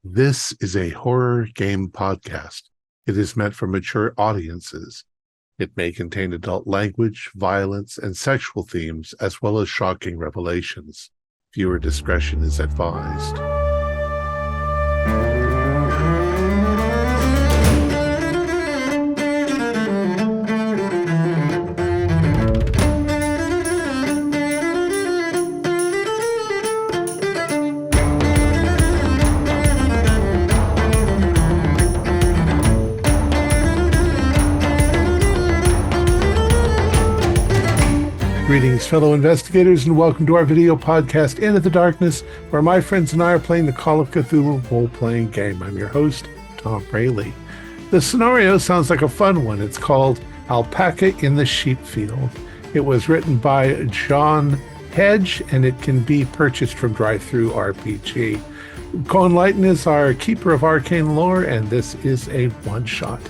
This is a horror game podcast. It is meant for mature audiences. It may contain adult language, violence, and sexual themes, as well as shocking revelations. Viewer discretion is advised. Greetings, fellow investigators, and welcome to our video podcast, Into the Darkness, where my friends and I are playing the Call of Cthulhu role-playing game. I'm your host, Thom Raley. The scenario sounds like a fun one. It's called Alpaca in the Sheep Field. It was written by John Hedge, and it can be purchased from Drive-Thru RPG. Koen Leijten is our keeper of arcane lore, and this is a one-shot.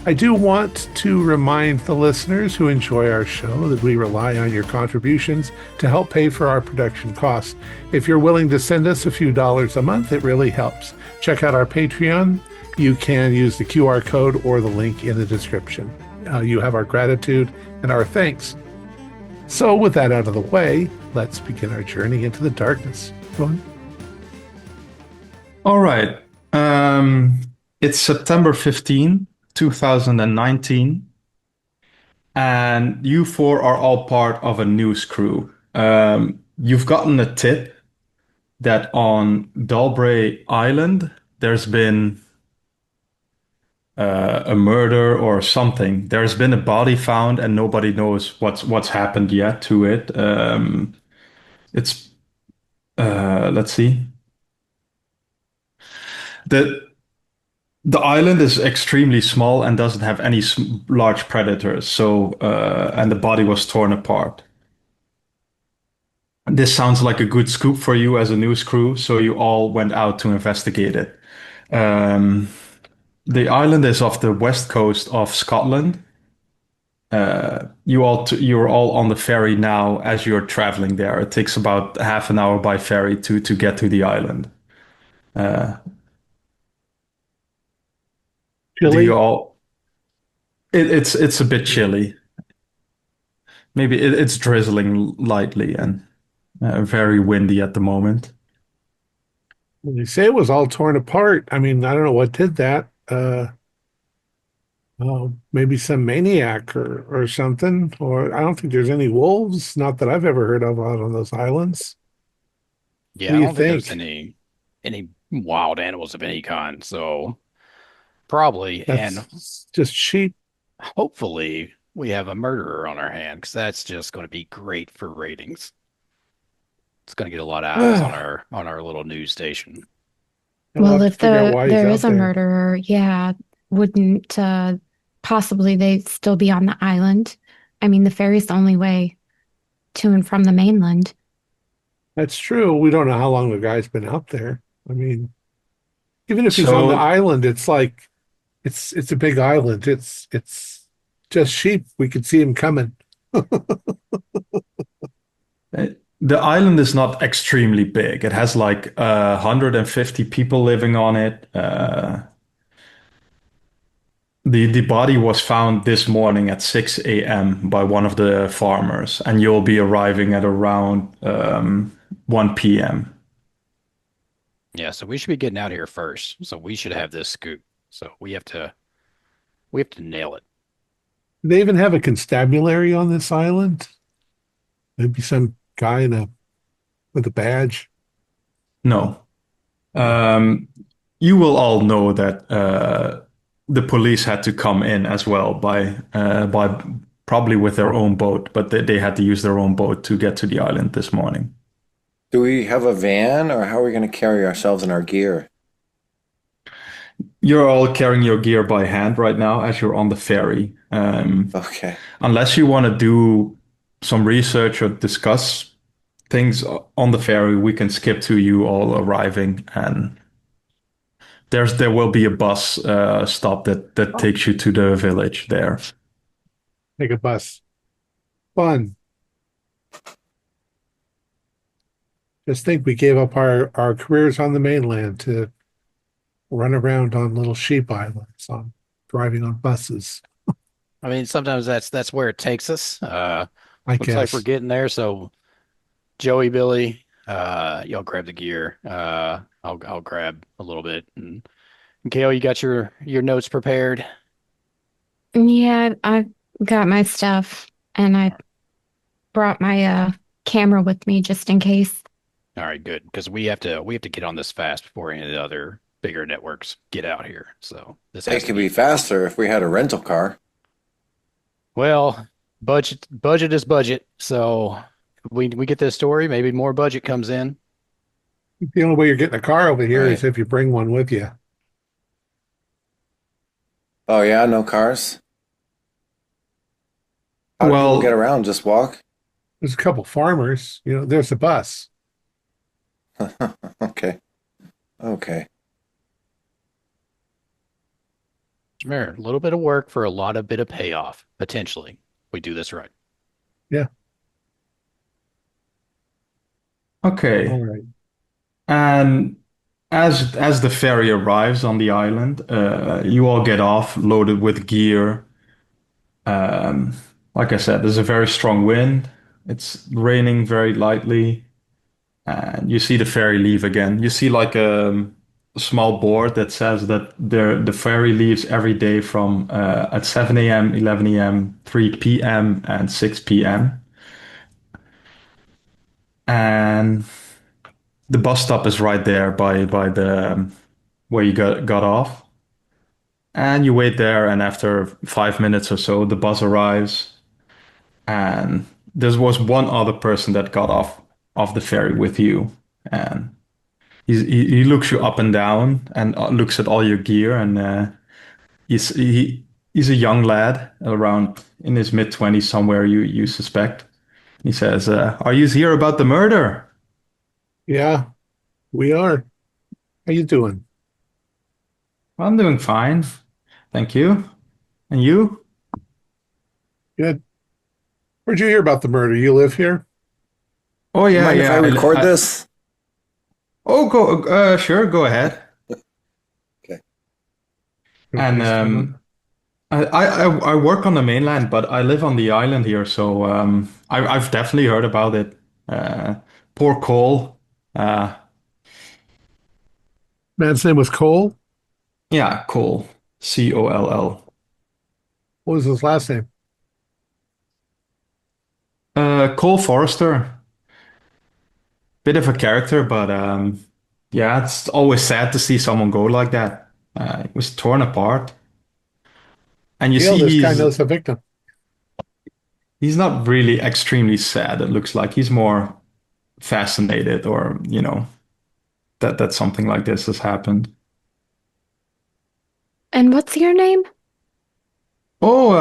I do want to remind the listeners who enjoy our show that we rely on your contributions to help pay for our production costs. If you're willing to send us a few dollars a month, it really helps. Check out our Patreon. You can use the QR code or the link in the description. You have our gratitude and our thanks. So with that out of the way, let's begin our journey into the darkness. Go on. All right. It's September 15, 2019, and you four are all part of a news crew. You've gotten a tip that on Dalbray Island there's been a murder or something. There's been a body found, and nobody knows what's happened yet to it. It's let's see. The island is extremely small and doesn't have any large predators, so and the body was torn apart. This sounds like a good scoop for you as a news crew, so you all went out to investigate it. The island is off the west coast of Scotland. You're all on the ferry now as you're traveling there. It takes about half an hour by ferry to get to the island. Do Chili? you all? It's a bit chilly. Maybe it's drizzling lightly and very windy at the moment. When you say it was all torn apart, I mean, I don't know what did that. Maybe some maniac or something. Or I don't think there's any wolves, not that I've ever heard of out on those islands. What Yeah, do I you don't think there's think? any wild animals of any kind. So probably, and That's just sheep. hopefully we have a murderer on our hand because that's just going to be great for ratings. It's going to get a lot of eyes on our little news station. And we'll Well, have to if figure out why he's there out is a there. murderer, yeah, wouldn't possibly they still be on the island? I mean, the ferry's the only way to and from the mainland. That's true. We don't know how long the guy's been out there. I mean, even if he's on the So island, it's like it's a big island. It's just sheep. We could see him coming. the island is not extremely big. It has like 150 people living on it. The body was found this morning at 6 a.m. by one of the farmers, and you'll be arriving at around 1 p.m. Yeah, so we should be getting out of here first. So we should have this scoop. So we have to nail it. Do they even have a constabulary on this island? Maybe some guy with a badge. No. You will all know that the police had to come in as well by probably with their own boat, but they had to use their own boat to get to the island this morning. Do we have a van, or how are we going to carry ourselves and our gear? You're all carrying your gear by hand right now as you're on the ferry. Okay. Unless you want to do some research or discuss things on the ferry, we can skip to you all arriving, and there will be a bus stop that Oh, takes you to the village there. take a bus. Fun. Just think we gave up our careers on the mainland to run around on little sheep islands, on driving on buses, I mean, sometimes that's where it takes us. I Looks like we're guess. getting there. So Joey, Billy, y'all grab the gear. I'll grab a little bit. And Kale, you got your notes prepared. Yeah, I got my stuff and I brought my camera with me just in case. All right, good. Because we have to get on this fast before any of the other bigger networks get out here. So this It has to could be be faster if we had a rental car. well, budget is budget. So we get this story, maybe more budget comes in. The only way you're getting a car over here is Right. if you bring one with you. Oh yeah, no cars. How do people get Well, around? Just walk? There's a couple farmers, there's a bus. Okay. Okay. Sure, a little bit of work for a lot of bit of payoff, potentially. We do this right. Yeah. okay. All right. And as the ferry arrives on the island, you all get off loaded with gear. Um, like I said, there's a very strong wind. It's raining very lightly, and you see the ferry leave again. You see like a small board that says that the ferry leaves every day from at 7 a.m., 11 a.m., 3 p.m., and 6 p.m. And the bus stop is right there by the where you got off. And you wait there, and after 5 minutes or so, the bus arrives. And there was one other person that got off the ferry with you, and he looks you up and down and looks at all your gear, and he's a young lad around in his mid-20s somewhere. You suspect. He says, "Are you here about the murder?" Yeah, we are. How you doing? "I'm doing fine, thank you. And you?" Good. Where'd you hear about the murder? You live here? "Oh You yeah, mind if I yeah. record this? Oh, go. Sure, go ahead." Okay. And Everybody's done. I work on the mainland, but I live on the island here, so I've definitely heard about it. Uh, Poor Cole. Uh, Man's name was Cole. yeah, Cole. Coll. What was his last name? Cole Forrester. Bit of a character, but yeah, it's always sad to see someone go like that. He was torn apart, and you Gail, see this guy knows the victim. he's not really extremely sad. It looks like he's more fascinated, or that something like this has happened. And what's your name? Oh,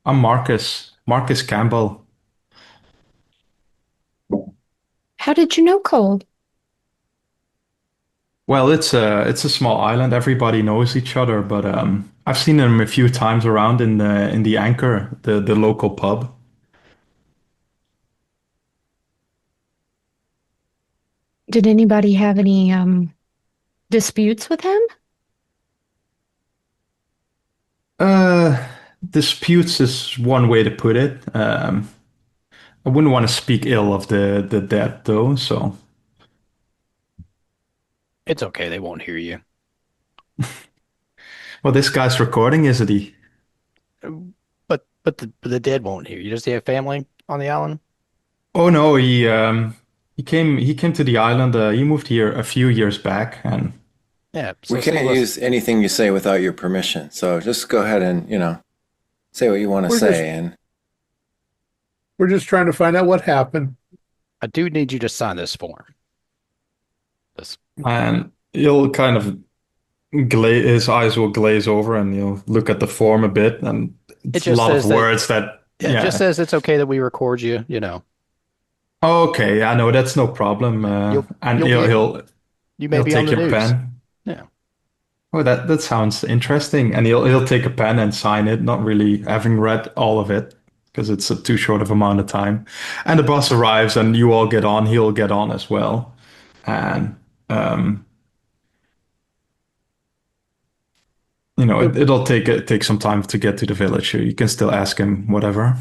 I'm Marcus Campbell. How did you know Cole? Well, it's a small island. Everybody knows each other, but I've seen him a few times around in the Anchor, the local pub. Did anybody have any disputes with him? Uh, Disputes is one way to put it. I wouldn't want to speak ill of the dead though. So, It's okay, they won't hear you. well, this guy's recording, isn't he? But the dead won't hear you. Does he have family on the island? Oh no, he came to the island. He moved here a few years back, and Yeah, We so say can't less. use anything you say without your permission. So just go ahead and, say what you want to We're just say. And we're just trying to find out what happened. I do need you to sign this form. This and he'll kind of his eyes will glaze over, and he'll look at the form a bit, and it it's a just lot of says that words that, yeah, it just yeah. says it's okay that we record you. Okay, I know that's no problem. You'll And you'll he'll be he'll you may he'll be on take the your news. pen. Yeah. Oh, that sounds interesting. And he'll take a pen and sign it, not really having read all of it because it's a too short of amount of time. And the bus arrives, and you all get on. He'll get on as well, and it'll take some time to get to the village. You can still ask him whatever.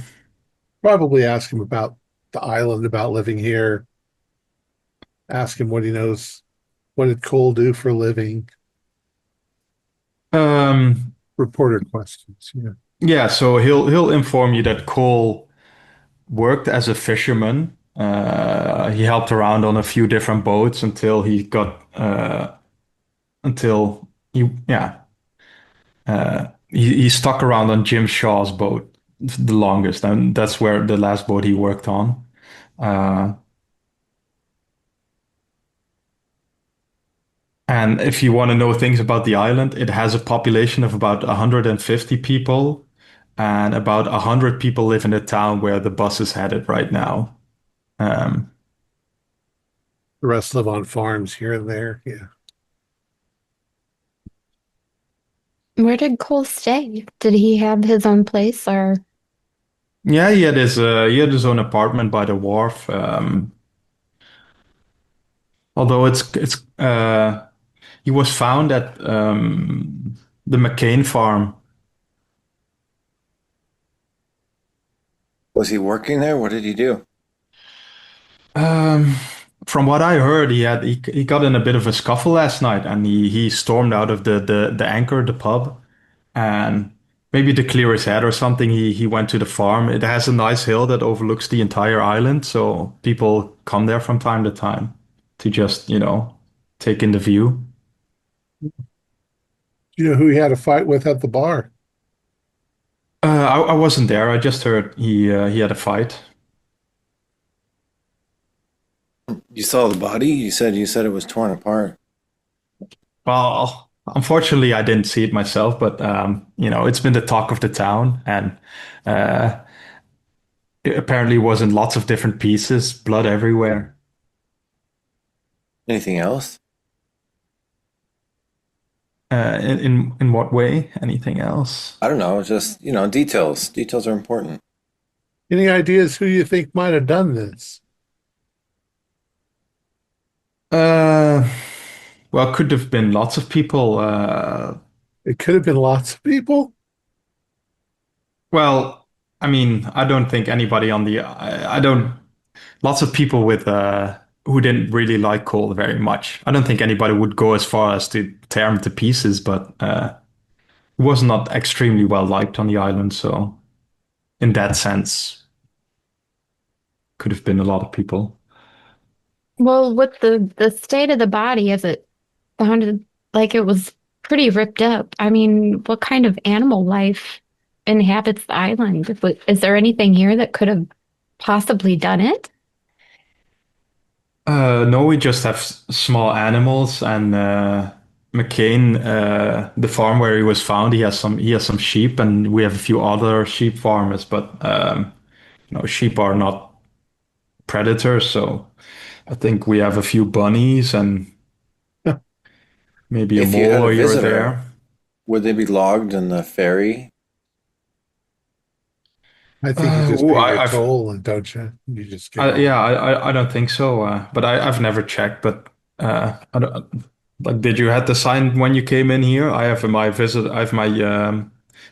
Probably ask him about the island, about living here. Ask him what he knows. What did Cole do for a living? Um, Reporter questions. Yeah. yeah, so he'll inform you that Cole worked as a fisherman. He helped around on a few different boats until he stuck around on Jim Shaw's boat the longest, and that's where the last boat he worked on. Uh, and if you want to know things about the island, it has a population of about 150 people, and about 100 people live in the town where the bus is headed right now. Um, The rest live on farms here and there. Yeah. Where did Cole stay? Did he have his own place or? yeah, he had his own apartment by the wharf. Although he was found at the McCain farm. Was he working there? What did he do? Um, from what I heard, he got in a bit of a scuffle last night, and he stormed out of the Anchor, the pub, and maybe to clear his head or something, he went to the farm. It has a nice hill that overlooks the entire island, so people come there from time to time to just, take in the view. You know who he had a fight with at the bar? I wasn't there. I just heard he had a fight. You saw the body? You said it was torn apart. Well, unfortunately, I didn't see it myself, but it's been the talk of the town, and uh, it apparently was in lots of different pieces, blood everywhere. Anything else? In what way? Anything else? I don't know. Just, details. Details are important. Any ideas who you think might have done this? Uh, well, could have been lots of people. It could have been lots of people. Well, I mean, I don't think anybody on the. I don't. Lots of people with who didn't really like Cole very much. I don't think anybody would go as far as to tear him to pieces, but he was not extremely well liked on the island. So, in that sense, could have been a lot of people. Well, with the state of the body as it sounded like it was pretty ripped up. I mean, what kind of animal life inhabits the island? Is there anything here that could have possibly done it? No, we just have small animals, and McCain, the farm where he was found, he has some sheep, and we have a few other sheep farmers, but sheep are not predators, so I think we have a few bunnies and maybe a If you had mole a here or visitor, there. would they be logged in the ferry? I think you just Ooh, pay your toll and don't you? You just get on. yeah, I don't think so, but I've never checked. But I don't, like, did you have to sign when you came in here? I have my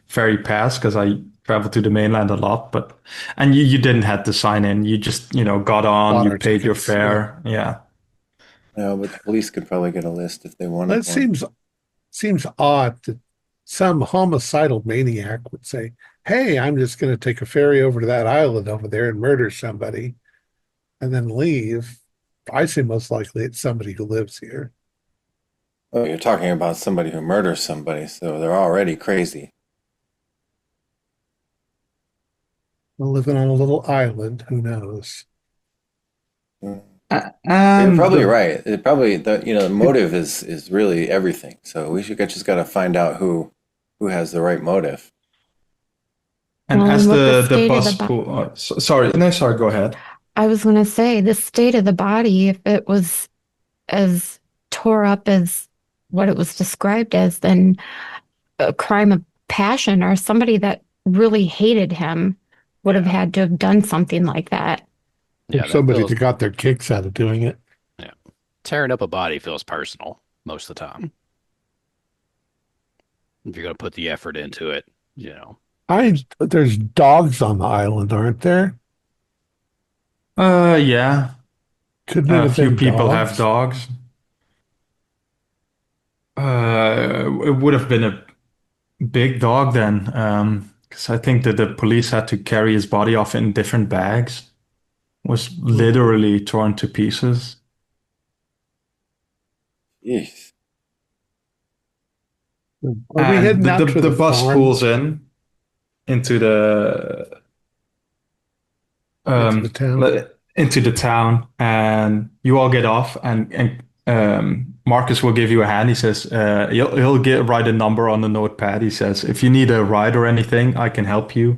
ferry pass because I travel to the mainland a lot. But and you didn't have to sign in. You just got on. Bought You our paid your tickets. Yeah. fare. Yeah. No, but the police could probably get a list if they wanted That one. seems odd that some homicidal maniac would say, "Hey, I'm just going to take a ferry over to that island over there and murder somebody and then leave." I say most likely it's somebody who lives here. Oh, you're talking about somebody who murders somebody, so they're already crazy. Well, living on a little island, who knows? Mm. You're And probably the right. It probably the motive is really everything. So we should just got to find out who has the right motive. and Well, as and with the the state of the bus body, pull. Sorry, no, sorry. Go ahead. I was going to say the state of the body, if it was as tore up as what it was described as, then a crime of passion or somebody that really hated him would have Yeah. had to have done something like that. Yeah, Or that somebody feels that got their kicks out of doing it. yeah. Tearing up a body feels personal most of the time. if you're going to put the effort into it, you know. There's dogs on the island, aren't there? Yeah. Couldn't it A have few been people have dogs? dogs. It would have been a big dog then, because I think that the police had to carry his body off in different bags. Was literally torn to pieces. Jeez. Are we And heading out to the the bus farm? pulls in into Into the um town? into the town, and you all get off, and Marcus will give you a hand. He says he'll write a number on the notepad. He says, if you need a ride or anything, I can help you.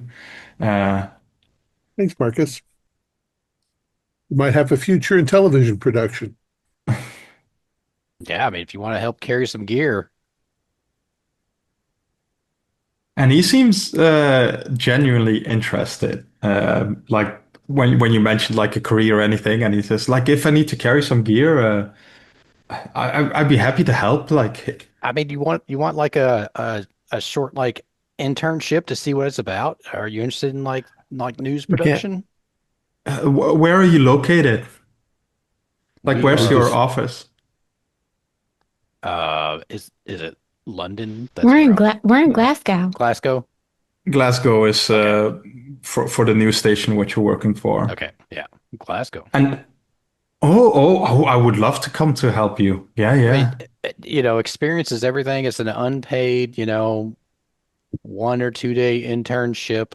Uh, Thanks, Marcus. You might have a future in television production. Yeah, I mean, if you want to help carry some gear, and he seems genuinely interested. Like when you mentioned like a career or anything, and he says like, if I need to carry some gear, I'd be happy to help. Like, I mean, you want like a short like internship to see what it's about? Are you interested in like news Yeah, production? where are you located? Like, We where's your are office? is it London? That's where I'm We're in yeah. Glasgow. Glasgow? Glasgow is Okay. for the news station which you're working for. Okay. Yeah. Glasgow. And I would love to come to help you. Yeah, I mean, yeah. experience is everything. It's an unpaid, 1 or 2 day internship.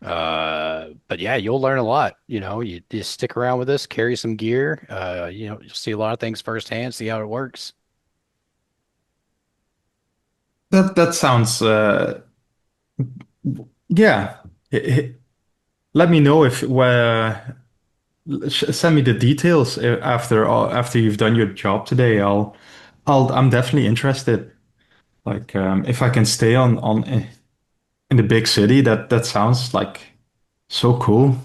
But yeah, you'll learn a lot. You just stick around with us, carry some gear. You'll see a lot of things firsthand, see how it works. That sounds yeah. Let me know if send me the details after you've done your job today. I'm definitely interested. Like if I can stay on in the big city, that sounds like so cool.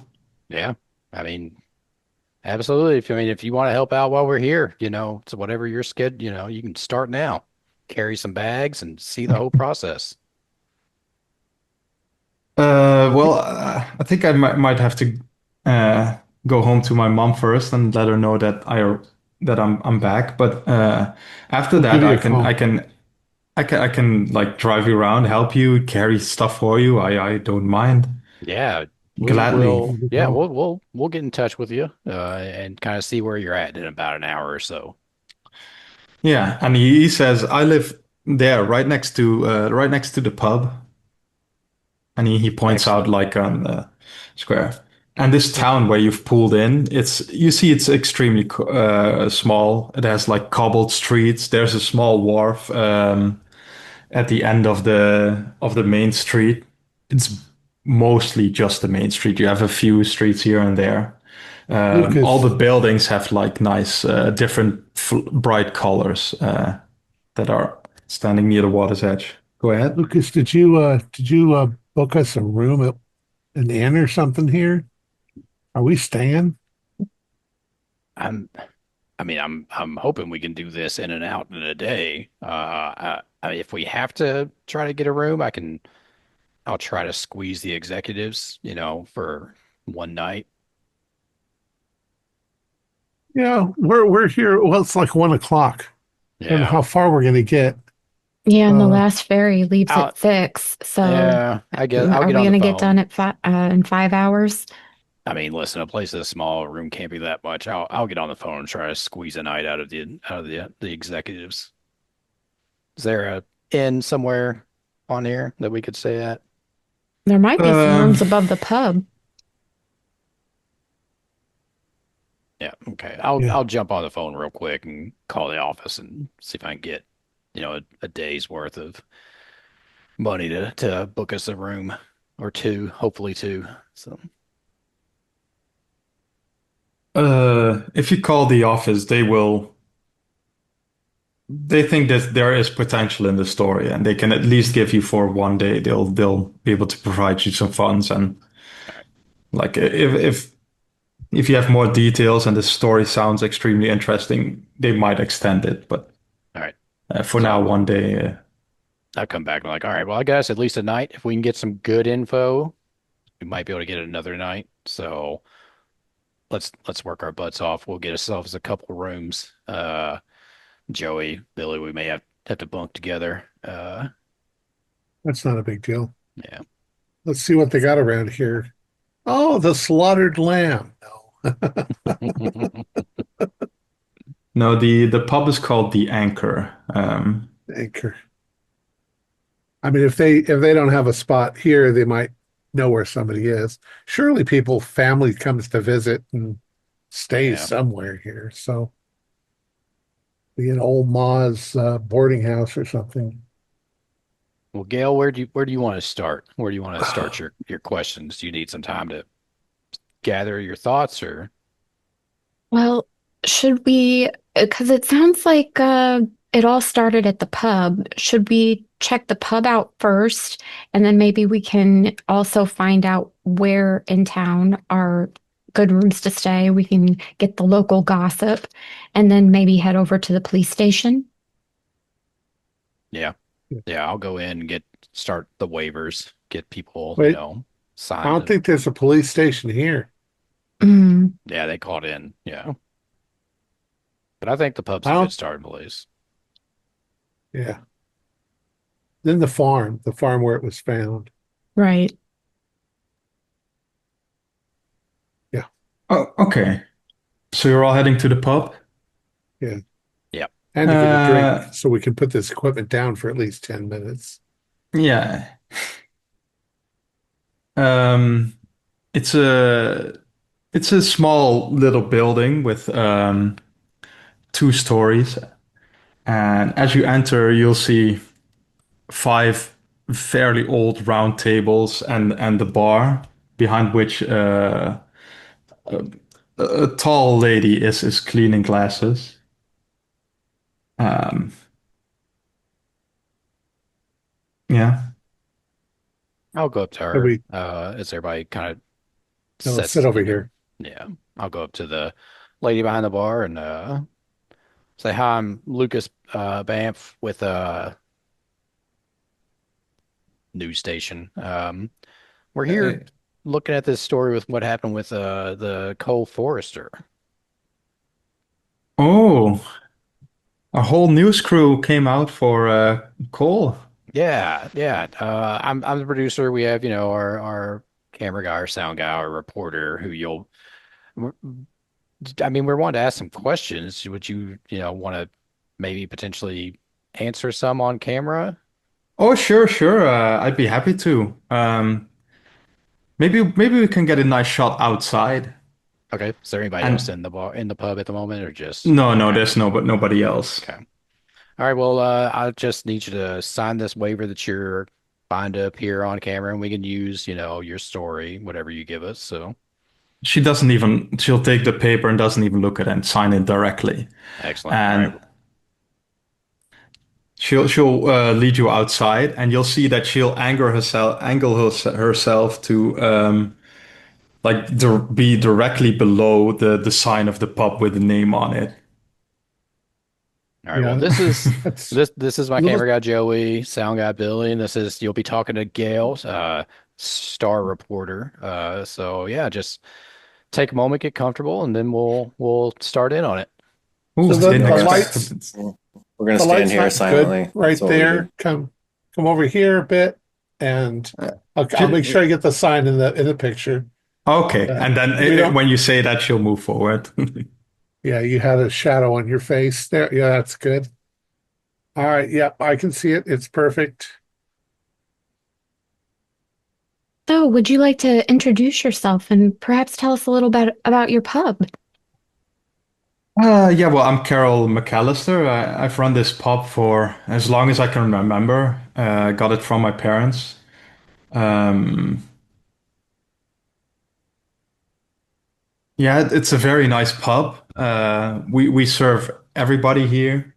Yeah. I mean, absolutely. If you want to help out while we're here, so whatever your schedule, you can start now. Carry some bags and see the whole process. Well, I think I might have to uh, go home to my mom first and let her know that I'm back. But after we'll that, give you a call. I can like drive you around, help you, carry stuff for you. I don't mind. Yeah, we Gladly. will. Yeah, we'll get in touch with you and kind of see where you're at in about an hour or so. Yeah, and he says I live there right next to the pub, and he points out Excellent. like on the square. And this town where you've pulled in, it's extremely small. It has like cobbled streets. There's a small wharf at the end of the main street. It's mostly just the main street. You have a few streets here and there. All the Lucas, buildings have like nice, different bright colors that are standing near the water's edge. Go ahead. Lucas, did you book us a room at an inn or something here? Are we staying? I'm. I'm hoping we can do this in and out in a day. If we have to try to get a room, I'll try to squeeze the executives, for one night. Yeah, we're here. Well, it's like 1 o'clock. I don't know Yeah. how far we're gonna get. Yeah, and the Uh, last ferry leaves I'll, at 6. So yeah, I guess I'll are get we on the gonna get done phone. at in 5 hours? I mean, listen, a place this small, a room can't be that much. I'll get on the phone and try to squeeze a night out of the executives. Is there a inn somewhere on here that we could stay at? There might be some Um, rooms above the pub. Yeah, okay. I'll yeah. I'll jump on the phone real quick and call the office and see if I can get, a day's worth of money to book us a room or two, hopefully two. So, if you call the office, they think that there is potential in the story, and they can at least give you for one day. They'll be able to provide you some funds, and all right, like if you have more details and the story sounds extremely interesting, they might extend it. But all right. for now, So, one day. I come back and I'm like, all right, well, I guess at least a night. If we can get some good info, we might be able to get another night. So let's work our butts off. We'll get ourselves a couple rooms. Joey, Billy, we may have to bunk together. That's not a big deal. Yeah. Let's see what they got around here. Oh, the slaughtered lamb. No. No, the pub is called the Anchor. Anchor. I mean, if they don't have a spot here, they might know where somebody is. Surely family comes to visit and stays Yeah. somewhere here. So be an old Ma's boarding house or something. Well, Gail, where do you want to start? Where do you want to start your questions? Do you need some time to gather your thoughts or Well, should we, because it sounds like it all started at the pub. Should we check the pub out first, and then maybe we can also find out where in town are good rooms to stay? We can get the local gossip, and then maybe head over to the police station. yeah. Yeah, I'll go in and start the waivers, get people, Wait, I signed don't and think there's a police station here. Mm, yeah, they called in. Yeah. But I think the pub's I a good don't, starting place. yeah. Then the farm where it was found. right. Yeah, Oh, okay. So you're all heading to the pub? yeah. Yep. And to get a drink Uh, so we can put this equipment down for at least 10 minutes. yeah. Um, it's a it's a small little building with 2 stories, and as you enter, you'll see 5 fairly old round tables and the bar behind which a tall lady is cleaning glasses. Um, yeah. I'll go up to So her. we As everybody kind of no, sets sit over in there. here. Yeah. I'll go up to the lady behind the bar and say, hi, I'm Lucas Banff with news station. We're Uh, here looking at this story with what happened with the Cole Forester. oh, a whole news crew came out for Cole. Yeah, yeah. I'm the producer. We have, our camera guy, our sound guy, our reporter who I mean, we're wanting to ask some questions. Would you, want to maybe potentially answer some on camera? Oh, sure, sure. I'd be happy to. Maybe we can get a nice shot outside. Okay. Is there anybody else And in the pub at the moment or just no, okay. there's nobody else. Okay. All right, well, I just need you to sign this waiver that you're fine to appear on camera and we can use, your story, whatever you give us. So She'll take the paper and doesn't even look at it and sign it directly. excellent. All right. And she'll lead you outside, and you'll see that she'll angle herself to like be directly below the sign of the pub with the name on it. All right. Well, Yeah, this is that's this is my a little. camera guy Joey, sound guy Billy, and you'll be talking to Gail, star reporter. So yeah, just take a moment, get comfortable, and then we'll start in on it. Ooh, So the, didn't the expect lights it. We're gonna the stand light's here not good silently. right That's what we there. do. Come over here a bit, and Uh, I'll make sure I get the sign in the picture. Okay, Uh, and then we don't. when you say that, she'll move forward. Yeah, you had a shadow on your face there. Yeah, that's good. All right. Yep, I can see it. It's perfect. So, would you like to introduce yourself and perhaps tell us a little bit about your pub? Yeah, well, I'm Carol McAllister. I've run this pub for as long as I can remember. Got it from my parents. Um, yeah, it's a very nice pub. We serve everybody here.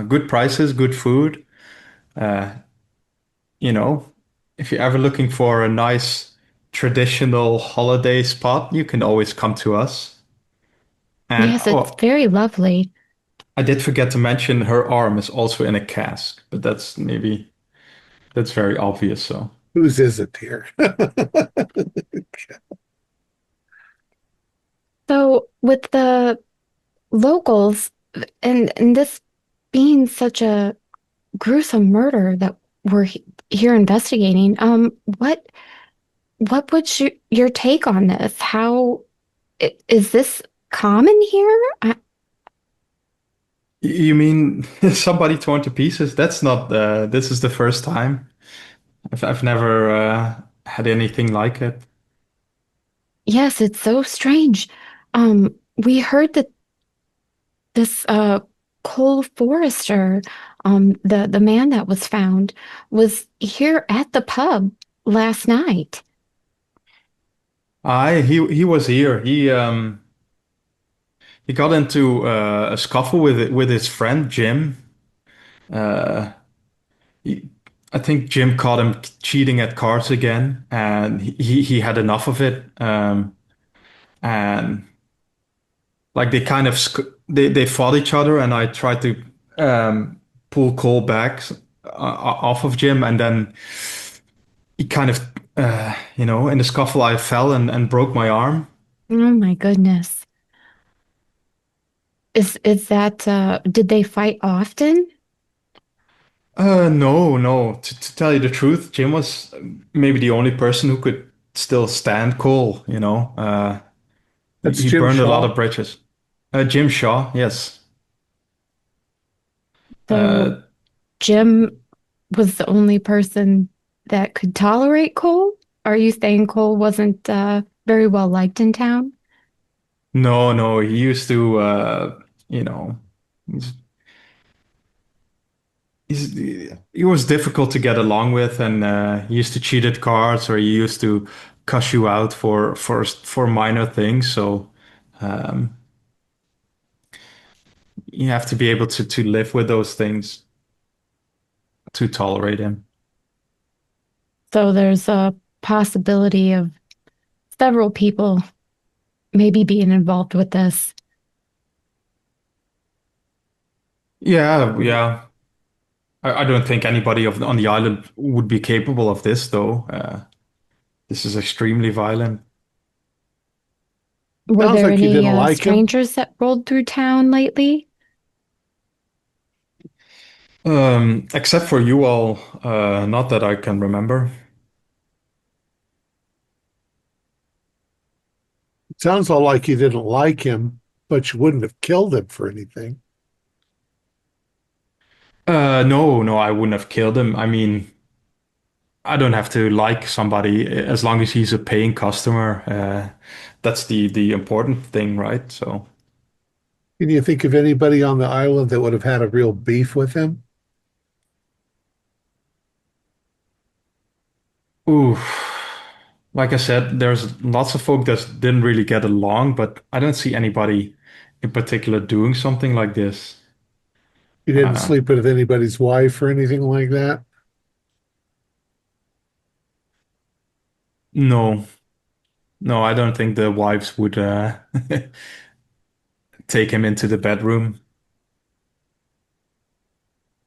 Good prices, good food. Uh, you know, if you're ever looking for a nice traditional holiday spot, you can always come to us. And Yes, it's oh, very lovely. I did forget to mention her arm is also in a cask, but that's maybe. that's very obvious. So Whose is it here? So with the locals and this being such a gruesome murder that we're here investigating, what would your take on this? How is this common here? you mean somebody torn to pieces? That's not. This is the first time. I've never had anything like it. Yes, it's so strange. We heard that this Cole Forrester, the man that was found, was here at the pub last night. He was here. He got into a scuffle with his friend Jim. Uh, he, I think Jim caught him cheating at cards again, and he had enough of it. And like they kind of they fought each other, and I tried to pull Cole back off of Jim, and then he kind of in the scuffle I fell and broke my arm. Oh my goodness. Is that did they fight often? No, no. To tell you the truth, Jim was maybe the only person who could still stand Cole. That's He Jim burned a lot Shaw. of bridges. Jim Shaw, yes. So Uh, Jim was the only person that could tolerate Cole? Are you saying Cole wasn't very well liked in town? no, no. He used to, you know, he's, he was difficult to get along with, and he used to cheat at cards, or he used to cuss you out for minor things. So um, you have to be able to live with those things to tolerate him. So there's a possibility of several people maybe being involved with this. Yeah, yeah. I don't think anybody on the island would be capable of this, though. This is extremely violent. Were Sounds there like you any didn't like him. strangers that rolled through town lately? Except for you all, not that I can remember. It sounds all like you didn't like him, but you wouldn't have killed him for anything. No, no, I wouldn't have killed him. I mean, I don't have to like somebody as long as he's a paying customer. That's the important thing, right? So, Can you think of anybody on the island that would have had a real beef with him? ooh, like I said, there's lots of folk that didn't really get along, but I don't see anybody in particular doing something like this. You didn't Uh, sleep with anybody's wife or anything like that? no, no, I don't think the wives would take him into the bedroom.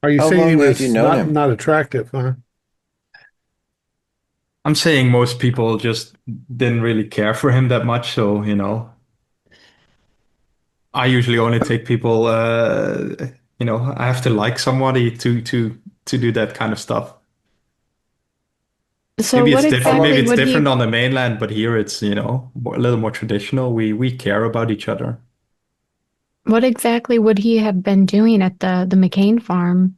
Are you How saying he long had you was known not him? not attractive, huh? I'm saying most people just didn't really care for him that much, so I usually only take people. I have to like somebody to do that kind of stuff. So what How Maybe exactly long? it's would different he on the mainland, but here it's a little more traditional. We care about each other. what exactly would he have been doing at the McCain farm?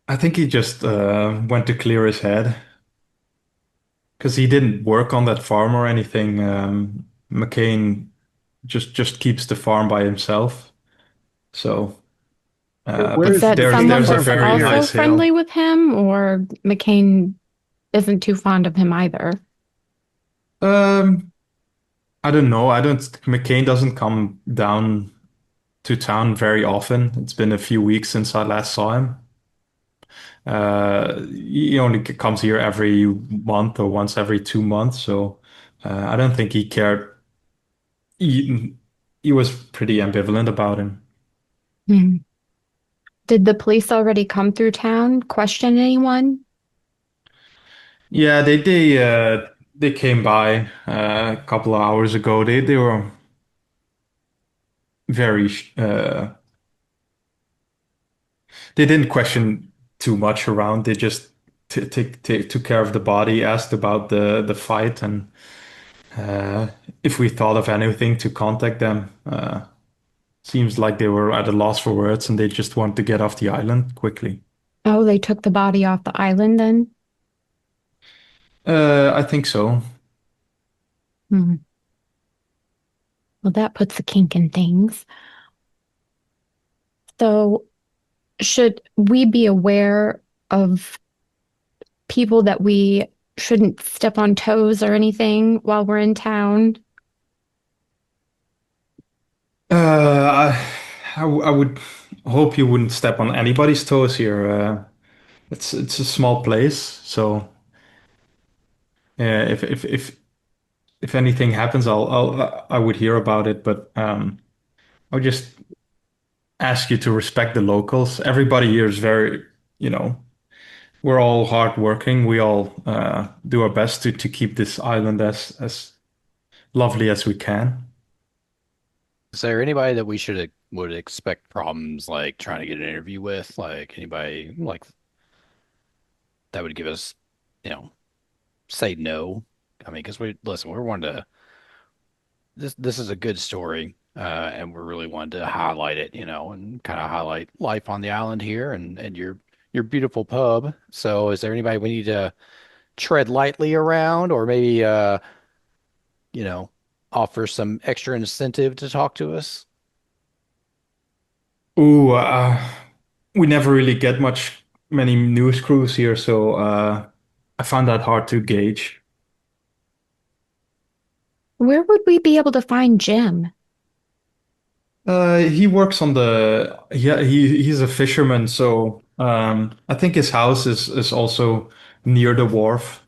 I think he just went to clear his head because he didn't work on that farm or anything. McCain just keeps the farm by himself. So, Where Is is that McCain there's someone a Farm that's from very also here? nice friendly hill. with him, or McCain isn't too fond of him either? Um, I don't know. I don't. McCain doesn't come down to town very often. It's been a few weeks since I last saw him. He only comes here every month or once every 2 months. So I don't think he cared. He, he was pretty ambivalent about him. Hmm. Did the police already come through town, question anyone? Yeah, they came by a couple of hours ago. They were very they didn't question too much around. They just took care of the body, asked about the fight, and uh, if we thought of anything to contact them. Seems like they were at a loss for words, and they just want to get off the island quickly. Oh, they took the body off the island then? I think so. Hmm. Well, that puts a kink in things. So, should we be aware of people that we shouldn't step on toes or anything while we're in town? I would hope you wouldn't step on anybody's toes here. It's a small place, so if anything happens, I would hear about it. But I would just ask you to respect the locals. Everybody here is very, you know, we're all hardworking. We all do our best to keep this island as lovely as we can. Is there anybody that we would expect problems like trying to get an interview with? Like anybody like that would give us, you know, say no? I mean, because we listen, we're wanting to this is a good story, and we're really wanting to highlight it, you know, and kind of highlight life on the island here and your beautiful pub. So, is there anybody we need to tread lightly around, or maybe you know, offer some extra incentive to talk to us? Ooh, we never really get many news crews here, so I found that hard to gauge. Where would we be able to find Jim? He works on the yeah he's a fisherman, so I think his house is also near the wharf,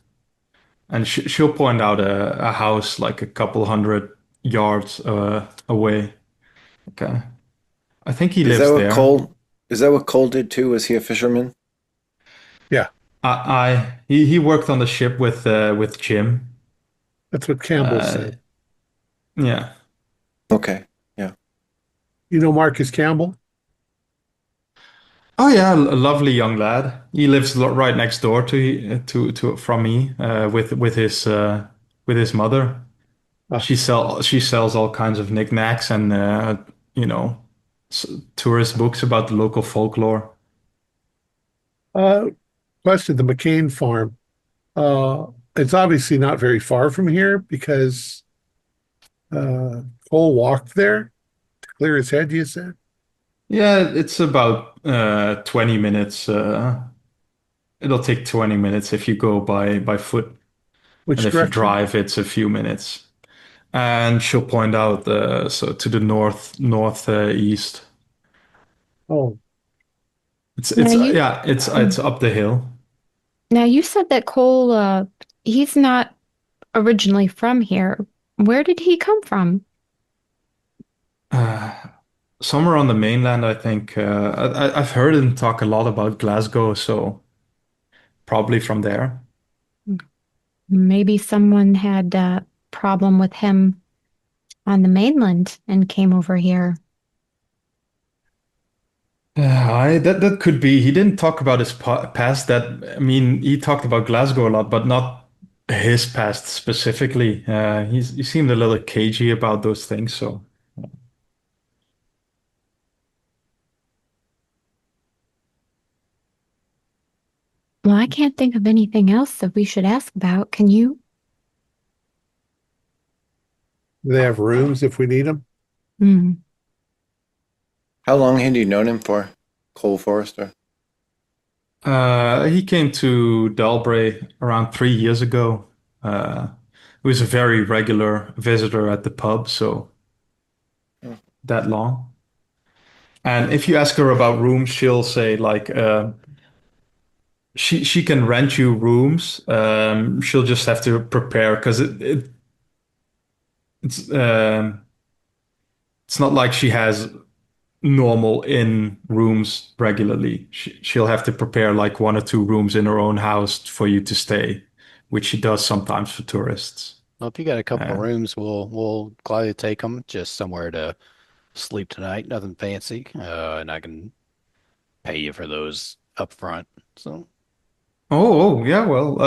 and she'll point out a house like a couple hundred yards away. Okay, I think he Is that lives what there. Cole? Is that what Cole did too? Was he a fisherman? Yeah, He worked on the ship with Jim. that's what Campbell Uh, said. yeah. Okay. Yeah. You know Marcus Campbell? Oh yeah, a lovely young lad. He lives right next door to from me with his mother. Ah, She sells all kinds of knickknacks and you know s tourist books about the local folklore. uh, question, the McCain farm. It's obviously not very far from here because uh, Cole walked there to clear his head, you said? Yeah, it's about 20 minutes. It'll take 20 minutes if you go by foot, and Which if you direction? drive, it's a few minutes. And she'll point out so to the northeast. Oh, Now you Yeah, it's up the hill. now you said that Cole he's not originally from here. Where did he come from? Uh, Somewhere on the mainland, I think. I've heard him talk a lot about Glasgow, so probably from there. Maybe someone had a problem with him on the mainland and came over here. That could be. He didn't talk about his past. I mean, he talked about Glasgow a lot, but not his past specifically. He seemed a little cagey about those things. So, Well, I can't think of anything else that we should ask about. Can you? do they have rooms if we need them? Hmm. How long had you known him for, Cole Forrester? he came to Dalbray around 3 years ago. Uh, he was a very regular visitor at the pub, so that long. And if you ask her about rooms, she'll say like she can rent you rooms. She'll just have to prepare because it's not like she has normal in rooms regularly. She'll have to prepare like 1 or 2 rooms in her own house for you to stay, which she does sometimes for tourists. Well, if you got a couple of Uh, rooms, we'll gladly take them. Just somewhere to sleep tonight, nothing fancy, and I can pay you for those up front. So yeah, well,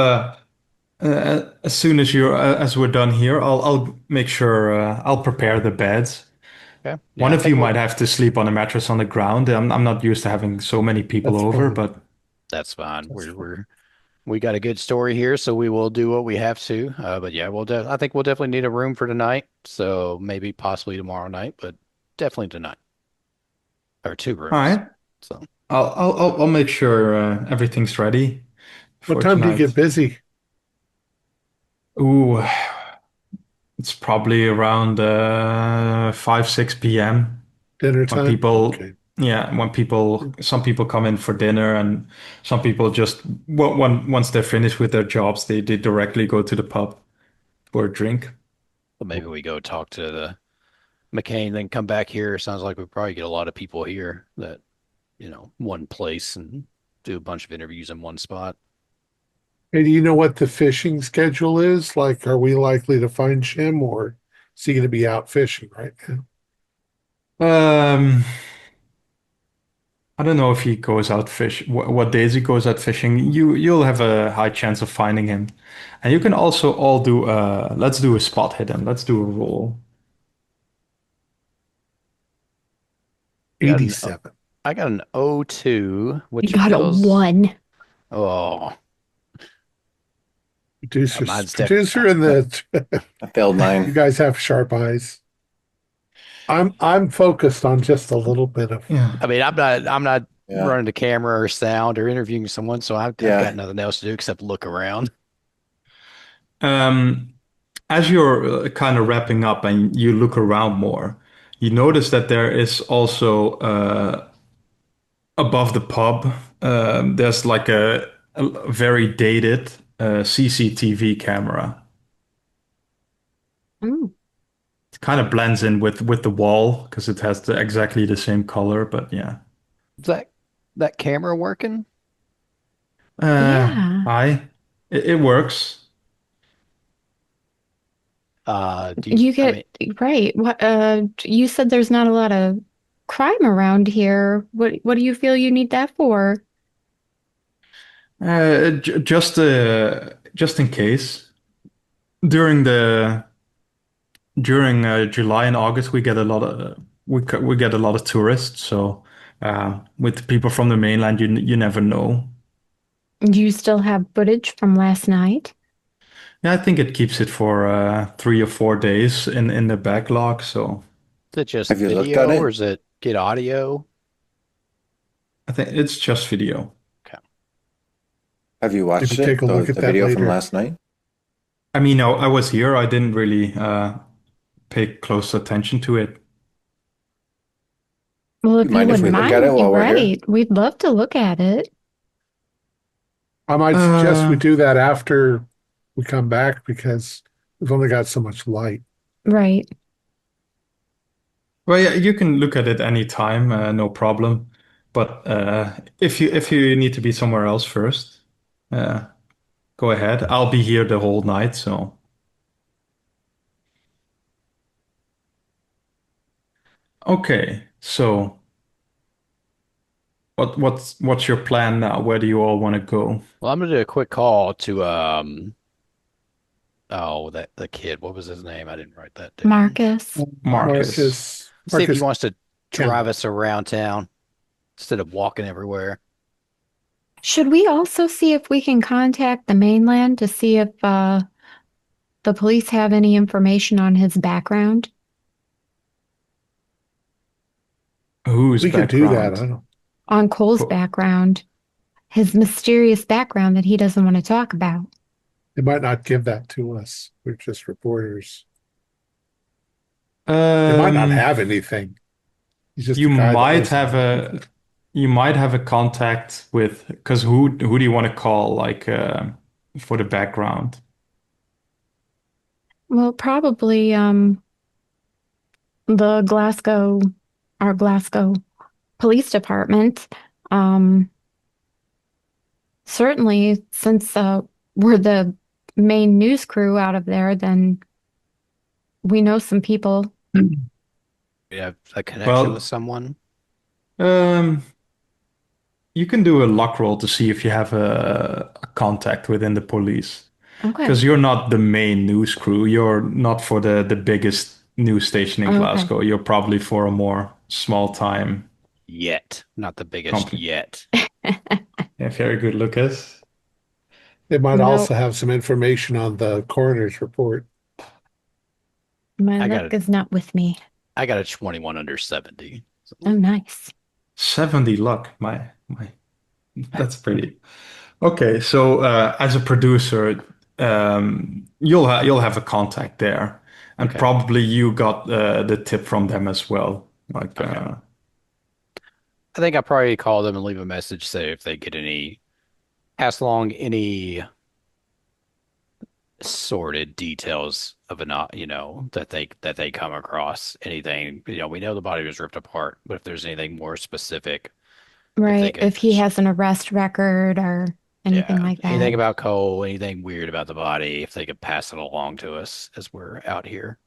as soon as as we're done here, I'll make sure I'll prepare the beds. okay, One yeah, I of think you might have to sleep on a mattress on the ground. I'm not used to having so many people That's over, fine. but that's fine. That's fine. We got a good story here, so we will do what we have to. But yeah, I think we'll definitely need a room for tonight. So maybe possibly tomorrow night, but definitely tonight or two all rooms. right. So I'll make sure everything's ready What for time do you get tonight. busy? Ooh, it's probably around 5, 6 p.m. Dinner when time? people, Okay. yeah, some people come in for dinner, and some people just, once they're finished with their jobs, they directly go to the pub for a drink. maybe we go talk to the McCain, then come back here. Sounds like we probably get a lot of people here that, one place and do a bunch of interviews in one spot. Hey, do you know what the fishing schedule is? Like, are we likely to find Shim or is he going to be out fishing right now? Um, I don't know if he goes out what days he goes out fishing. You'll have a high chance of finding him, and you can also all do let's do a spot hidden. Let's do a roll. I got an 87. I got an O2, You which got a feels 1. oh mine's def Producer and the I failed you mine. guys have sharp eyes. I'm focused on just a little bit of Yeah. I mean, I'm not Yeah. running the camera or sound or interviewing someone, so I've got Yeah. nothing else to do except look around. Um, as you're kind of wrapping up and you look around more, you notice that there is also above the pub, there's like a very dated CCTV camera. Mm. It kind of blends in with the wall because it has exactly the same color, but yeah. Is that camera working? Yeah. I it works. Do you, You I get mean, right. What you said there's not a lot of crime around here. What do you feel you need that for? Just in case during the during July and August we get a lot of we get a lot of tourists. So with people from the mainland, you never know. Do you still have footage from last night? Yeah, I think it keeps it for 3 or 4 days in the backlog. So is it just Have you looked at video or it? is it get audio? I think it's just video. Okay. Have you maybe watched take it? a The look at the that video from later. last night? I mean, I was here. I didn't really pay close attention to it. Well, You if you mind if wouldn't we look at it mind, you're while we're here? right. We'd love to look at it. I might suggest we Uh, do that after we come back because we've only got so much light. Right. well, yeah, you can look at it anytime, no problem. But if you need to be somewhere else first, uh, go ahead. I'll be here the whole night, so okay. So what's your plan now? Where do you all want to go? Well, I'm gonna do a quick call to oh, that the kid. What was his name? I didn't write that down. Marcus. Marcus. Marcus. See if he Marcus wants to drive Kemp. us around town instead of walking everywhere. Should we also see if we can contact the mainland to see if the police have any information on his background? Whose We could do that. I background? don't. On Cole's Co- background, his mysterious background that he doesn't want to talk about. They might not give that to us. We're just reporters. They might not Um, have anything. He's just you a guy that might lives have in. a contact with because who do you want to call like for the background? Well, probably the Glasgow, our Glasgow police department. Um, Certainly, since we're the main news crew out of there, then we know some people. We have a connection with Well, someone. um, you can do a luck roll to see if you have a contact within the police. Okay. Because you're not the main news crew. You're not for the biggest news station in Okay. Glasgow. You're probably for a more small time Yet. Not the biggest company. yet. Yeah, very good, Lucas. They might also Nope. have some information on the coroner's report. My I got luck a is not with me. I got a 21 under 70. Oh, nice. 70 luck. That's pretty. Okay, so as a producer, you'll have a contact there, and Okay. probably you got the tip from them as well. Like, Okay. I think I probably call them and leave a message, say if they get any, pass along any sordid details of that they come across. Anything, we know the body was ripped apart, but if there's anything more specific, if they Right. could, If he has an arrest record or anything yeah, like anything that. about Cole, anything weird about the body, if they could pass it along to us as we're out here.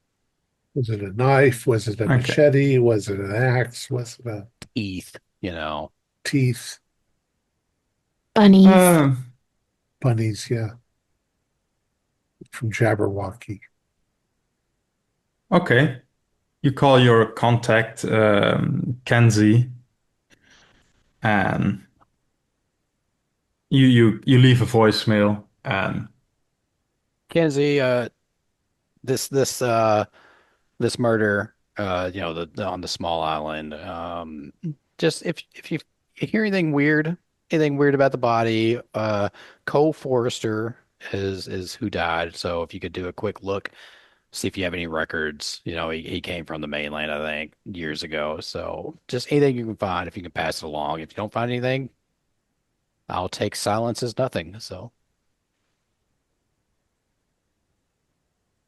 Was it a knife? Was it a okay, machete? Was it an axe? Was it a Teeth, teeth? Bunnies. um, Bunnies, yeah, from Jabberwocky. okay. You call your contact, Kenzie, and you leave a voicemail, and Kenzie, this this this murder, on the small island. Just if you hear anything weird about the body, Cole Forrester is who died. So if you could do a quick look, see if you have any records. He came from the mainland, I think, years ago. So just anything you can find, if you can pass it along. If you don't find anything, I'll take silence as nothing. So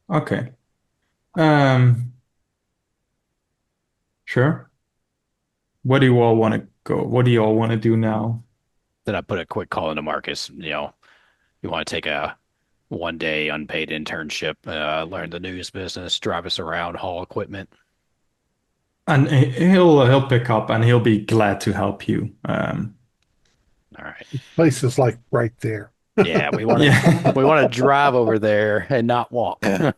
okay. Um, sure. What do you all want to go? What do you all want to do now? then I put a quick call into Marcus. You want to take a 1 day unpaid internship, learn the news business, drive us around, haul equipment. And he'll pick up, and he'll be glad to help you. All right. Place is like right there. Yeah, we want to Yeah. we want to drive over there and not walk. Yeah.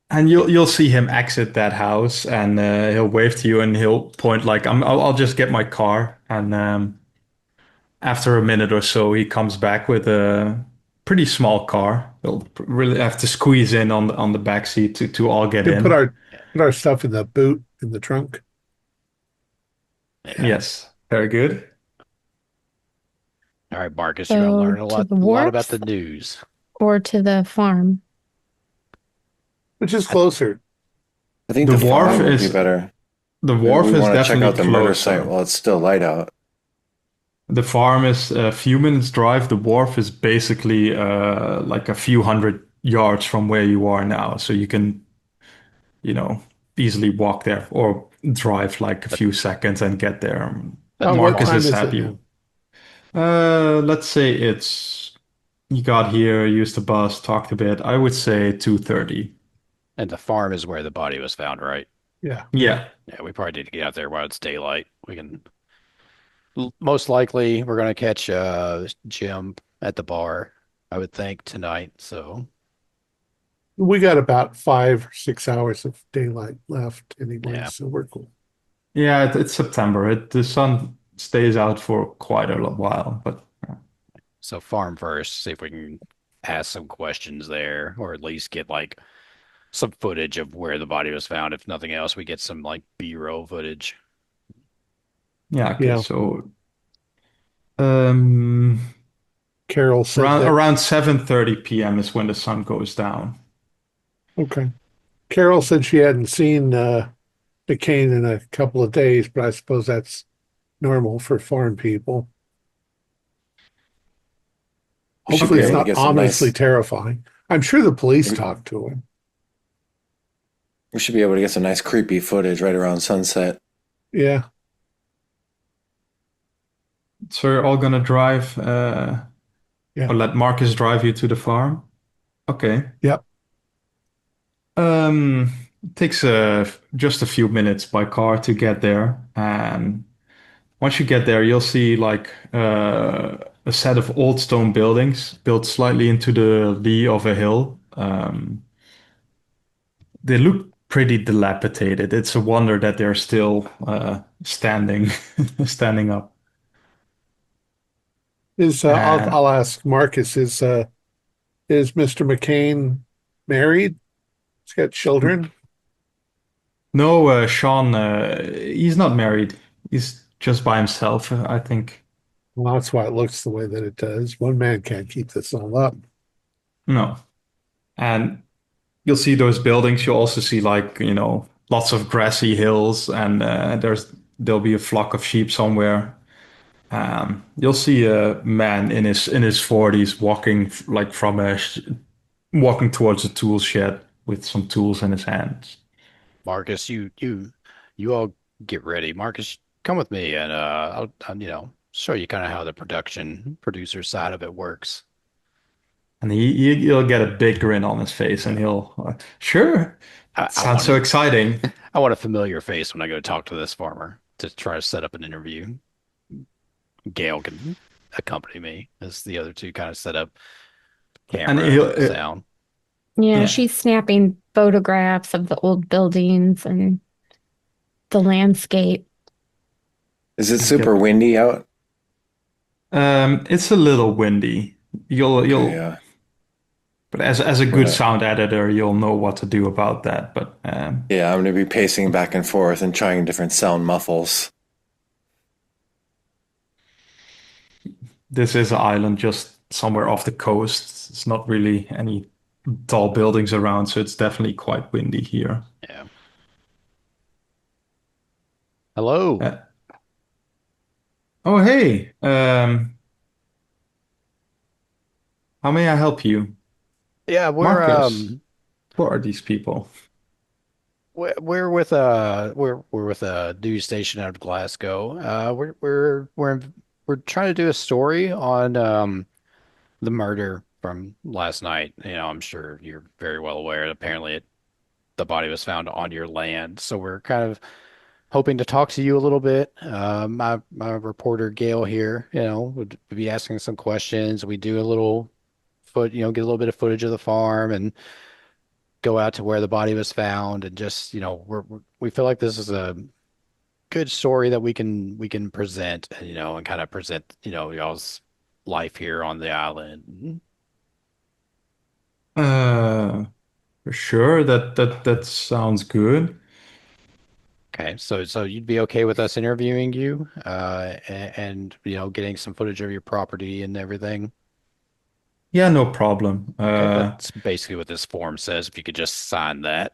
And you'll see him exit that house, and he'll wave to you, and he'll point like, I'll just get my car." And after a minute or so, he comes back with a pretty small car. He'll really have to squeeze in on the back seat to all get You put in. our stuff in the boot in the trunk. Yeah. Yes, very good. All right, Marcus, you're gonna learn a to lot, the a lot about wharfs the news. or to the farm? Which is closer. I think The the wharf farm would be is better. the We wharf is want to check definitely out the murder closer. site while it's still light out. The farm is a few minutes drive. The wharf is basically like a few hundred yards from where you are now, so you can, you know, easily walk there or drive like a But few seconds and get there. but Oh, the what Marcus farm, time is is it happy. now? Let's say it's you got here, used the bus, talked a bit. I would say 2:30. and the farm is where the body was found, right? Yeah. Yeah. Yeah, we probably need to get out there while it's daylight. We can most likely we're gonna catch Jim at the bar, I would think tonight. So We got about 5 or 6 hours of daylight left anyway, yeah, so we're cool. Yeah, it's September. The sun stays out for quite a while, but so farm first. See if we can ask some questions there, or at least get like some footage of where the body was found. If nothing else, we get some like B-roll footage. yeah, okay. Yeah. So um Carol said around that. around 7:30 p.m. is when the sun goes down. Okay. Carol said she hadn't seen McCain in a couple of days, but I suppose that's normal for farm people. We should Hopefully, be it's able to not get some ominously nice. terrifying. I'm sure the police We talked to him. we should be able to get some nice creepy footage right around sunset. Yeah. So you're all gonna drive, Yeah. or let Marcus drive you to the farm? Okay. Yep. It takes just a few minutes by car to get there, and once you get there, you'll see like a set of old stone buildings built slightly into the lee of a hill. They look pretty dilapidated. It's a wonder that they're still standing, standing up. And I'll ask Marcus, is Mr. McCain married? He's got children? no, Sean, he's not married. He's just by himself, I think. Well, that's why it looks the way that it does. One man can't keep this all up. No. And you'll see those buildings. You'll also see like, lots of grassy hills, and there'll be a flock of sheep somewhere. You'll see a man in his 40s walking like walking towards a tool shed with some tools in his hands. Marcus, you all get ready. Marcus, come with me, and I'll show you kind of how the producer side of it works. And he'll get a big grin on his face, and he'll, sure, I, I sounds want so exciting. I want a familiar face when I go talk to this farmer to try to set up an interview. Gail can accompany me as the other two kind of set up And camera he'll, and sound. Yeah, yeah, she's snapping photographs of the old buildings and the landscape. Is it get, super windy out? it's a little windy. Okay, You'll, yeah. but as a I'm good gonna, sound editor, you'll know what to do about that. But yeah, I'm gonna be pacing back and forth and trying different sound muffles. this is an island just somewhere off the coast. It's not really any tall buildings around, so it's definitely quite windy here. Yeah. Hello. Uh, oh, hey, how may I help you? Yeah, Marcus, who are these people? we're with a news station out of Glasgow. We're trying to do a story on the murder from last night. I'm sure you're very well aware. Apparently, the body was found on your land, so we're kind of hoping to talk to you a little bit. My reporter Gail here, would be asking some questions. We do a little get a little bit of footage of the farm and go out to where the body was found, and just we feel like this is a good story that we can present, and kind of present y'all's life here on the island. Uh, sure, that sounds good. Okay, so you'd be okay with us interviewing you, and getting some footage of your property and everything. Yeah, no problem. Okay, that's basically what this form says. If you could just sign that.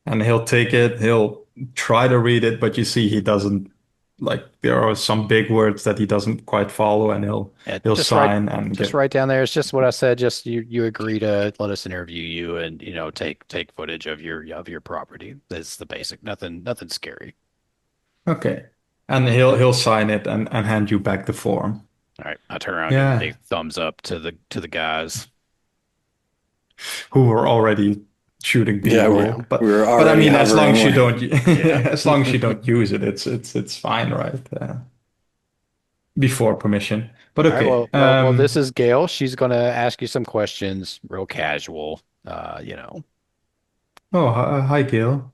And he'll take it, he'll try to read it, but you see he doesn't, like, there are some big words that he doesn't quite follow, and he'll Yeah, he'll just write sign and just get. write down there. It's just what I said. Just you agree to let us interview you, and take footage of your property. That's the basic. Nothing scary. Okay. And he'll sign it and hand you back the form. All right, I turn around, give a Yeah. big thumbs up to the guys. Who were already shooting Yeah, B-roll. But we were but I already mean, as long hovering. as you don't Yeah. as long as you don't use it, it's fine, right? Before permission. But All right, okay. well, this is Gail. She's gonna ask you some questions, real casual. Oh, hi, Gail.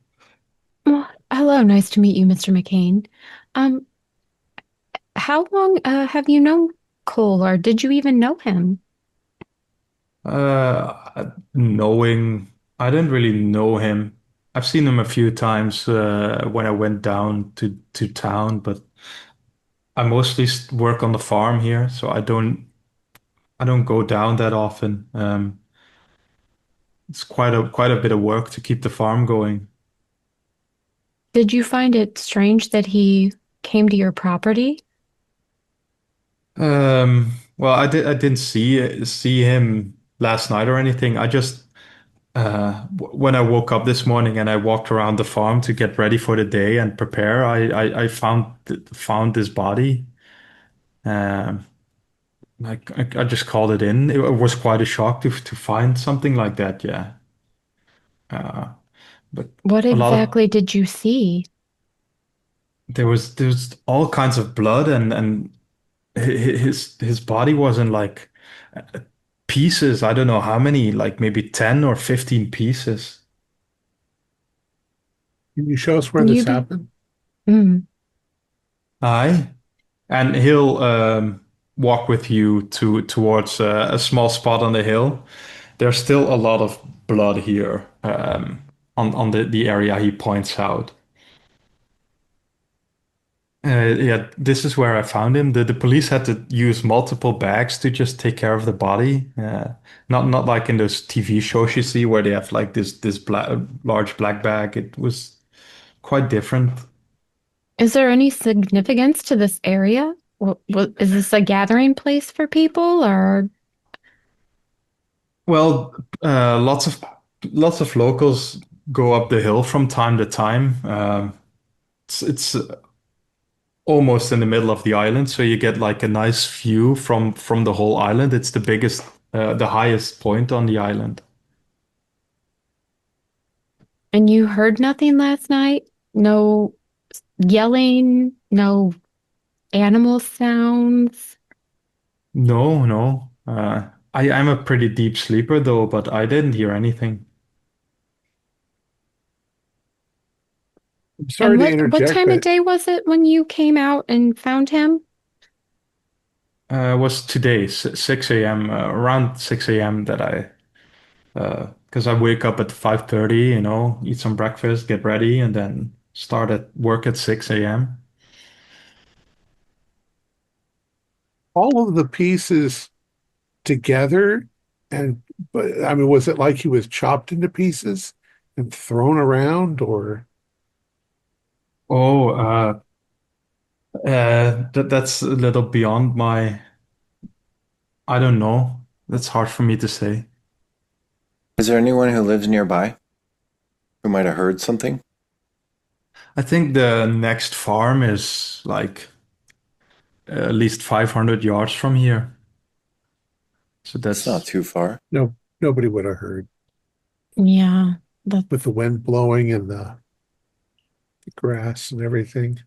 Well, hello, nice to meet you, Mr. McCain. Um, how long have you known Cole, or did you even know him? Knowing, I didn't really know him. I've seen him a few times when I went down to town, but I mostly work on the farm here, so I don't go down that often. It's quite a bit of work to keep the farm going. Did you find it strange that he came to your property? Well, I didn't see him last night or anything. I just when I woke up this morning and I walked around the farm to get ready for the day and prepare, I found his body. Um, I just called it in. It was quite a shock to find something like that. Yeah. Uh, but What a lot of exactly did you see? there's all kinds of blood and his body was in like uh, pieces. I don't know how many, like maybe 10 or 15 pieces. Can you show us where Can you this be? happened? Mm. Aye. And he'll walk with you towards a small spot on the hill. There's still a lot of blood here on the area he points out. Yeah, this is where I found him. The police had to use multiple bags to just take care of the body. Not like in those TV shows you see where they have like this large black bag. It was quite different. Is there any significance to this area? Is this a gathering place for people or? Well, lots of locals go up the hill from time to time. It's almost in the middle of the island, so you get like a nice view from the whole island. It's the biggest, the highest point on the island. And you heard nothing last night? No yelling, no animal sounds. No, no. I'm a pretty deep sleeper though, but I didn't hear anything. I'm And sorry to what interject. time of day was it when you came out and found him? Was today 6 a.m. Around 6 a.m. that because I wake up at 5:30, eat some breakfast, get ready, and then start at work at 6 a.m. All of the pieces together, and but I mean, was it like he was chopped into pieces and thrown around, or Oh, that's a little beyond my, I don't know. That's hard for me to say. Is there anyone who lives nearby who might have heard something? I think the next farm is like at least 500 yards from here. So It's not that's, too far. no? Nobody would have heard Yeah. That, with the wind blowing and the grass and everything.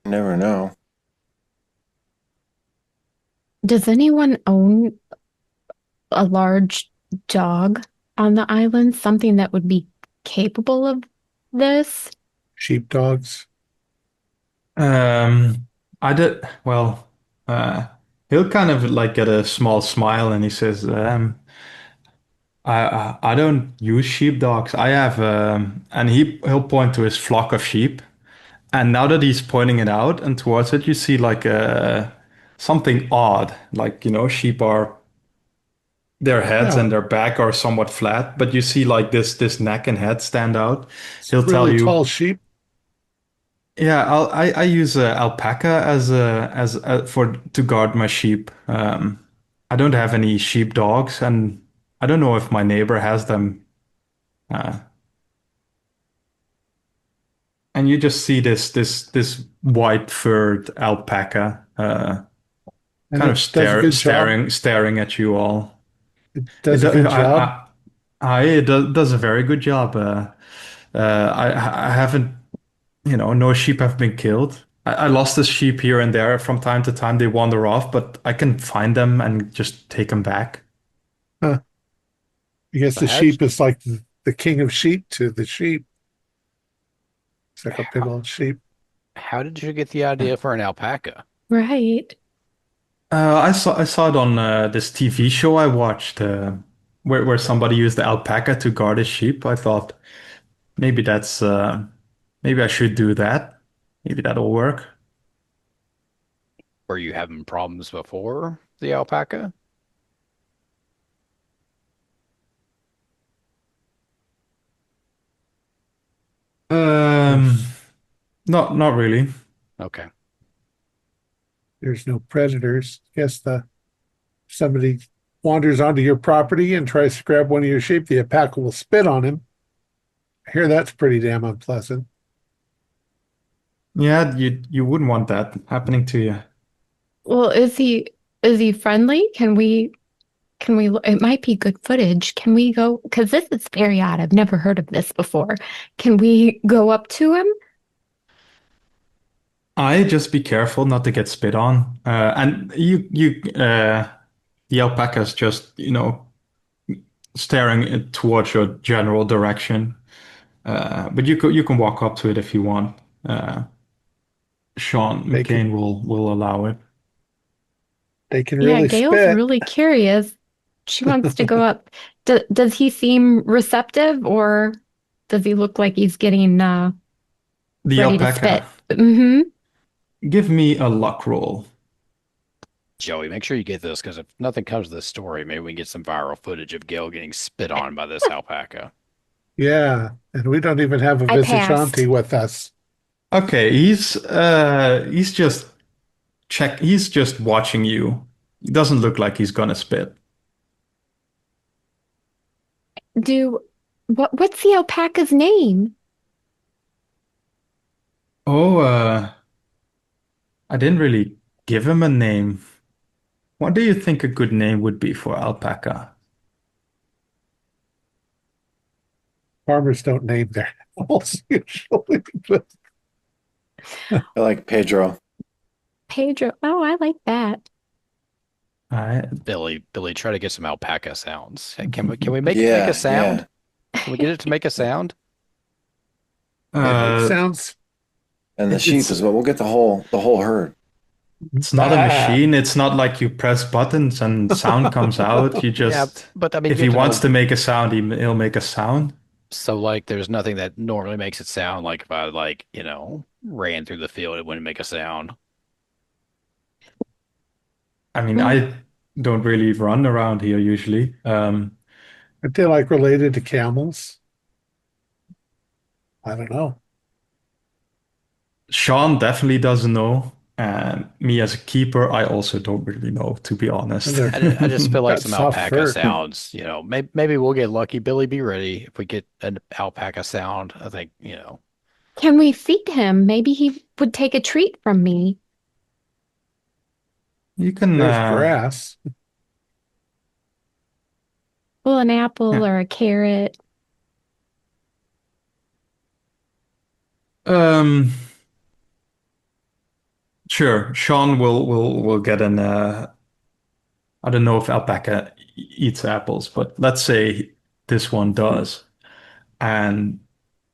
You never know. does anyone own a large dog on the island? Something that would be capable of this? Sheepdogs. um, I did, well, uh, he'll kind of like get a small smile and he says, I don't use sheepdogs. I have, and he'll point to his flock of sheep. And now that he's pointing it out and towards it, you see like something odd. Like, sheep are their heads Yeah, and their back are somewhat flat, but you see like this neck and head stand out. it's He'll tell really tall you, sheep. yeah, I use alpaca as for to guard my sheep. I don't have any sheep dogs, and I don't know if my neighbor has them. Uh, and you just see this white furred alpaca. And Kind of it does a good job. staring at you all. It It, does a do- good job. it does a very good job. I haven't, no sheep have been killed. I lost a sheep here and there from time to time. They wander off, but I can find them and just take them back. Huh. I guess So the sheep is like the king of sheep to the sheep. It's like a big how, old sheep. how did you get the idea for an alpaca? Right. I saw it on this TV show I watched where somebody used the alpaca to guard a sheep. I thought maybe maybe I should do that. Maybe that'll work. Were you having problems before the alpaca? Um, There's not really. Okay. there's no predators. Guess somebody wanders onto your property and tries to grab one of your sheep, the alpaca will spit on him. I hear that's pretty damn unpleasant. Yeah, you wouldn't want that happening to you. Well, is he friendly? Can we it might be good footage. Can we go? Because this is very odd. I've never heard of this before. Can we go up to him? I just be careful not to get spit on. And the alpaca's just, staring towards your general direction. But you can walk up to it if you want. Uh, Sean They can McCain will allow it. they can Yeah, really Gail's spit. really curious. She wants to go up. Does he seem receptive, or does he look like he's getting The ready to alpaca, spit? Mm-hmm. give me a luck roll. Joey, make sure you get this because if nothing comes to this story, maybe we can get some viral footage of Gail getting spit on by this alpaca. Yeah, and we don't even have a I passed. visitante with us. Okay, he's just watching you. It doesn't look like he's gonna spit. Do what's the alpaca's name? Oh, I didn't really give him a name. What do you think a good name would be for alpaca? Farmers don't name their animals usually, but I like Pedro. Pedro. Oh, I like that. I Billy, try to get some alpaca sounds. Hey, can we make it make a Yeah, sound? yeah. Can we get it to make a sound? it makes uh, sounds. And the sheep it's as well. We'll get the whole herd. it's not a Ah, machine. It's not like you press buttons and sound comes out. You Yeah, just but I mean, if you he have to wants know. to make a sound, he'll make a sound. So like, there's nothing that normally makes it sound like if I like, ran through the field, it wouldn't make a sound. I mean, Well, I don't really run around here usually. are they like related to camels? I don't know. Sean definitely doesn't know, and me as a keeper, I also don't really know, to be And honest. they're I just feel like got some soft alpaca fur. sounds, maybe we'll get lucky. Billy, be ready if we get an alpaca sound. I think, can we feed him? Maybe he would take a treat from me. You can, There's grass. Well, an apple yeah. or a carrot. Um, sure. Sean will get an. I don't know if alpaca eats apples, but let's say this one does, and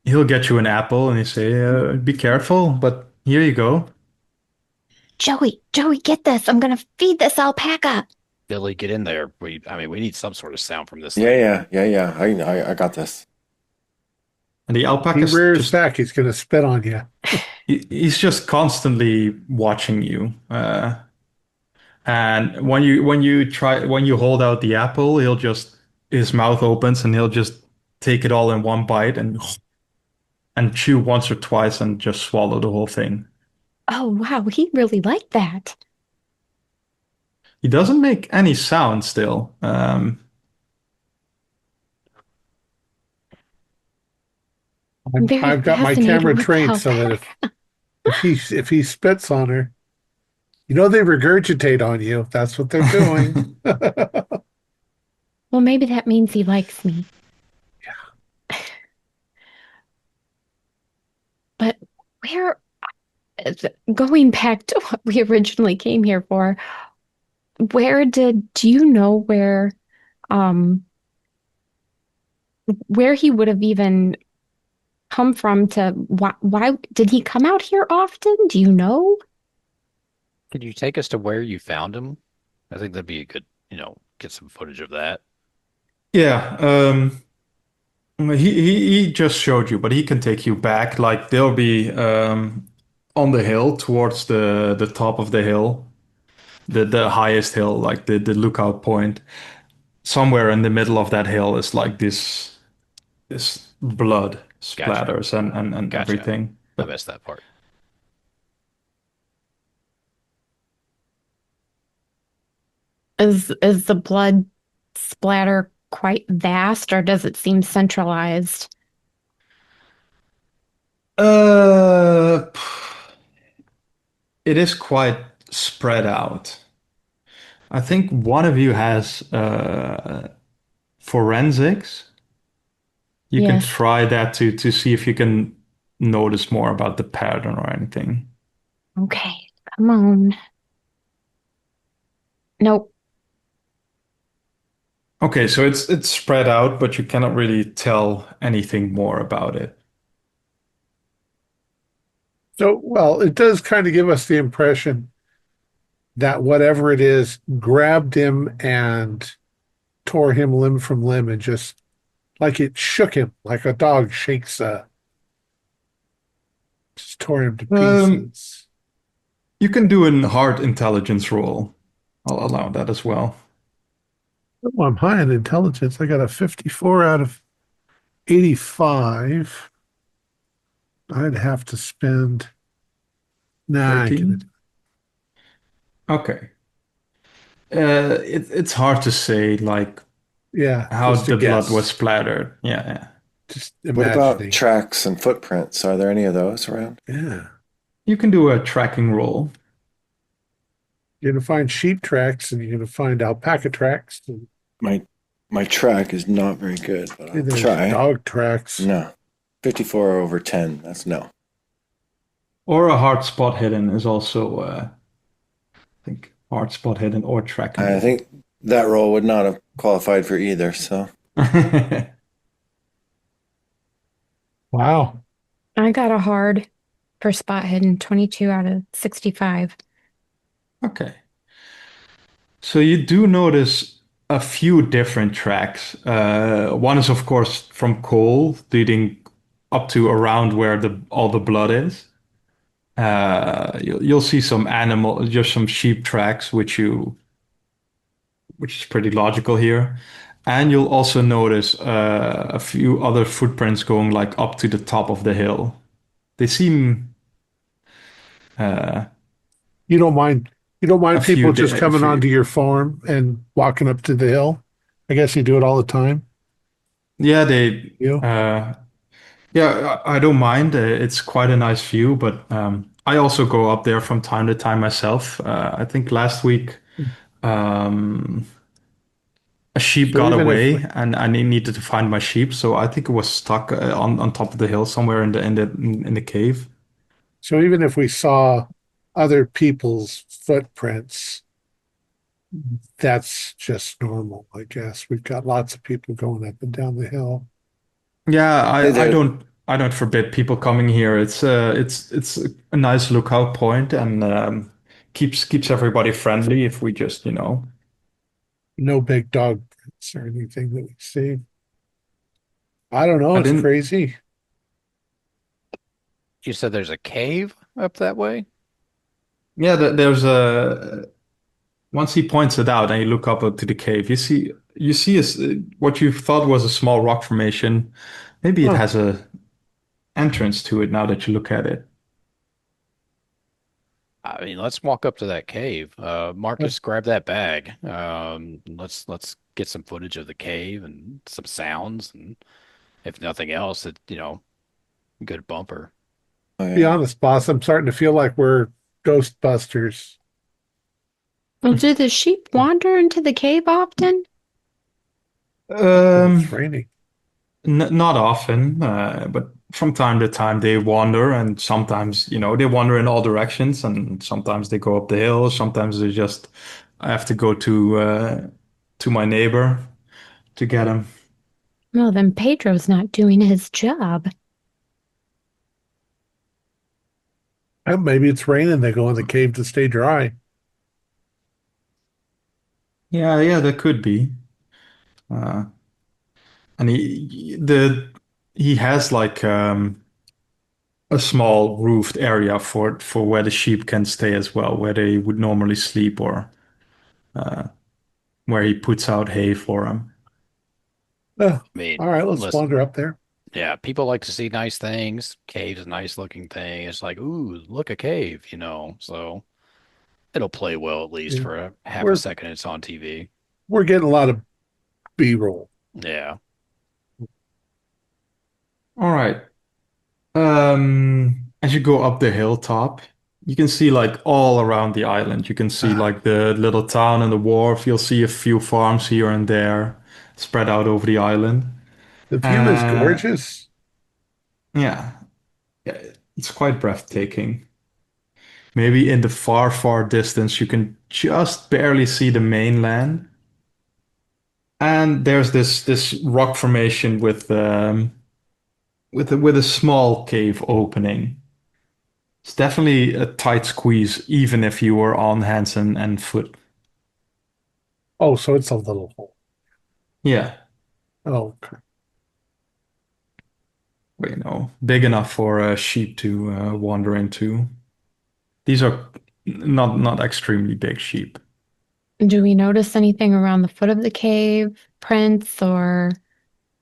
he'll get you an apple, and he say, "Be careful, but here you go." Joey, get this. I'm gonna feed this alpaca. Billy, get in there. We need some sort of sound from this Yeah, thing. yeah, yeah, yeah. I got this. And the He alpaca's rears just back, he's going to spit on you. he's just constantly watching you. And when you hold out the apple, he'll just his mouth opens and he'll just take it all in one bite and chew once or twice and just swallow the whole thing. Oh, wow, he really liked that. He doesn't make any sound still. I've, Very I've got my fascinated camera with the trained so that alpaca. if he spits on her, they regurgitate on you. That's what they're doing. Well, maybe that means he likes me. But where, going back to what we originally came here for, do you know um, where he would have even come from why did he come out here often? Do you know? Could you take us to where you found him? I think that'd be a good, get some footage of that. Yeah, he just showed you, but he can take you back. Like they'll be on the hill towards the top of the hill, the highest hill, like the lookout point. Somewhere in the middle of that hill is like this blood Gotcha. splatters and Gotcha. everything. I But missed that part. Is the blood splatter quite vast, or does it seem centralized? uh, it is quite spread out. I think one of you has forensics. You can Yes. try that to see if you can notice more about the pattern or anything. Okay. Come on. Nope. Okay, so it's spread out, but you cannot really tell anything more about it. So, well, it does kind of give us the impression that whatever it is grabbed him and tore him limb from limb and just like it shook him like a dog shakes just tore him to Um, pieces. you can do an hard intelligence roll. I'll allow that as well. Oh, I'm high in intelligence. I got a 54 out of 85. I'd have to spend. Nah, I get it. 13. Okay. It's hard to say like Yeah, how just a the blood was guess. splattered. Yeah, yeah. Just What about imagining. tracks and footprints? Are there any of those around? Yeah. You can do a tracking roll. You're going to find sheep tracks and you're going to find alpaca tracks. And My my track is not very good, but I'll there's try. dog tracks. No. 54 over 10. That's no. Or a hard spot hidden is also, I think, hard spot hidden or tracking I roll. think that roll would not have qualified for either, so Wow. I got a hard for spot hidden 22 out of 65. Okay. So you do notice a few different tracks. One is, of course, from coal leading up to around where the all the blood is. You'll see some animal, just some sheep tracks, which is pretty logical here. And you'll also notice a few other footprints going like up to the top of the hill. They seem uh, You don't mind you don't a mind few, people just a coming few. onto your farm and walking up to the hill? I guess you do it all the time. Yeah, they. You? Yeah, I don't mind. It's quite a nice view, but I also go up there from time to time myself. I think last week um, a sheep So got even if away, and I needed to find my sheep. So I think it was stuck on top of the hill somewhere in the cave. so even if we saw other people's footprints, that's just normal, I guess. We've got lots of people going up and down the hill. Yeah, hey I there. don't forbid people coming here. It's a nice lookout point and keeps everybody friendly if we just No big dog prints or anything that we see. I don't know. I It's didn't. crazy. You said there's a cave up that way? Yeah, there's a once he points it out and you look up to the cave, you see what you thought was a small rock formation. Maybe it Huh. has a entrance to it now that you look at it. I mean, let's walk up to that cave. But Marcus, grab that bag. Let's get some footage of the cave and some sounds, and if nothing else, good bumper. Oh, be yeah. honest, boss, I'm starting to feel like we're Ghostbusters. Well, do the sheep wander into the cave often? Not when it's Um, raining. Not often, but from time to time they wander, and sometimes they wander in all directions, and sometimes they go up the hill. Sometimes they just I have to go to my neighbor to get him. Well, then Pedro's not doing his job. Maybe it's raining. They go in the cave to stay dry. Yeah, yeah, that could be. Uh, and he has like a small roofed area for where the sheep can stay as well, where they would normally sleep or uh, where he puts out hay for them. Oh, I mean, all right, let's listen, wander up there. yeah, people like to see nice things. Cave's a nice looking thing. It's like, ooh, look, a cave. So it'll play well at least Yeah. for a half a We're second it's on TV. we're getting a lot of B-roll. Yeah. All right. As you go up the hilltop, you can see like all around the island. You can see like the little town and the wharf. You'll see a few farms here and there spread out over the island. The view is Uh, gorgeous. yeah, yeah, it's quite breathtaking. Maybe in the far, far distance, you can just barely see the mainland. And there's this rock formation with a small cave opening. It's definitely a tight squeeze, even if you were on hands and foot. Oh, so it's a little hole. Yeah, Oh, okay. but, big enough for a sheep to wander into. These are not extremely big sheep. Do we notice anything around the foot of the cave? Prints or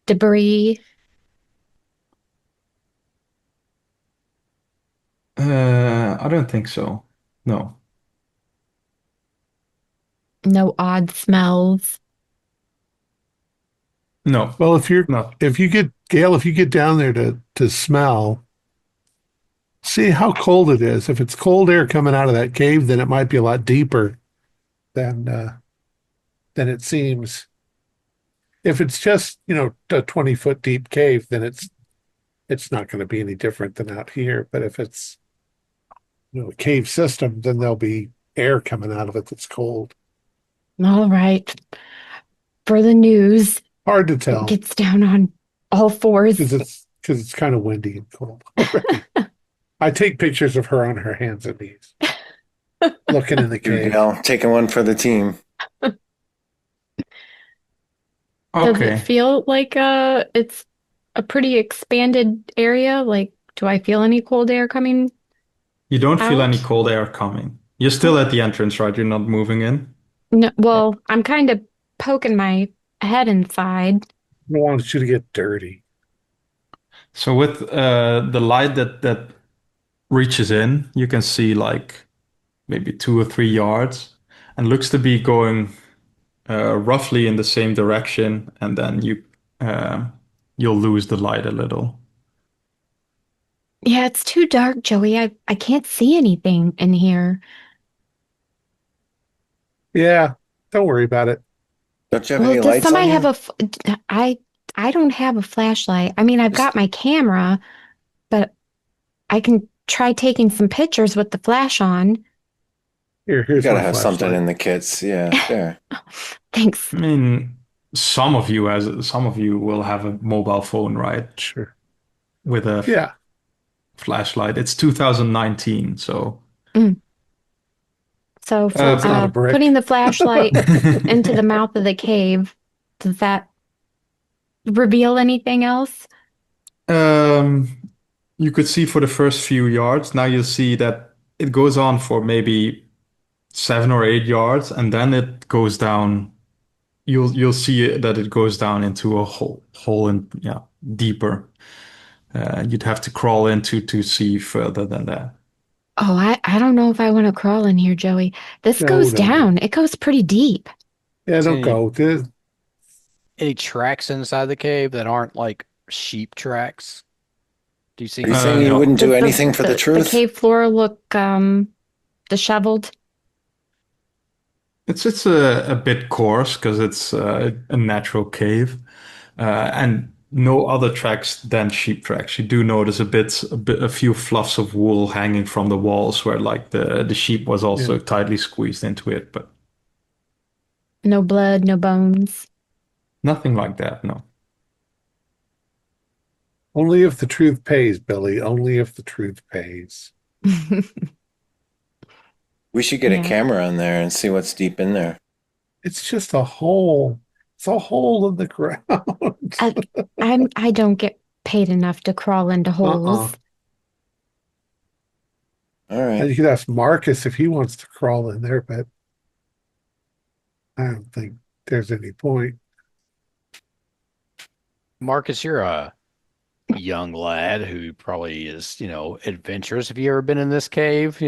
debris? I don't think so. No, No odd smells? no, Well, no. if you get Gail, if you get down there to smell, see how cold it is. If it's cold air coming out of that cave, then it might be a lot deeper than than it seems. If it's just, a 20-foot deep cave, then it's not going to be any different than out here. But if it's, a cave system, then there'll be air coming out of it that's cold. All right. For the news, Hard to it tell gets down on all fours. because it's kind of windy and cold already. I take pictures of her on her hands and knees, looking in the Here, cave. Gail, taking one for the team. Does it Okay. feel like it's a pretty expanded area? Like, do I feel any cold air coming You don't feel any out? cold air coming. You're still at the entrance, right? You're not moving in. No, well, I'm kind of poking my head inside. I don't want you to get dirty. So with the light that reaches in, you can see like maybe 2 or 3 yards, and looks to be going roughly in the same direction, and then uh, you'll lose the light a little. Yeah, it's too dark, Joey. I can't see anything in here. Yeah, don't worry about it. Don't you have Well, any does lights on somebody have you? I don't have a flashlight. I mean, I've got Just my camera, but I can try taking some pictures with the flash on. you Here's gotta my have something flashlight. in the kits. Yeah, there. Thanks. I mean, some of you will have a mobile phone, right? Sure. With a Yeah, flashlight. It's 2019, so Mm. So, so it's not a putting brick. the flashlight into the mouth of the cave, does that reveal anything else? um, you could see for the first few yards. Now you'll see that it goes on for maybe 7 or 8 yards, and then it goes down. You'll see that it goes down into a hole and yeah, deeper. You'd have to crawl into to see further than that. Oh, I don't know if I want to crawl in here, Joey. This No, goes no, no. down. It goes pretty deep. Yeah, See don't go. any tracks inside the cave that aren't like sheep tracks? Do you Are you see? saying you No, wouldn't do Does anything for the the truth? cave floor look disheveled? it's a bit coarse because it's a natural cave, and no other tracks than sheep tracks. You do notice a few fluffs of wool hanging from the walls where like the sheep was Yeah, also tightly squeezed into it, but No blood, no bones. nothing like that. No. only if the truth pays, Billy. Only if the truth pays. We should get a Yeah. camera in there and see what's deep in there. It's just a hole. It's a hole in the ground. I, I don't get paid enough to crawl into Uh-uh. holes. All And right. you could ask Marcus if he wants to crawl in there, but I don't think there's any point. Marcus, you're a young lad who probably is, adventurous. Have you ever been in this cave,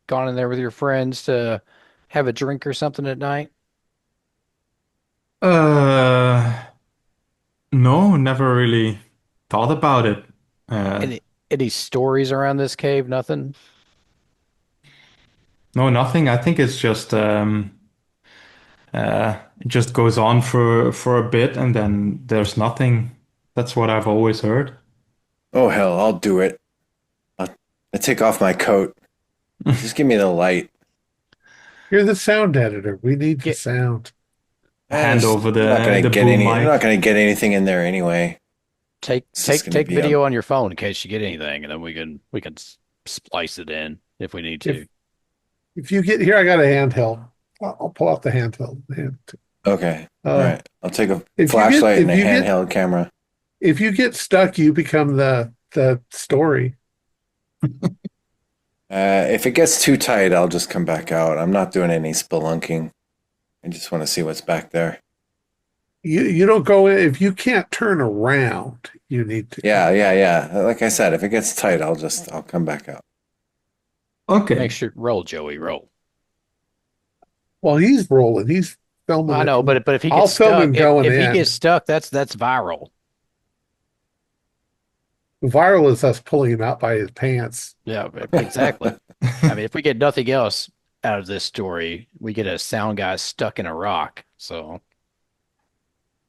gone in there with your friends to have a drink or something at night? Uh, no, never really thought about it. Uh, Any stories around this cave? Nothing? No, nothing. I think it's just it just goes on for a bit and then there's nothing. That's what I've always heard. Oh hell, I'll do it. I'll, I take off my coat. Just give me the light. You're the sound editor. We need the Get sound. Hand over You're not gonna the get boom any. You're not mic. gonna get anything in there anyway. take It's just take gonna take be a. video on your phone in case you get anything, and then we can splice it in if we need If to. if you get here, I got a handheld. I'll pull out the handheld. Okay. All Uh, right. I'll take a if you get flashlight and if a you get handheld camera. if you get stuck, you become the story. If it gets too tight, I'll just come back out. I'm not doing any spelunking. I just want to see what's back there. You don't go in if you can't turn around. You need to. Yeah. Like I said, if it gets tight, I'll come back out. Okay. Make sure roll, Joey, roll. Well, he's rolling. He's filming I it. know, but if he I'll gets film stuck, him going if he in. gets stuck, that's viral. Viral is us pulling him out by his pants. Yeah, exactly. I mean, if we get nothing else out of this story, we get a sound guy stuck in a rock. So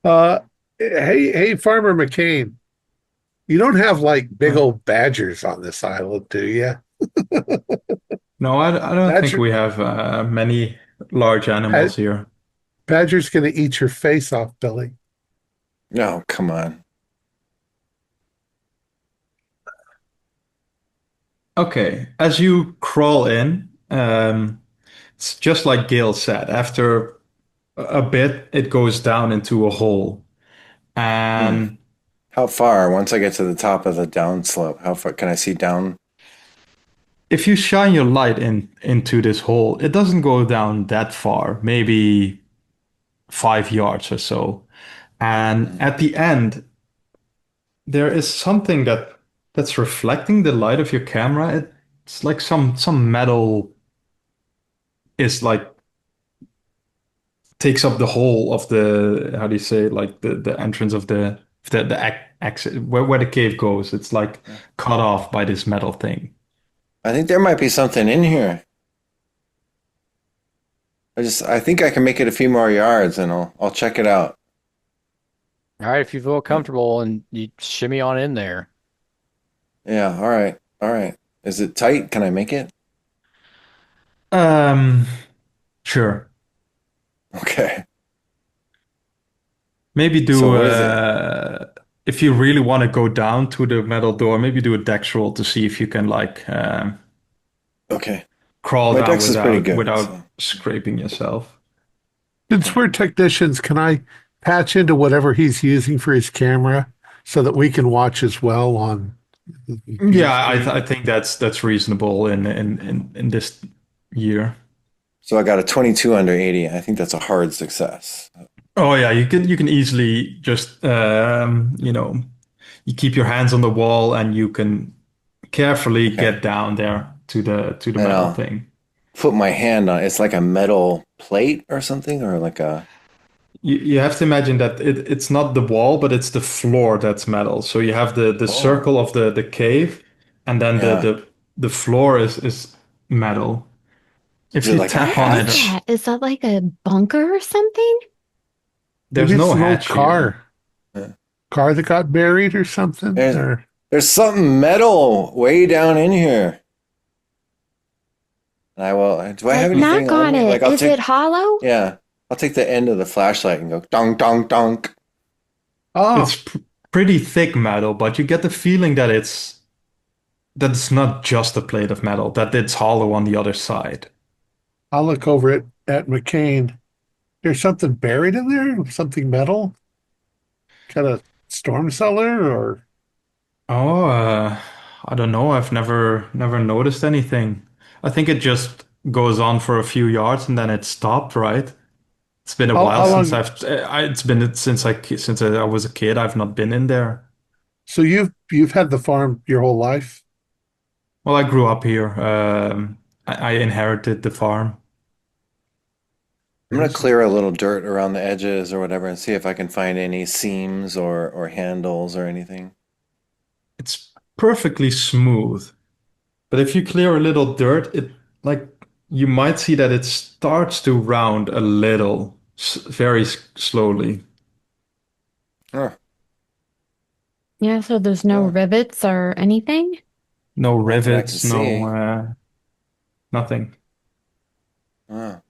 Uh, hey, Farmer McCain. You don't have like big old badgers on this island, do you? No, I don't think Badger, we have many large animals here. badger's gonna eat your face off, Billy. No, come on. Okay, as you crawl in, it's just like Gail said. After a bit, it goes down into a hole. Hmm. And How far? Once I get to the top of the downslope, how far can I see down? if you shine your light into this hole, it doesn't go down that far, maybe 5 yards or so. And Hmm. at the end, there is something that's reflecting the light of your camera. It's like some metal is like takes up the whole of the how do you say like the entrance of the exit where the cave goes. It's like cut off by this metal thing. I think there might be something in here. I think I can make it a few more yards and I'll check it out. all right, if you feel comfortable and you shimmy on in there. Yeah, all right. All right. Is it tight? Can I make it? Um, sure. Okay. Maybe So do what is it? if you really want to go down to the metal door, maybe do a dex roll to see if you can like Okay. crawl My down dex is pretty without good, so scraping yourself. Since we're technicians, can I patch into whatever he's using for his camera so that we can watch as well on the view Yeah, screen? I think that's reasonable in this year. so I got a 22 under 80. I think that's a hard success. Oh yeah, you can easily just you keep your hands on the wall and you can carefully Okay. get down there to the And metal I'll thing. put my hand on it's like a metal plate or something or like a You have to imagine that it's not the wall, but it's the floor that's metal. So you have the oh, circle of the cave, and then yeah. the floor is metal. Is If it you like a tap What on is it, hatch? that? Is that like a bunker or something? there's Maybe it's no an old hatch here. car that got buried or something. There's Or there's something metal way down in here. And I will. Do I have Like, anything knock on on me? Like it. I'll Is it take. hollow? Yeah, I'll take the end of the flashlight and go donk donk donk. oh, It's pretty thick metal, but you get the feeling that it's not just a plate of metal, that it's hollow on the other side. I'll look over at McCain. There's something buried in there, something metal, kind of storm cellar, or Oh, I don't know. I've never noticed anything. I think it just goes on for a few yards and then it stopped, right? It's been a while how since long? it's been since I was a kid. I've not been in there. So you've had the farm your whole life. Well, I grew up here. I inherited the farm. I'm gonna Awesome. clear a little dirt around the edges or whatever and see if I can find any seams or handles or anything. It's perfectly smooth. But if you clear a little dirt, it like you might see that it starts to round a little, very slowly. Huh. Yeah, so there's no Huh. rivets or anything? No Not that I can rivets, see. nothing.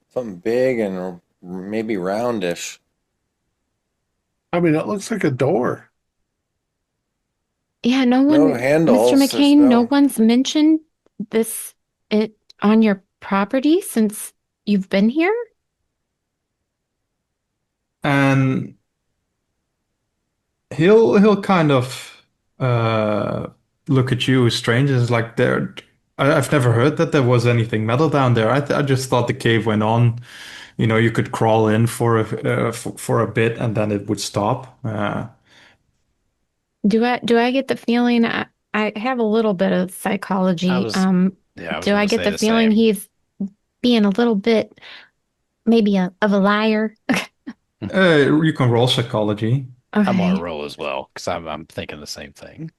Something big and maybe roundish. I mean, it looks like a door. Yeah, no No one, Mr. handles. There's McCain, no no. one's mentioned this it on your property since you've been here? And he'll kind of look at you strange. It's like I've never heard that there was anything metal down there. I just thought the cave went on. You know, you could crawl in for a bit and then it would stop. Do I get the feeling I have a little bit of I psychology. was, yeah, I was Do I gonna get say the the feeling same. he's being a little bit maybe of a liar? You can roll psychology. I'm on a Okay. roll as well because I'm thinking the same thing.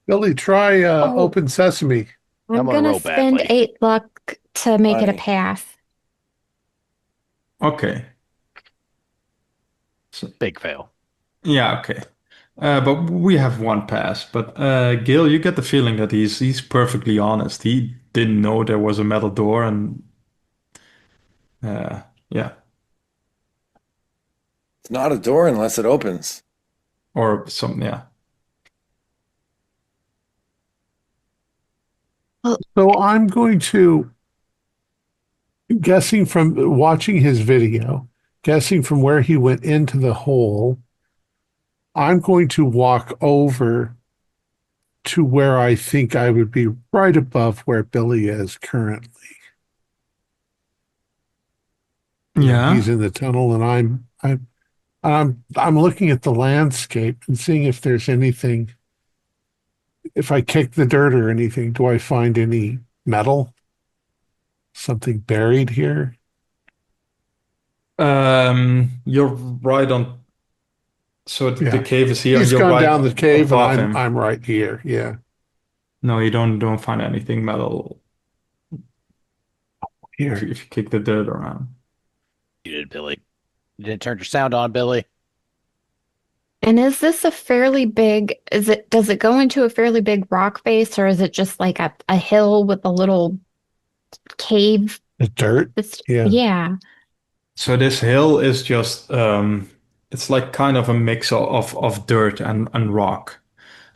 Billy, try Oh, Open Sesame. I'm I'm gonna gonna roll spend badly. 8 luck to make it a Funny. pass. Okay. So, Big fail. yeah, okay. But we have one pass. But Gil, you get the feeling that he's perfectly honest. He didn't know there was a metal door, and yeah, It's not a door unless it opens. or something. Yeah. Well, So I'm going to, guessing from watching his video, guessing from where he went into the hole, I'm going to walk over to where I think I would be right above where Billy is currently. You know, he's Yeah. in the tunnel and I'm looking at the landscape and seeing if there's anything. If I kick the dirt or anything, do I find any metal? Something buried here? You're right on. So the Yeah. cave is here, and He's you're gone right down the cave and above I'm him. I'm right here. Yeah. No, you don't find anything metal Here. if you kick the dirt around. You did, Billy. You didn't turn your sound on, Billy. and is this a fairly big, does it go into a fairly big rock face or is it just like a hill with a little cave? The dirt? Yeah. Yeah. So this hill is just it's like kind of a mix of dirt and rock.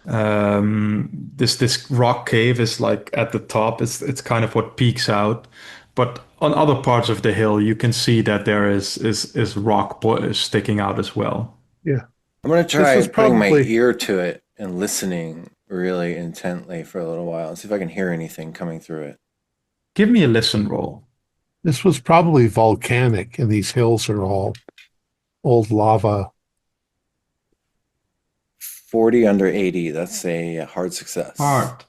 This rock cave is like at the top. It's kind of what peeks out, but on other parts of the hill, you can see that there is rock sticking out as well. Yeah. I'm gonna This try was putting my probably ear to it and listening really intently for a little while and see if I can hear anything coming through it. Give me a listen roll. this was probably volcanic and these hills are all old lava. 40 under 80. That's a hard success. Hard.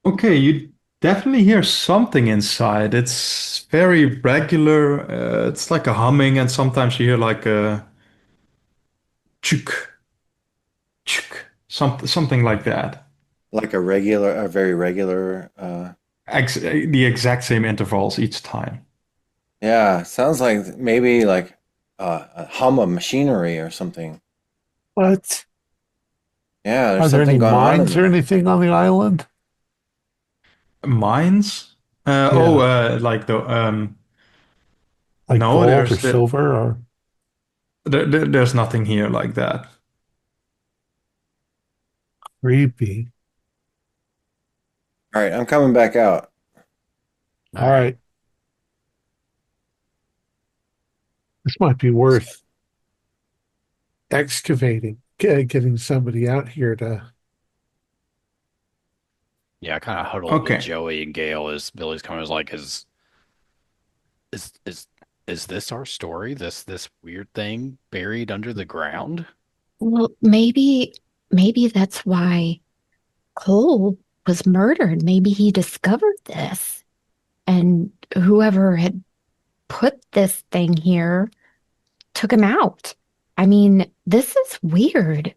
Okay, you definitely hear something inside. It's very regular. It's like a humming, and sometimes you hear like a chuk, chuk, something like that. Like a very regular. The exact same intervals each time. Yeah, sounds like maybe like a hum of machinery or something. What? Yeah, Are there's there any something going on in mines or there. anything on the island? Mines? Yeah. Like the Like no, gold or silver or there's nothing here like that. creepy. All right, I'm coming back out. All All right. right. This might be worth excavating, getting somebody out here to. Yeah, I kind of huddled with Okay. Joey and Gail as Billy's coming. I was like, is is is this our story? This weird thing buried under the ground? Well, maybe that's why Cole was murdered. Maybe he discovered this and whoever had put this thing here took him out. I mean, this is weird.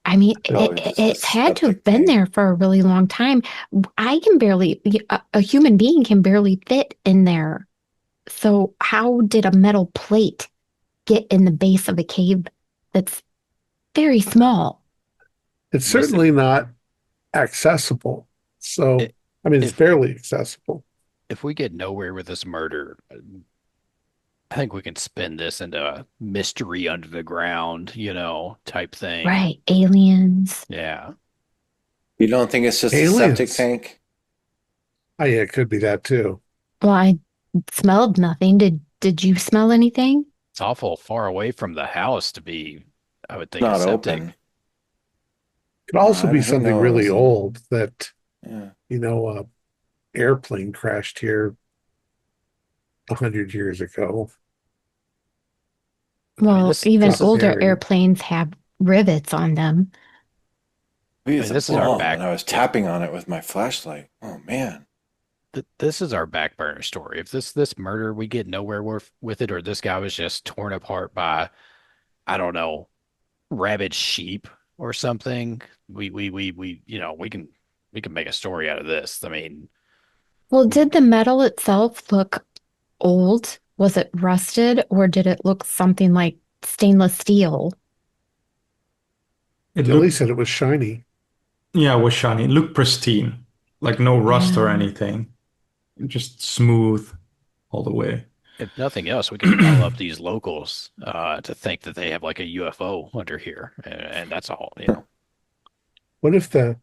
I mean, Probably just a it's had to have septic been tank. there for a really long time. I can barely, a human being can barely fit in there. So how did a metal plate get in the base of a cave that's very small? It's Listen, certainly not accessible. So, i- I mean, it's if barely accessible. if we get nowhere with this murder, I think we can spin this into a mystery under the ground, type thing. Right, aliens. Yeah. You don't think it's just a septic Aliens. tank? Oh, yeah, it could be that too. Well, I smelled nothing. Did you smell anything? It's awful far away from the house to be, I would think, a Not septic. open. Could also be Who something really knows? old that, Yeah. a airplane crashed here 100 years ago. I mean, Well, this even this Got is older buried. airplanes have rivets on them. Maybe I it's mean, a this is our bomb, back. and I was tapping on it with my flashlight. Oh man. This is our back burner story. If this murder we get nowhere with it, or this guy was just torn apart by, I don't know, rabid sheep or something, we can make a story out of this. I mean, Well, did the metal itself look old? Was it rusted, or did it look something like stainless steel? It At looked, least said it was shiny. yeah, it was shiny. It looked pristine, like no rust or Yeah. anything. Just smooth all the way. if nothing else, we can rile up these locals to think that they have like a UFO under here, and that's all. What if the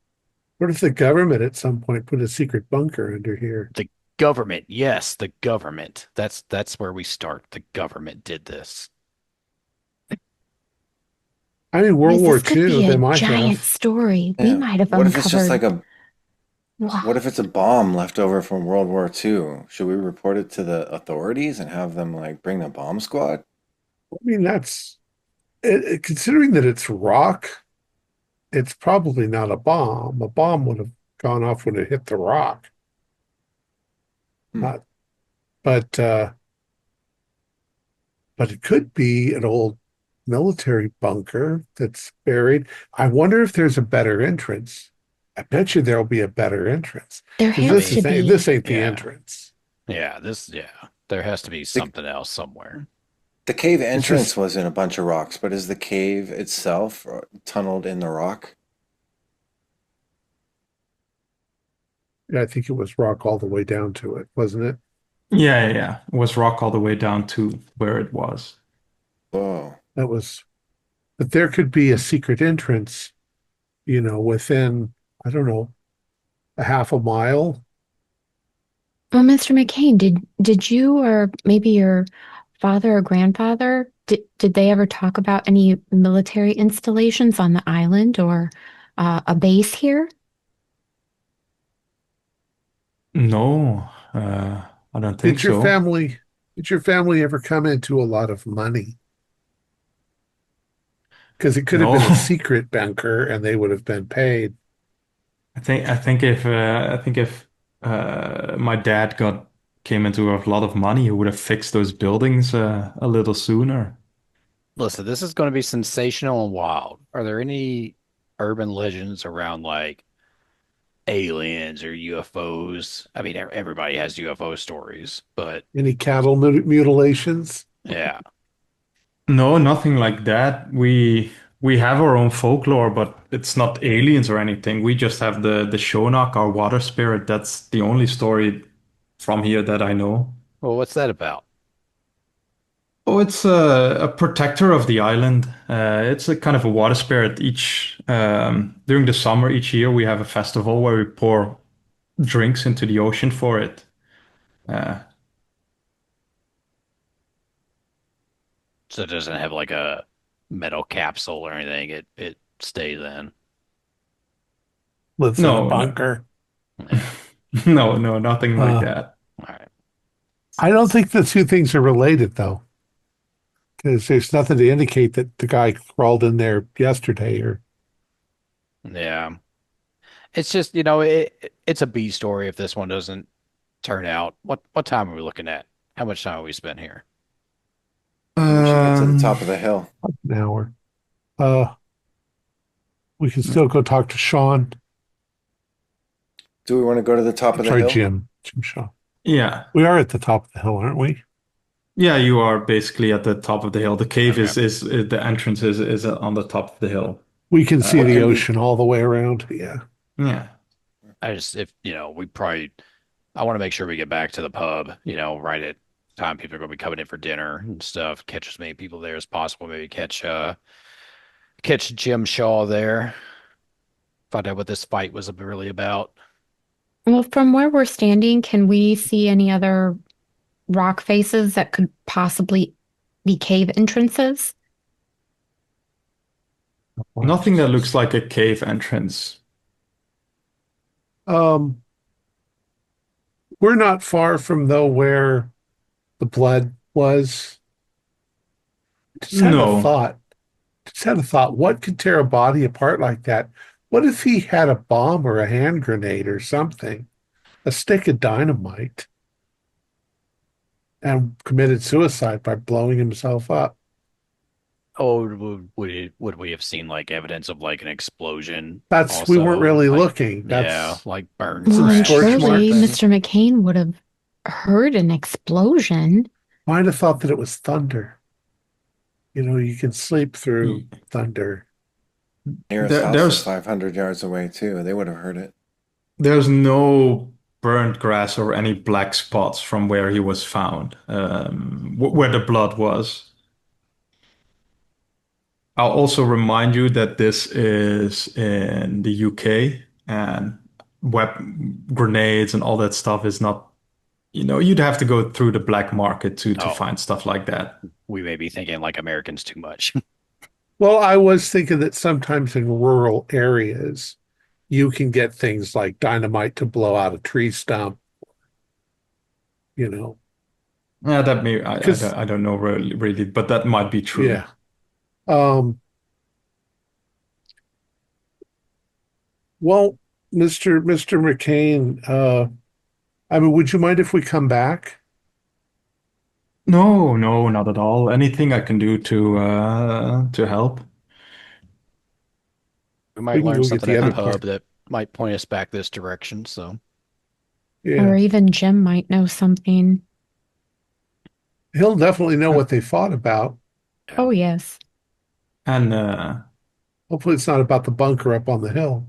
what if the government at some point put a secret bunker under here? The government, yes, the government. That's where we start. The government did this. I mean, World Guys, War this could II, be they a might giant have. story. We Yeah. might have What if it's just like uncovered. a Wow. what if it's a bomb left over from World War II? Should we report it to the authorities and have them like bring the bomb squad? I mean, considering that it's rock, it's probably not a bomb. A bomb would have gone off when it hit the rock. Hmm. Not, but but it could be an old military bunker that's buried. I wonder if there's a better entrance. I bet you there'll be a better entrance There because I has this mean, to is be. this ain't the yeah, entrance. yeah. There has to be The something else somewhere. the cave It's entrance just was in a bunch of rocks, but is the cave itself tunneled in the rock? I think it was rock all the way down to it, wasn't it? Yeah, yeah, yeah. It was rock all the way down to where it was. Whoa. That was, but there could be a secret entrance, within, I don't know, a half a mile. Well, Mr. McCain, did you or maybe your father or grandfather did they ever talk about any military installations on the island or a base here? No, I don't think Did your so. family, did your family ever come into a lot of money? Because it could have No, been a secret bunker and they would have been paid. I think if my dad got came into a lot of money, he would have fixed those buildings a little sooner. Listen, this is going to be sensational and wild. Are there any urban legends around like aliens or UFOs? I mean, everybody has UFO stories, but Any cattle mutilations? yeah. No, nothing like that. We have our own folklore, but it's not aliens or anything. We just have the Shonak, our water spirit. That's the only story from here that I know. Well, what's that about? Oh, it's a protector of the island. It's a kind of a water spirit. Each during the summer, each year we have a festival where we pour drinks into the ocean for it. Uh, So it doesn't have like a metal capsule or anything. It stays in. Lives in a no, no, bunker. Yeah. no, nothing like Uh, that. All right. I don't think the two things are related, though, because there's nothing to indicate that the guy crawled in there yesterday or Yeah. It's just, it's a B story if this one doesn't turn out. What time are we looking at? How much time have we spent here? We should get to the Um, top of the hill. an hour. Uh, We can still go talk to Sean. Do we want to go to the top of the Sorry, hill? Jim Shaw. Yeah. We are at the top of the hill, aren't we? Yeah, you are basically at the top of the hill. The cave Okay. is the entrance is on the top of the hill. We can see What the can we- ocean all the way around. Yeah. Yeah. I just, if, I want to make sure we get back to the pub, right at time people are going to be coming in for dinner and stuff. Catch as many people there as possible. Maybe catch Jim Shaw there. Find out what this fight was really about. Well, from where we're standing, can we see any other rock faces that could possibly be cave entrances? Nothing that looks like a cave entrance. Um, we're not far from though where the blood was. Just had a No. thought. Just had a thought. What could tear a body apart like that? What if he had a bomb or a hand grenade or something? A stick of dynamite and committed suicide by blowing himself up. Oh, would we have seen like evidence of like an explosion? We weren't Also, really like, looking. yeah, That's like burn Well, and scorch scratch. mark surely then. Mr. McCain would have heard an explosion. Might have thought that it was thunder. You can sleep through thunder. Nearest house There's is 500 yards away too. They would have heard it. there's no burnt grass or any black spots from where he was found, where the blood was. I'll also remind you that this is in the UK and grenades and all that stuff is not, you'd have to go through the black market to Oh, find stuff like that. we may be thinking like Americans too much. Well, I was thinking that sometimes in rural areas, you can get things like dynamite to blow out a tree stump, you know, Yeah, that may because, I don't know really, but that might be true. yeah. Um, well, Mr. McCain, I mean, would you mind if we come back? No, no, not at all. Anything I can do to help. We We might can learn go get something the at the other pub part. that might point us back this direction. So, Yeah. Or even Jim might know something. He'll definitely know what they fought about. Oh, yes. And Hopefully it's not about the bunker up on the hill.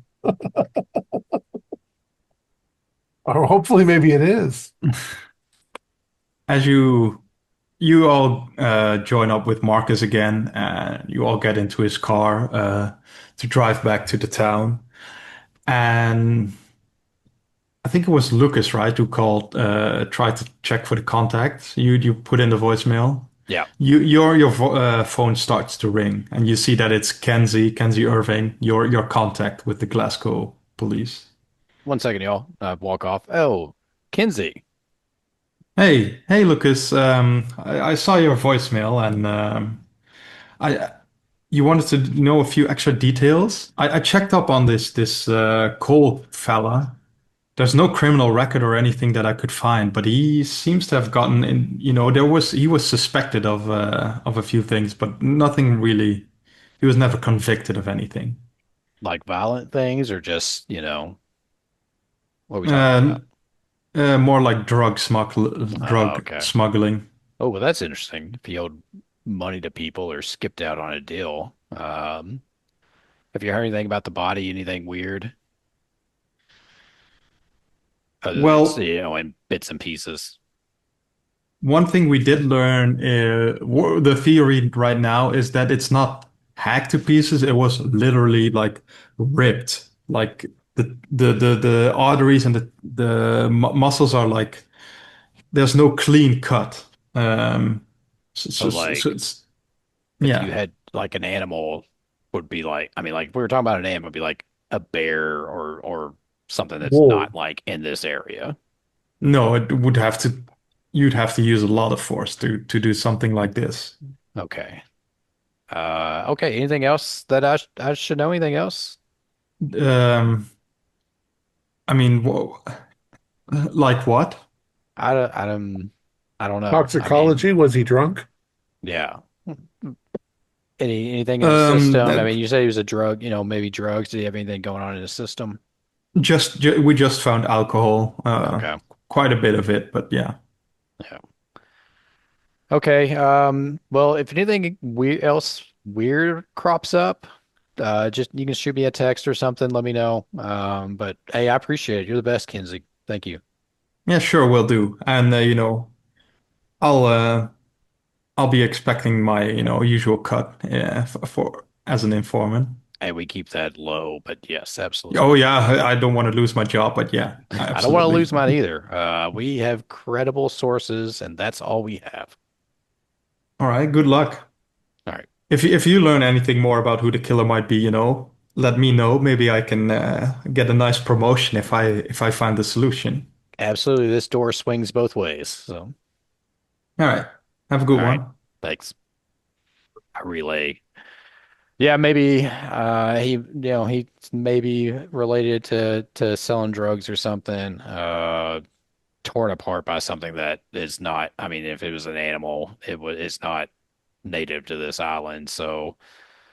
Or hopefully maybe it is. as you all join up with Marcus again, and you all get into his car to drive back to the town. And I think it was Lucas, right, who called, tried to check for the contact. You put in the voicemail. yeah. Your phone starts to ring, and you see that it's Kenzie Irving, your contact with the Glasgow police. 1 second, y'all. I walk off. Oh, Kinsey. Hey, Lucas. I saw your voicemail, and I you wanted to know a few extra details. I checked up on this Cole fella. There's no criminal record or anything that I could find, but he seems to have gotten in. He was suspected of a few things, but nothing really. He was never convicted of anything. Like violent things or just, what are we talking Uh, about? More like Oh, drug okay. smuggling. Oh, well, that's interesting. If he owed money to people or skipped out on a deal. Have you heard anything about the body? Anything weird? Other than, Well, in bits and pieces. one thing we did learn, the theory right now is that it's not hacked to pieces. It was literally like ripped. Like the arteries and the muscles are like there's no clean cut. So, So like, it's if you yeah. had like an animal would be like, I mean, like if we were talking about an animal, would be like a bear or something that's Whoa. not like in this area. No, you'd have to use a lot of force to do something like this. Okay. Okay. Anything else that I should know? Anything else? Um, I mean, like what? I don't, I don't, I don't know. I mean, Toxicology, was he drunk? yeah. Anything in his system? I That mean, you said he was a drug, maybe drugs. Did he have anything going on in his system? we just found alcohol, Okay. quite a bit of it, but yeah. Yeah. Okay. Well, if anything else weird crops up, just you can shoot me a text or something, let me know. But hey, I appreciate it. You're the best, Kinsey. Thank you. Yeah, sure, will do. And I'll uh I'll be expecting my, usual cut, yeah, for as an informant. Hey, we keep that low, but yes, Oh absolutely. yeah, I don't want to lose my job, but yeah, I don't want to absolutely. lose mine either. We have credible sources, and that's all we have. All right, good luck. All right. If you learn anything more about who the killer might be, let me know. Maybe I can get a nice promotion if I find the solution. Absolutely. This door swings both ways. So, All right, have a good all right. one. Thanks. I relay. Yeah, maybe he's maybe related to selling drugs or something. Torn apart by something that is not, I mean, if it was an animal, it's not native to this island. So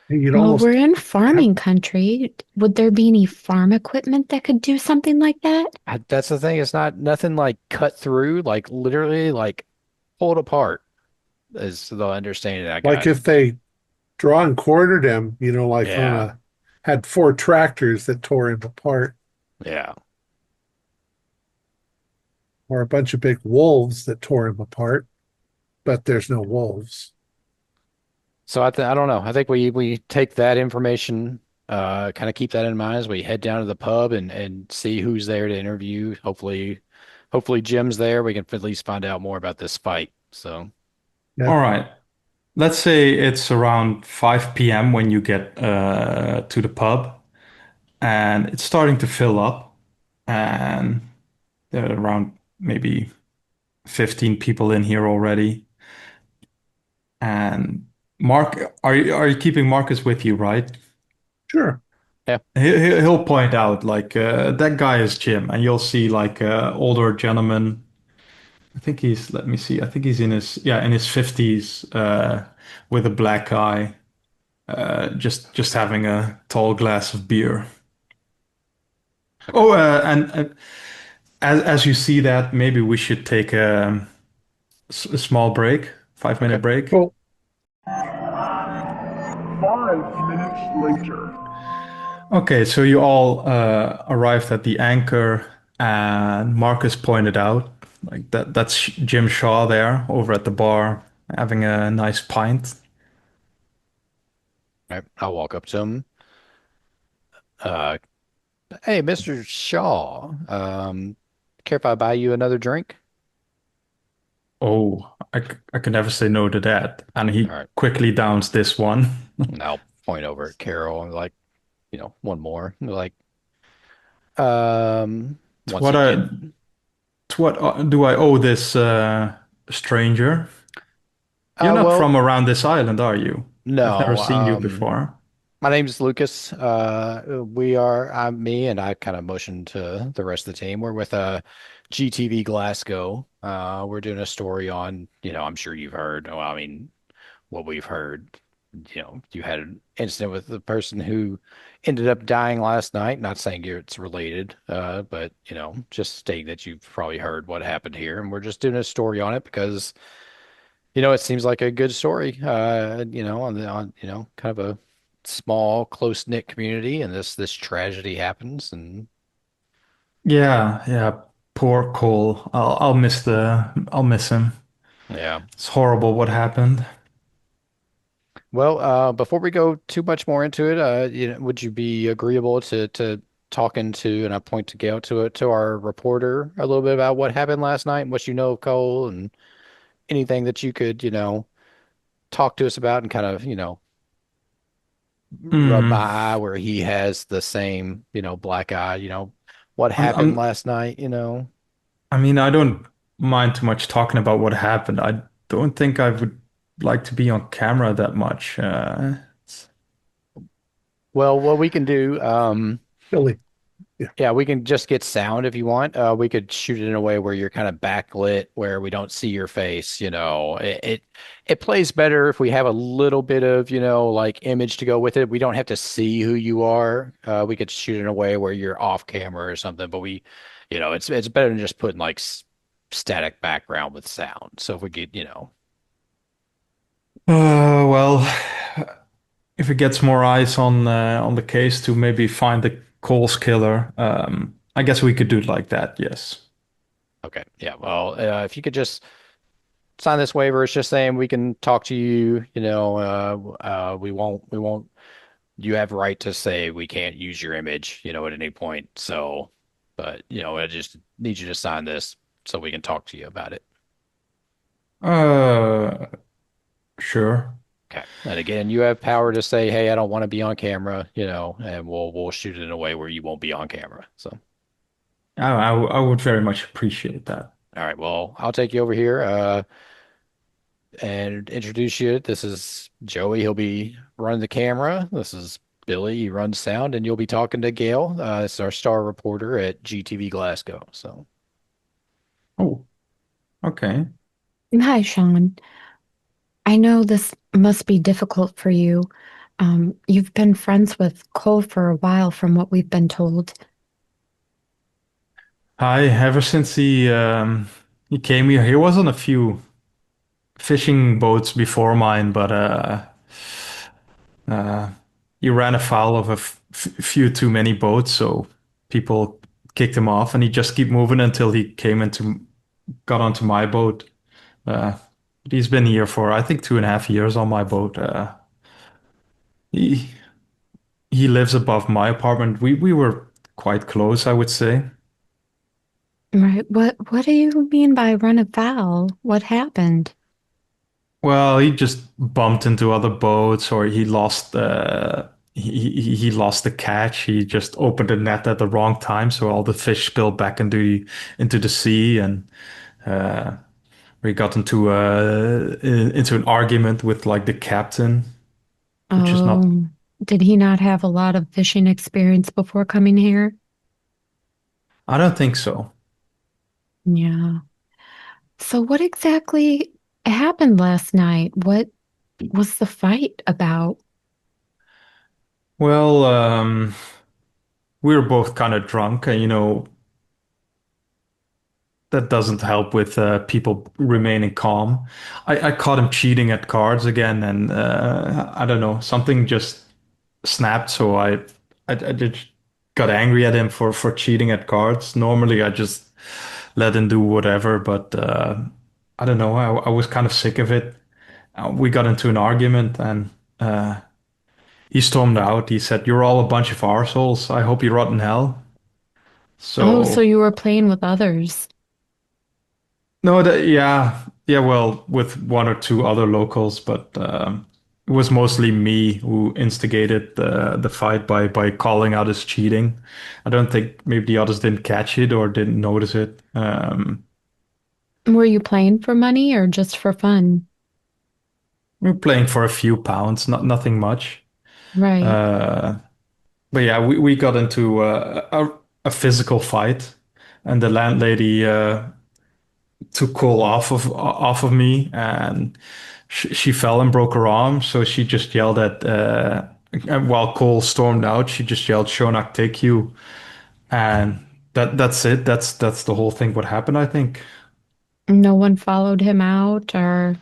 You'd Well, we're almost in have, farming country. Would there be any farm equipment that could do something like that? that's the thing. It's not nothing like cut through, like literally like pulled apart is the understanding I like got. if they draw and quartered him, like on Yeah. had four tractors that tore him apart, Yeah. or a bunch of big wolves that tore him apart, but there's no wolves. So I don't know. I think we take that information, kind of keep that in mind as we head down to the pub and see who's there to interview. Hopefully Jim's there. We can at least find out more about this fight. So, Yeah. All right. Let's say it's around 5 p.m. when you get to the pub, and it's starting to fill up, and there are around maybe 15 people in here already. And Mark, are you keeping Marcus with you, right? Sure. yeah. He'll point out like that guy is Jim, and you'll see like older gentleman. Let me see. I think he's in his 50s, with a black eye, just having a tall glass of beer. Oh, and as you see that, maybe we should take a small break, 5 minute Okay. break. Cool. 5 minutes later. Okay, so you all arrived at the anchor, and Marcus pointed out like that's Jim Shaw there over at the bar having a nice pint. All right. I'll walk up to him. Uh, hey, Mr. Shaw. Care if I buy you another drink? Oh, I can never say no to that. And All he right. quickly downs this one. And I'll point over at Carol and like, one more. Like, To once what again. do I owe this stranger? You're not Well, from around this island, are you? I've never no. seen you before. My name's Lucas. I'm me, and I kind of motioned to the rest of the team. We're with GTV Glasgow. We're doing a story on, I'm sure you've heard. Well, I mean, what we've heard. You had an incident with the person who ended up dying last night. Not saying it's related, but just stating that you've probably heard what happened here, and we're just doing a story on it because it seems like a good story, on kind of a small, close-knit community, and this tragedy happens, and Yeah, yeah. Poor Cole. I'll miss him. yeah. It's horrible what happened. Well, before we go too much more into it, would you be agreeable to talking to, and I point to Gail to our reporter a little bit about what happened last night and what you know of Cole and anything that you could, talk to us about and kind of, rub my Hmm. eye where he has the same, black eye, what I'm, happened I'm, last night, I mean, I don't mind too much talking about what happened. I don't think I would like to be on camera that much. Well, what we can do, Billy. Yeah, we can just get sound if you want. We could shoot it in a way where you're kind of backlit, where we don't see your face. It plays better if we have a little bit of, like image to go with it. We don't have to see who you are. We could shoot it in a way where you're off camera or something, but it's better than just putting like static background with sound. So if we get, Well, if it gets more eyes on the case to maybe find the Cole's killer, I guess we could do it like that. Yes. okay, yeah. Well, if you could just sign this waiver, it's just saying we can talk to you. We won't. You have right to say we can't use your image, at any point. So, but I just need you to sign this so we can talk to you about it. Uh, sure. Okay. And again, you have power to say, "Hey, I don't want to be on camera," and we'll shoot it in a way where you won't be on camera. So, I would very much appreciate that. all right. Well, I'll take you over here. And introduce you. This is Joey. He'll be running the camera. This is Billy. He runs sound, and you'll be talking to Gail. It's our star reporter at GTV Glasgow. So, Oh, okay. Hi, Sean. I know this must be difficult for you. You've been friends with Cole for a while, from what we've been told. Hi, ever since he came here, he was on a few fishing boats before mine, but uh, he ran afoul of a few too many boats, so people kicked him off, and he just keep moving until he got onto my boat. Uh, he's been here for I think 2.5 years on my boat. He he lives above my apartment. We were quite close, I would say. Right. What do you mean by run afoul? What happened? Well, he just bumped into other boats, or he lost the catch. He just opened the net at the wrong time, so all the fish spilled back into the sea, and uh, we got into an argument with like the captain, which is not. Oh, did he not have a lot of fishing experience before coming here? I don't think so. Yeah. So what exactly happened last night? What was the fight about? Well, we were both kind of drunk, and that doesn't help with people remaining calm. I caught him cheating at cards again, and I don't know, something just snapped. So I just got angry at him for cheating at cards. Normally, I just let him do whatever, but I don't know. I was kind of sick of it. We got into an argument, and uh, he stormed out. He said, "You're all a bunch of arseholes. I hope you rot in hell." Oh, so So. you were playing with others. No, yeah. Well, with one or two other locals, but it was mostly me who instigated the fight by calling out his cheating. I don't think maybe the others didn't catch it or didn't notice it. Were you playing for money or just for fun? We were playing for a few pounds, nothing much. Right. Uh, but yeah, we got into a physical fight, and the landlady took Cole off of me, and she fell and broke her arm. So she just yelled at and while Cole stormed out, she just yelled, "Shonak, take you!" And that's it. That's the whole thing. What happened? I think. No one followed him out or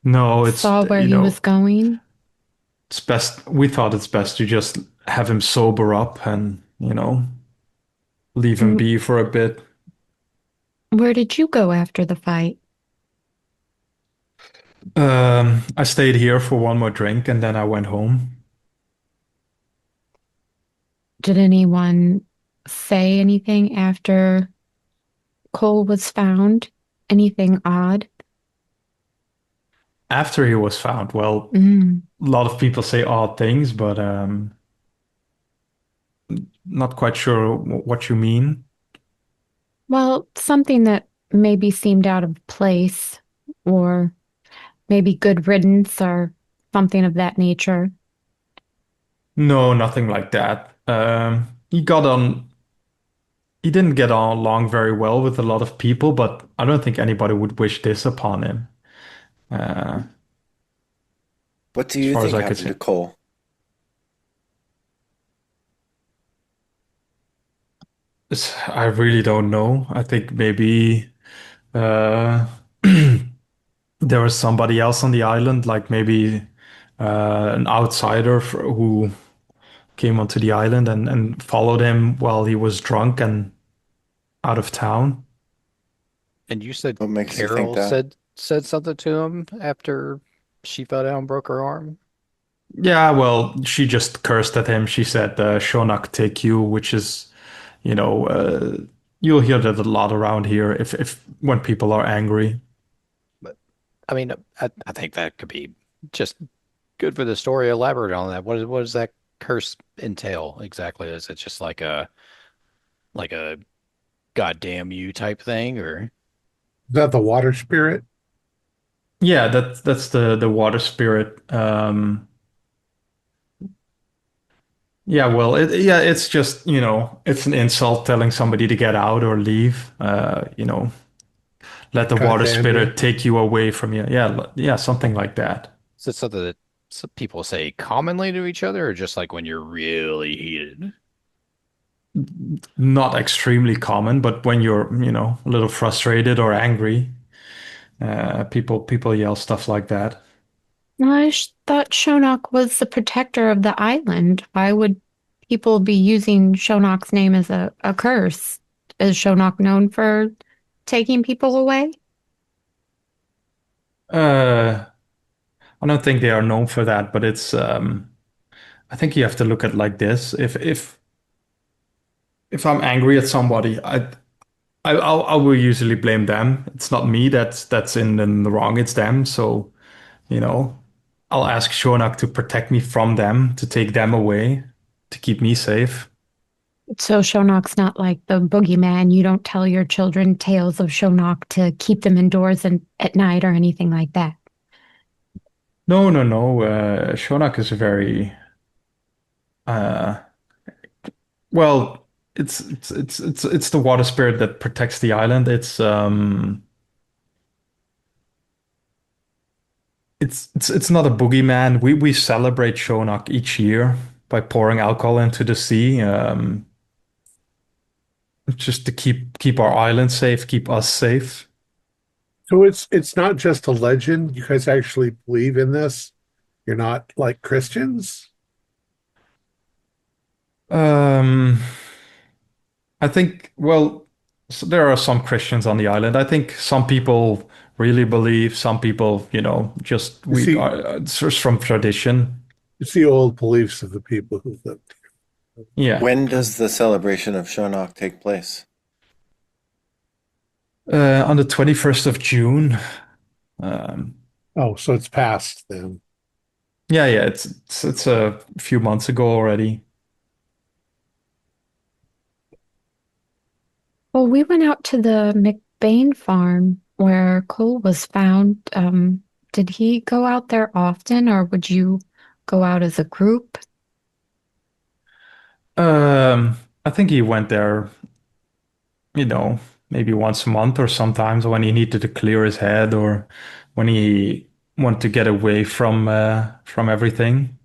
No, saw where he was going? it's best. We thought it's best to just have him sober up and leave him Mm, be for a bit. Where did you go after the fight? I stayed here for one more drink and then I went home. Did anyone say anything after Cole was found? Anything odd? After he was found, well, Mm. a lot of people say odd things, but not quite sure what you mean. Well, something that maybe seemed out of place, or maybe good riddance, or something of that nature. No, nothing like that. He got on. he didn't get along very well with a lot of people, but I don't think anybody would wish this upon him, uh, What do as you far as think I could happened see. to Cole? I really don't know. I think maybe uh, there was somebody else on the island, like maybe an outsider who came onto the island and followed him while he was drunk and out of town. And you said What makes you think Carol that? said something to him after she fell down and broke her arm? Yeah, well, she just cursed at him. She said, Shonak take you, which is, you know, you'll hear that a lot around here if when people are angry. But I mean, I think that could be just good for the story. Elaborate on that. What does that curse entail exactly? Is it just like a goddamn you type thing, or Is that the water spirit? Yeah, that's the water spirit. Yeah, well, it's just, it's an insult telling somebody to get out or leave. Let the God water damn you. spirit take you away from you. Yeah, yeah, something like that. is it something that some people say commonly to each other, or just like when you're really heated? Not extremely common, but when you're, a little frustrated or angry, people yell stuff like that. Thought Shonok was the protector of the island. Why would people be using Shonok's name as a curse? Is Shonok known for taking people away? Uh, I don't think they are known for that, but I think you have to look at it like this. If I'm angry at somebody, I will usually blame them. It's not me that's in the wrong. It's them. So, you know, I'll ask Shonak to protect me from them, to take them away, to keep me safe. So Shonok's not like the boogeyman. You don't tell your children tales of Shonok to keep them indoors and at night or anything like that. No, no, no. Shonak is a very uh well, it's the water spirit that protects the island. It's not a boogeyman. We celebrate Shonak each year by pouring alcohol into the sea, just to keep our island safe, keep us safe. So it's not just a legend. You guys actually believe in this. You're not like Christians. Um, I think, well, there are some Christians on the island. I think some people really believe, some people, just You we see, are it's just from tradition. it's the old beliefs of the people who lived. Yeah. When does the celebration of Shonok take place? On the 21st of June. Um, Oh, so it's past then. yeah, yeah, it's a few months ago already. Well, we went out to the McBain farm where Cole was found. Did he go out there often, or would you go out as a group? I think he went there, you know, maybe once a month or sometimes when he needed to clear his head or when he wanted to get away from everything.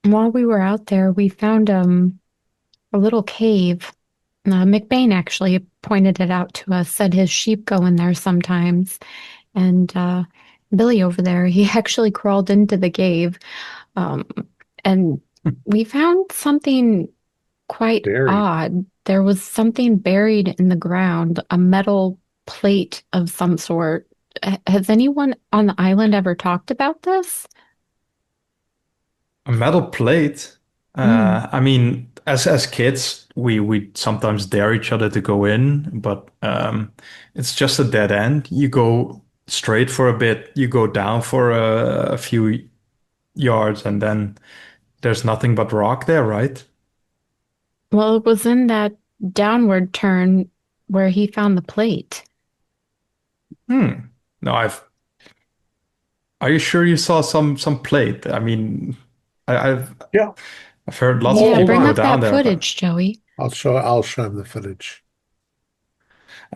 While we were out there, we found a little cave. McBain actually pointed it out to us, said his sheep go in there sometimes. And Billy over there, he actually crawled into the cave. Um, and we found something quite Buried. odd. There was something buried in the ground, a metal plate of some sort. Has anyone on the island ever talked about this? A metal plate. Mm. I mean, as kids, we sometimes dare each other to go in, but it's just a dead end. You go straight for a bit, you go down for a few yards, and then there's nothing but rock there, right? Well, it was in that downward turn where he found the plate. Hmm. No, I've. Are you sure you saw some plate? I mean, I've Yeah. I've heard lots of Yeah, Hold people bring go on. up down that there, but footage, Joey. I'll show him the footage.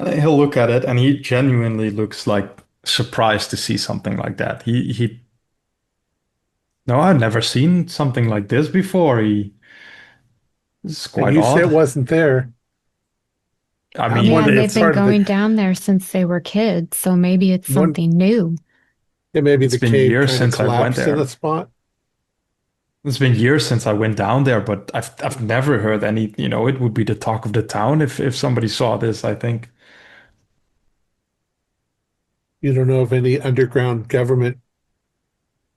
he'll look at it and he genuinely looks like surprised to see something like that. No, I've never seen something like this before. It's And quite you say it odd. wasn't there. I I'm Yeah, mean, wondering and if they've it's been part of the going down there since they were kids, so maybe it's one. something new. Yeah, maybe it's the been cave years kind of since I went collapsed in a there. spot. It's been years since I went down there, but I've never heard any, it would be the talk of the town if somebody saw this, I think. You don't know of any underground government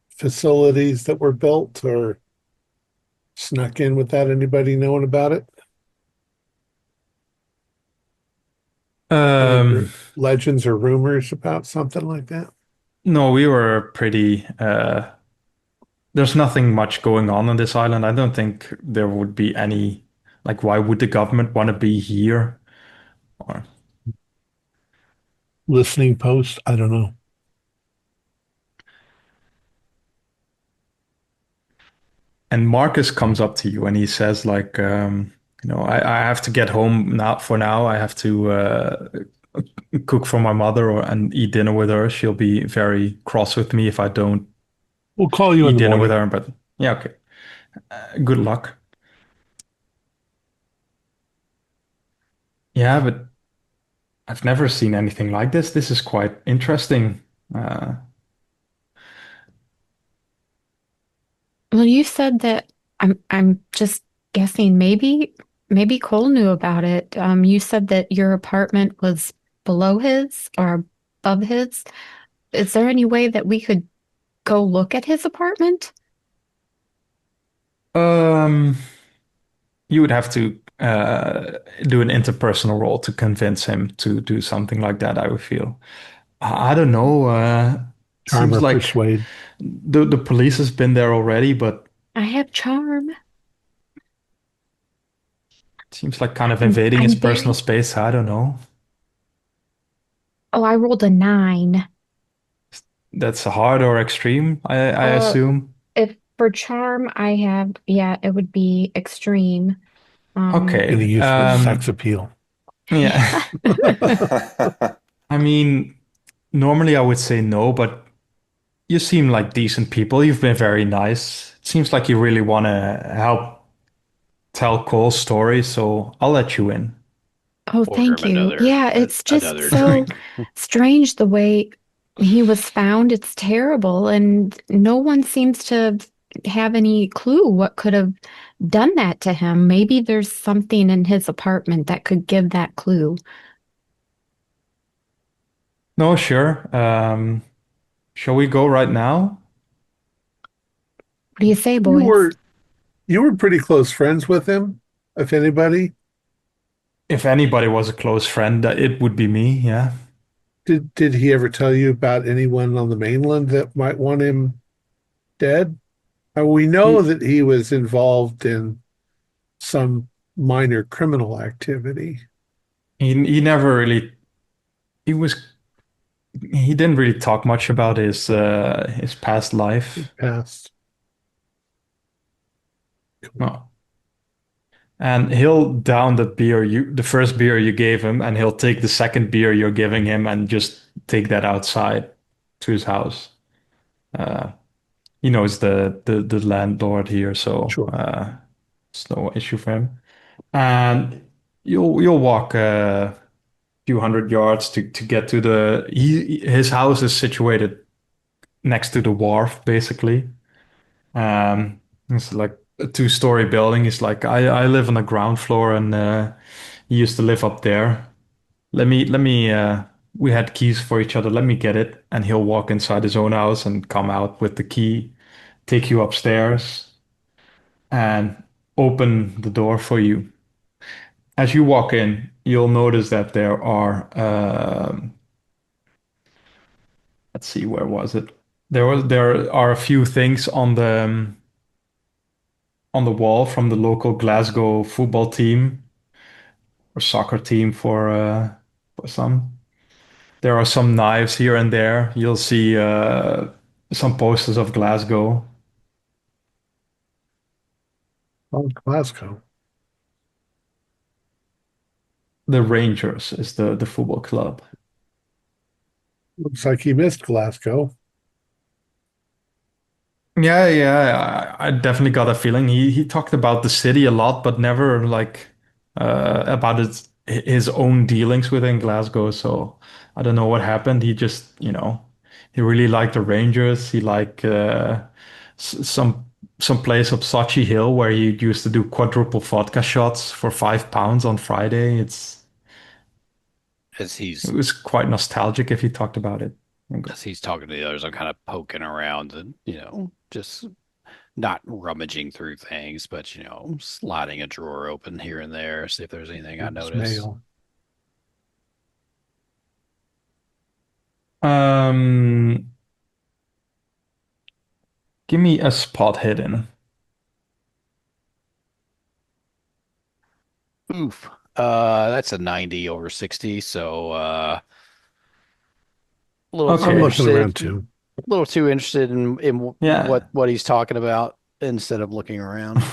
facilities that were built or snuck in without anybody knowing about it. Any Um, legends or rumors about something like that? no, we were pretty there's nothing much going on this island. I don't think there would be any, like, why would the government want to be here? Or, Listening post? I don't know. and Marcus comes up to you and he says, like, I have to get home now for now. I have to cook for my mother and eat dinner with her. She'll be very cross with me if I don't We'll call you in eat the dinner with morning. her. But yeah, okay. Good luck. Yeah, but I've never seen anything like this. This is quite interesting. Uh, Well, you said that I'm just guessing maybe Cole knew about it. You said that your apartment was below his or above his. Is there any way that we could go look at his apartment? um, you would have to do an interpersonal role to convince him to do something like that, I would feel. I don't know. Charm Seems or like persuade. the police has been there already, but I have charm. seems like kind of I'm invading his I'm personal very. space. I don't know. Oh, I rolled a 9. That's hard or extreme, I Uh, assume. if for charm I have, yeah, it would be extreme. Gonna Okay. use for sex appeal. Yeah. I mean, normally I would say no, but you seem like decent people. You've been very nice. It seems like you really want to help tell Cole's story, so I'll let you in. Oh, Order thank him you. Yeah, it's just another so drink. strange the way he was found. It's terrible, and no one seems to have any clue what could have done that to him. Maybe there's something in his apartment that could give that clue. No, sure. Shall we go right now? What do you say, You boys? were you were pretty close friends with him, if anybody. If anybody was a close friend, it would be me, yeah. Did he ever tell you about anyone on the mainland that might want him dead? We know He that he was involved in some minor criminal activity. he never really he was he didn't really talk much about his past He life. passed. No. And he'll down the first beer you gave him, and he'll take the second beer you're giving him and just take that outside to his house. Uh, he knows the landlord here, so Sure. it's no issue for him. And you'll walk a few hundred yards to get to his house is situated next to the wharf, basically. It's like a two-story building. It's like I live on the ground floor and he used to live up there. Let me we had keys for each other. Let me get it. And he'll walk inside his own house and come out with the key, take you upstairs and open the door for you. As you walk in, you'll notice that there are let's see, where was it? There are a few things on the wall from the local Glasgow football team or soccer team for some. There are some knives here and there. You'll see some posters of Glasgow. Oh, Glasgow. The Rangers is the football club. Looks like he missed Glasgow. Yeah, yeah, I definitely got a feeling. He talked about the city a lot, but never like about his own dealings within Glasgow. So I don't know what happened. He just, he really liked the Rangers. He liked some place up Sochi Hill where he used to do quadruple vodka shots for £5 on Friday. As It he's was quite nostalgic if he talked about it. as he's talking to the others, I'm kind of poking around and, just not rummaging through things, but, sliding a drawer open here and there, see if there's anything I It's notice. mail. Um, Give me a spot hidden. Oof. That's a 90 over 60, so a little too I'm Okay. looking around interested, too. a little too interested in Yeah. what he's talking about instead of looking around.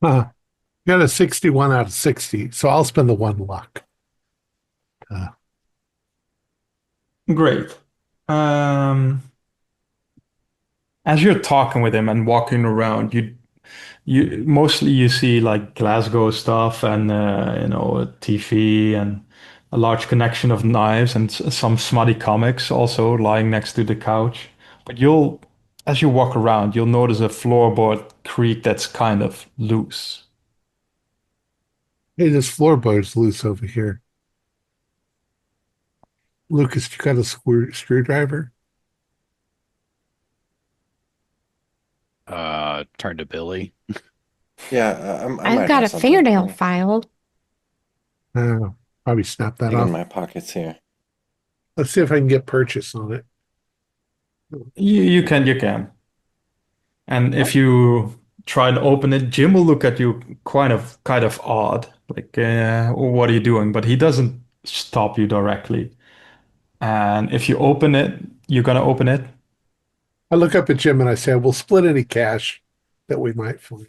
Huh. Got a 61 out of 60, so I'll spend the one luck. Great. Um, as you're talking with him and walking around, you mostly you see like Glasgow stuff and a TV and a large connection of knives and some smutty comics also lying next to the couch. But as you walk around, you'll notice a floorboard creak that's kind of loose. Hey, this floorboard's loose over here. Lucas, you got a screwdriver? Turn to Billy. Yeah, I I've might got have a something fingernail here. file. Probably snap that Dig in off. my pockets here. Let's see if I can get purchase on it. You can. And if you try and open it, Jim will look at you kind of odd, like, what are you doing? But he doesn't stop you directly. And if you open it, you're gonna open it. I look up at Jim and I say, we'll split any cash that we might find.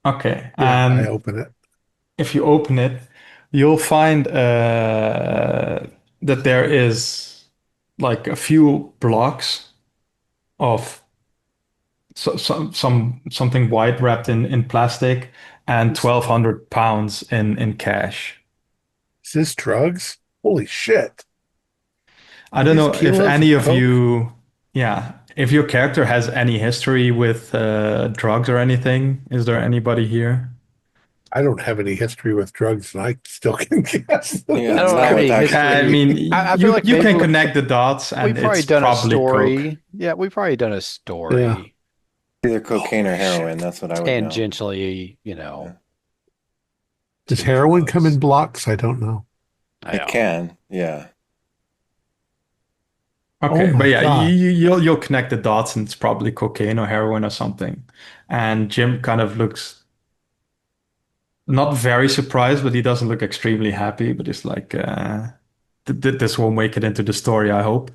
Okay. Yeah, I And open it. if you open it, you'll find that there is like a few blocks of something white wrapped in plastic and £1,200 in cash. Is this drugs? Holy shit. I don't These know if kilos any of of coke? you, yeah, if your character has any history with drugs or anything. Is there anybody here? I don't have any history with drugs and I still can guess. I Yeah, don't not have with any I history. mean, I feel like you maybe can connect the dots, we've and probably it's done a probably coke. story. Yeah, we've probably done a Yeah. story either cocaine or Holy heroin. shit. That's what I would know. tangentially, Yeah. Does to heroin come in drugs. blocks? I don't know. I It know. can, yeah. Oh Okay, but my yeah, God. you'll connect the dots, and it's probably cocaine or heroin or something. And Jim kind of looks not very surprised, but he doesn't look extremely happy. But he's like, this won't make it into the story, I hope.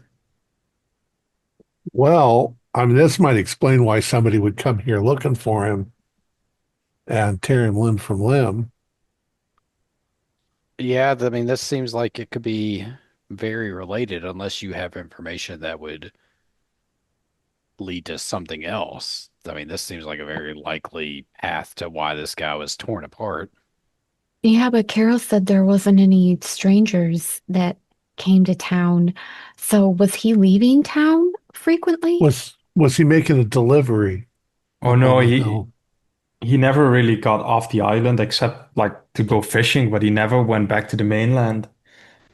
Well, I mean, this might explain why somebody would come here looking for him and tear him limb from limb. Yeah, I mean, this seems like it could be very related unless you have information that would lead to something else. I mean, this seems like a very likely path to why this guy was torn apart. Yeah, but Carol said there wasn't any strangers that came to town. So was he leaving town frequently? Was he making a delivery Oh up no, on the he hill? he never really got off the island except like to go fishing, but he never went back to the mainland.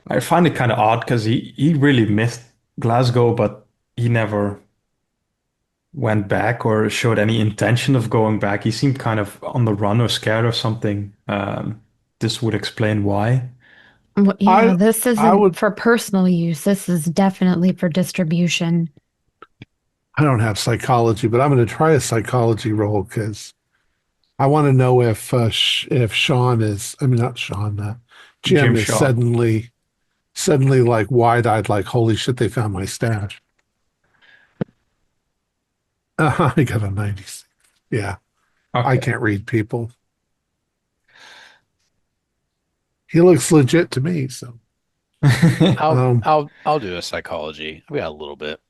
I find it kind of odd because he really missed Glasgow, but he never went back or showed any intention of going back. He seemed kind of on the run or scared or something. This would explain why. Well, yeah, I this I isn't would for personal use. This is definitely for distribution. I don't have psychology, but I'm going to try a psychology roll because I want to know if Sean is, I mean not Sean, Jim Jim is Shaw. suddenly like wide-eyed, like, holy shit, they found my stash. I got a 96. Yeah, I Okay. can't read people. He looks legit to me, so. Um, I'll do a psychology. We got a little bit.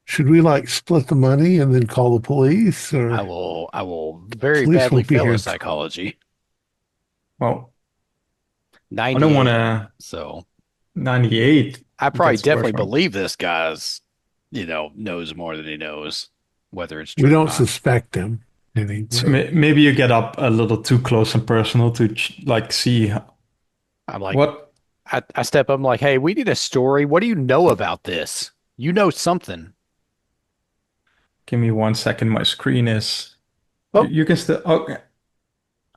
should we like split the money and then call the police, or I will very police badly won't be fail here? a psychology. Well, I don't want 98. to. So 98 I probably gets worse, definitely right? believe this guy's, knows more than he knows, whether it's We true or don't not. suspect him So anyway. maybe you get up a little too close and personal to like see I'm like, what. I step up, I'm like, hey, we need a story. What do you know about this? You know something. Give me 1 second. My screen is. You, Oh, you can still. Okay.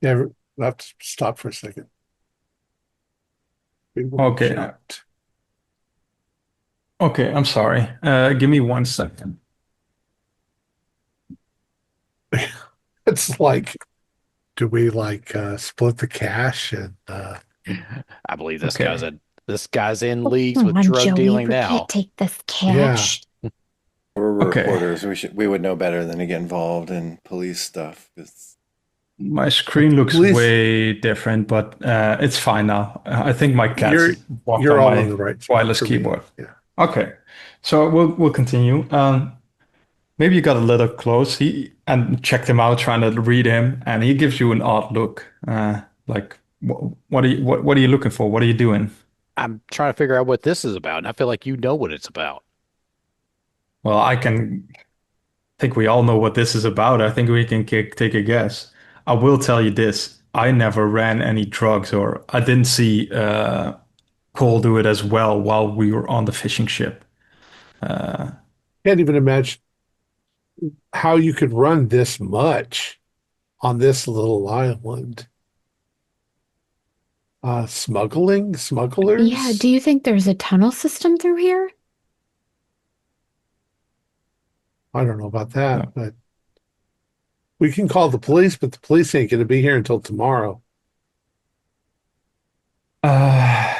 yeah, I have to stop for a second. We will be Okay. shocked. Okay. I'm sorry. Give me 1 second. It's like, do we like split the cash and I believe Okay. this guy's in Oh, leagues come with on, drug Joey, dealing we can't now. take this yeah, cash. We're Okay. reporters. We would know better than to get involved in police stuff. My but screen the looks police, way different, but it's fine now. I think my cats you're walked you're on all in my the right spot wireless for me. keyboard. Yeah. Okay. So we'll continue. Maybe you got a little close. He and checked him out, trying to read him, and he gives you an odd look. Like what are you looking for? What are you doing? I'm trying to figure out what this is about, and I feel like you know what it's about. Well, I can think we all know what this is about. I think we can take a guess. I will tell you this. I never ran any drugs, or I didn't see Cole do it as well while we were on the fishing ship. Uh, Can't even imagine how you could run this much on this little island. Yeah, Smugglers? do you think there's a tunnel system through here? I don't know about that, no. but we can call the police, but the police ain't going to be here until tomorrow. Uh,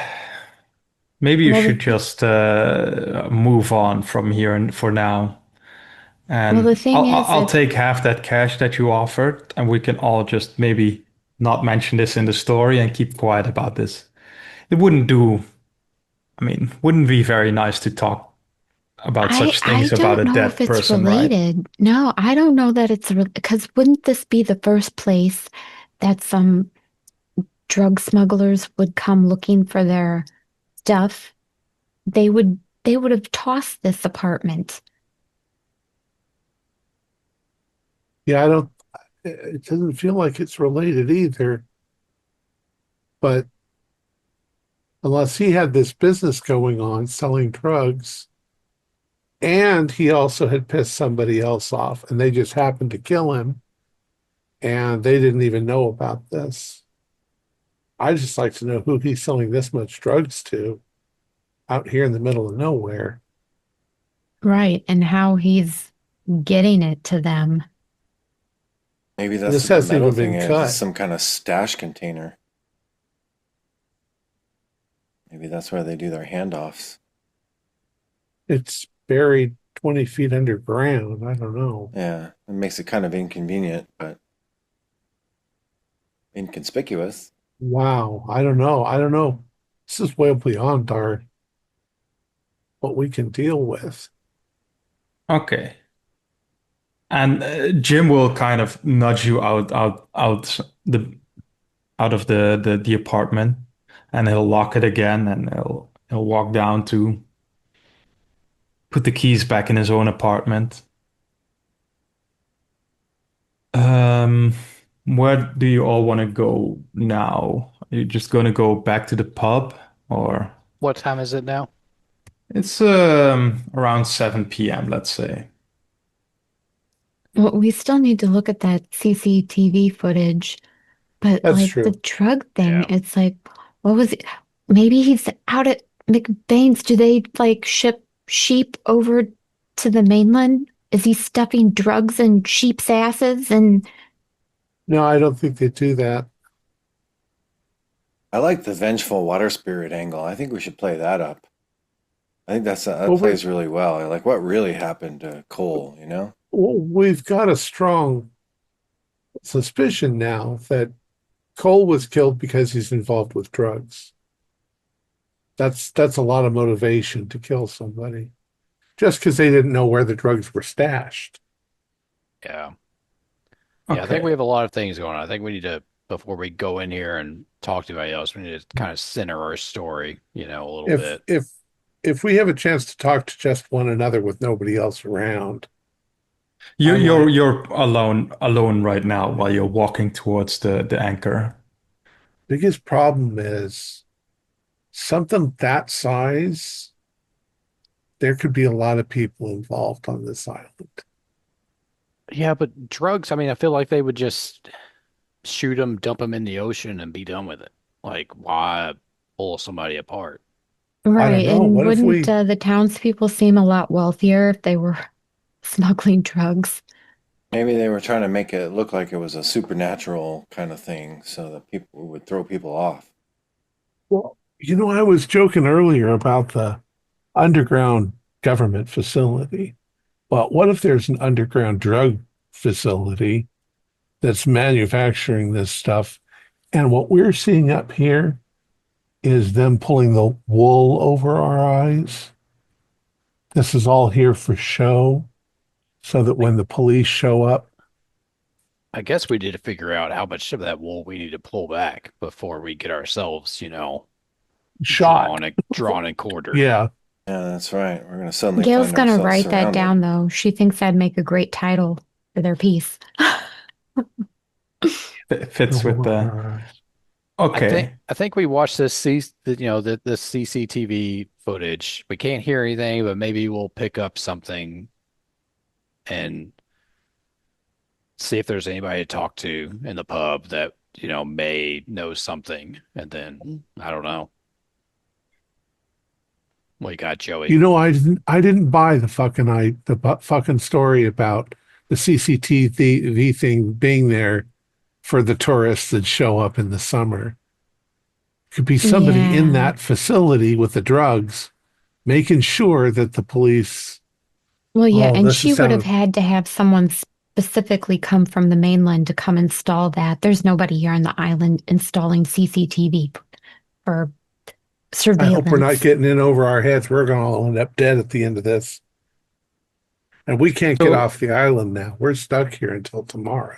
Maybe you Well, should just move on from here and for now. the And thing is, I'll if take half that cash that you offered, and we can all just maybe not mention this in the story and keep quiet about this. It wouldn't do, I mean, wouldn't be very nice to talk about I such I things about don't a know if dead it's person, right? related. No, I don't know that it's because wouldn't this be the first place that some drug smugglers would come looking for their stuff? They would have tossed this apartment. Yeah, I don't, it doesn't feel like it's related either, but unless he had this business going on selling drugs and he also had pissed somebody else off and they just happened to kill him and they didn't even know about this. I'd just like to know who he's selling this much drugs to out here in the middle of nowhere. Right, and how he's getting it to them. Maybe that's This what the hasn't metal even thing been is. It's cut. some kind of stash container. Maybe that's where they do their handoffs. It's buried 20 feet underground. I don't know. Yeah, it makes it kind of inconvenient, but inconspicuous. Wow. I don't know. I don't know. This is way beyond our what we can deal with. Okay. And Jim will kind of nudge you the out of the apartment, and he'll lock it again, and he'll walk down to put the keys back in his own apartment. Um, where do you all want to go now? Are you just going to go back to the pub, or What time is it now? it's around 7 p.m., let's say. Well, we still need to look at that CCTV footage, but That's like the true. drug thing, Yeah. it's like, what was it? Maybe he's out at McBain's. Do they like ship sheep over to the mainland? Is he stuffing drugs in sheep's asses? And No, I don't think they do that. I like the vengeful water spirit angle. I think we should play that up. I think that Well, plays really well. Like what really happened to Cole, you know? we've got a strong suspicion now that Cole was killed because he's involved with drugs. That's a lot of motivation to kill somebody just because they didn't know where the drugs were stashed. Yeah. Yeah, I think we Okay. have a lot of things going on. I think we need to, before we go in here and talk to anybody else, we need to kind of center our story, a little If bit. if if we have a chance to talk to just one another with nobody else around, You're I you're might. you're alone right now while you're walking towards the anchor. Biggest problem is something that size, there could be a lot of people involved on this island. Yeah, but drugs, I mean, I feel like they would just shoot them, dump them in the ocean, and be done with it. Like, why pull somebody apart? I don't Right. know. And What if wouldn't we, the townspeople seem a lot wealthier if they were smuggling drugs? Maybe they were trying to make it look like it was a supernatural kind of thing so that people would throw people off. well, I was joking earlier about the underground government facility, but what if there's an underground drug facility that's manufacturing this stuff? And what we're seeing up here is them pulling the wool over our eyes. This is all here for show so that I, when the police show up, I guess we need to figure out how much of that wool we need to pull back before we get ourselves, shot. drawn and quartered. Yeah. Yeah, that's right. We're going to suddenly Gail's find gonna ourselves write that surrounded. down, though. She thinks that'd make a great title for their piece. Fits with the. Okay. I think we watched the CCTV footage. We can't hear anything, but maybe we'll pick up something and see if there's anybody to talk to in the pub that, may know something. And then I don't know. What you got, Joey? I didn't buy the fucking story about the CCTV thing being there for the tourists that show up in the summer. Could be somebody in Yeah. that facility with the drugs making sure that the police. Well, yeah, Oh, and this is she would have sounding. had to have someone specifically come from the mainland to come install that. There's nobody here on the island installing CCTV for I hope we're not surveillance. getting in over our heads. We're going to all end up dead at the end of this. And we can't get So off the island now. We're stuck here until tomorrow.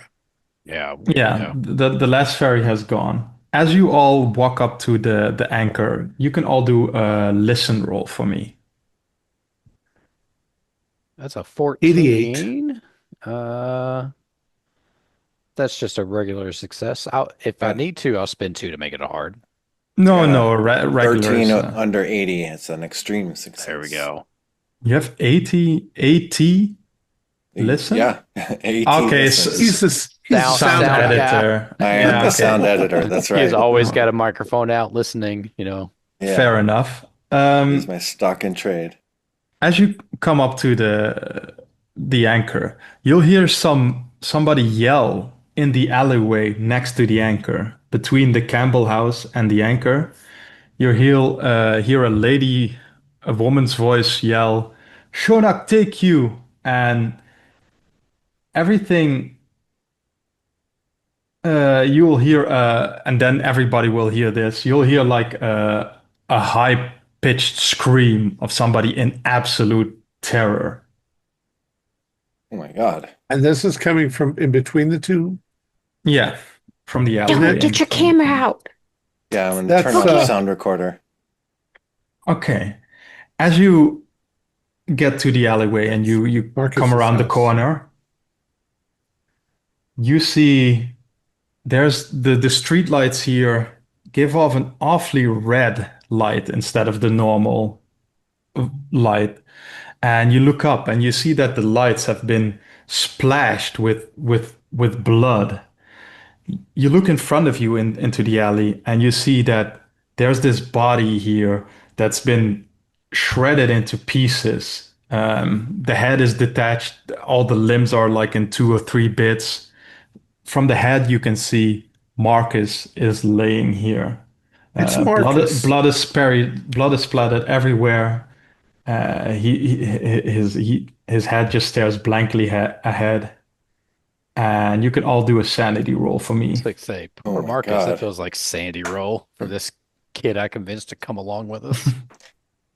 Yeah, yeah, the last ferry has gone. As you all walk up to the anchor, you can all do a listen roll for me. that's a 88. 14. Uh, that's just a regular success. If I Got, need to, I'll spend two to make it a hard. I No, got no, a regular 13 is under 80. It's an extreme There we success. go. you have 80 listen? Yeah, 18 Okay, He's listens. he's a Sound sound sound guy. editor. I am Yeah, the okay. sound editor. That's He's right. always got a microphone out listening. Yeah, Fair enough. it is my stock in trade. As you come up to the anchor, you'll hear somebody yell in the alleyway next to the anchor, between the Campbell house and the anchor. Hear a woman's voice yell, "Shonak, take you!" And everything you will hear, and then everybody will hear this. You'll hear like a high-pitched scream of somebody in absolute terror. Oh my God. And this is coming from in between the two. Yeah, from the Isn't alleyway. it? Get your camera out. Yeah, I'm going to That's turn on the uh sound recorder. Okay. As you get to the alleyway and you come Marcus's around the house. corner, you see there's the street lights here give off an awfully red light instead of the normal light. And you look up and you see that the lights have been splashed with blood. You look in front of you into the alley and you see that there's this body here that's been shredded into pieces. The head is detached, all the limbs are like in two or three bits. From the head, you can see Marcus is laying here. It's Blood, Marcus. blood is splattered everywhere. His head just stares blankly ahead, and you can all do a sanity roll for me. It's like say, Oh poor my Marcus. That God. feels like Sandy roll for this kid I convinced to come along with us.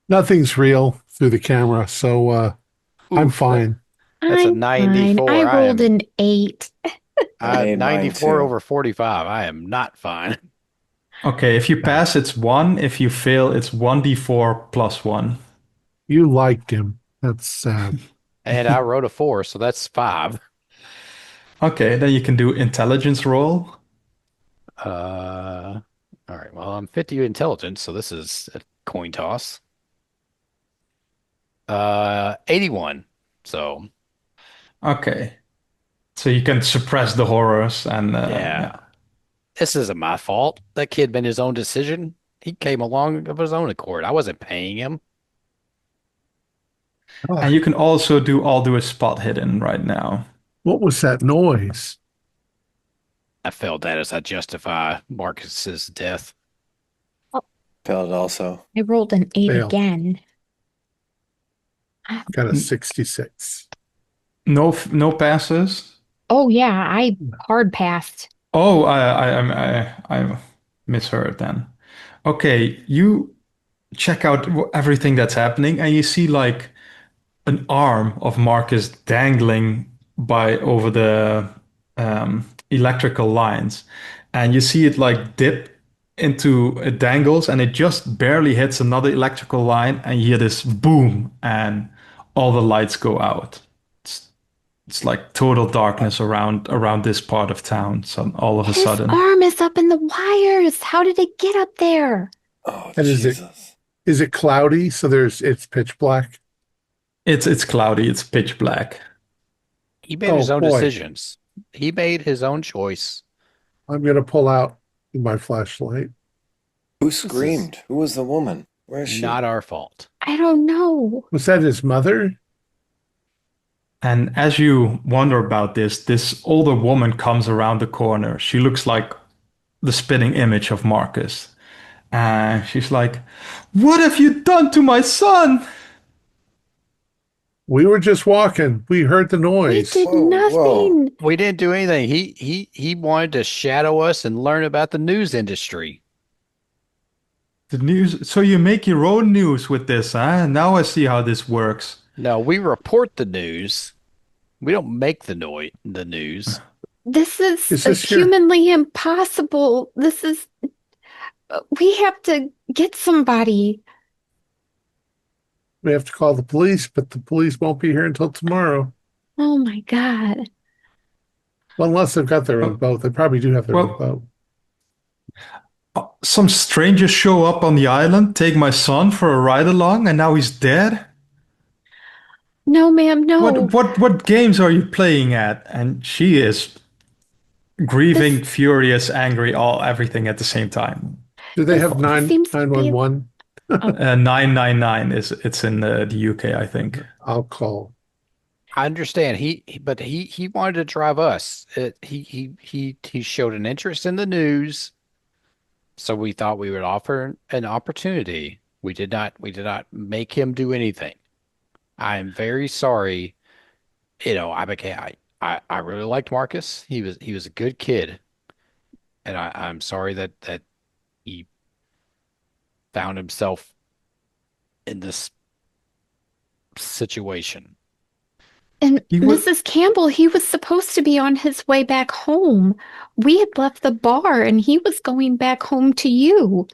Nothing's real through the camera, so I'm Oof, fine. that's a I'm fine. 94. I rolled an 8. I made mine 94 too. over 45. I am not fine. Okay, if you pass, it's 1. If you fail, it's 1d4 plus 1. You liked him. That's sad. And I wrote a 4, so that's 5. Okay, then you can do intelligence roll. All right. Well, I'm 50 intelligence, so this is a coin toss. 81. So Okay, so you can suppress the horrors and yeah, yeah. this isn't my fault. That kid made his own decision. He came along of his own accord. I wasn't paying him. Ah, And you can also do a spot hidden right now. what was that noise? I failed that as I justify Marcus's death. Failed also. I rolled an 8 Fail. again. Got a 66. No passes. Oh yeah, I hard passed. Oh, I misheard then. Okay, you check out everything that's happening, and you see like an arm of Marcus dangling by over the electrical lines, and you see it like dip into it dangles, and it just barely hits another electrical line, and you hear this boom, and all the lights go out. It's like total darkness around this part of town. So all of a His sudden, arm is up in the wires. How did it get up there? Oh, And Jesus. is it cloudy? So it's pitch black. it's cloudy, it's pitch black. He made Oh, his own boy. decisions. He made his own choice. I'm gonna pull out my flashlight. Who screamed? Who was the woman? Where is she? Not our fault. I don't know. Was that his mother? And as you wonder about this older woman comes around the corner. She looks like the spitting image of Marcus. And she's like, "What have you done to my son?" We were just walking. We heard the We noise. did Whoa, nothing. We didn't do anything. He wanted to shadow us and learn about the news industry. The news. So you make your own news with this, huh? Now I see how this works. No, we report the news. We don't make the news. This is Is this your- humanly impossible. This is. We have to get somebody. We have to call the police, but the police won't be here until tomorrow. Oh my God. Well, unless they've got their own boat. They probably do have their own boat. Some strangers show up on the island, take my son for a ride along, and now he's dead? No, ma'am, no. What games are you playing at? And she is grieving, furious, angry, everything at the same time. Do they have seems to be- 911? 999 it's in the UK, I think. I'll call. I understand. But he wanted to drive us. He showed an interest in the news, so we thought we would offer an opportunity. We did not make him do anything. I am very sorry. I really liked Marcus. He was a good kid, and I'm sorry that he found himself in this situation. And He was- Mrs. Campbell, he was supposed to be on his way back home. We had left the bar and he was going back home to you.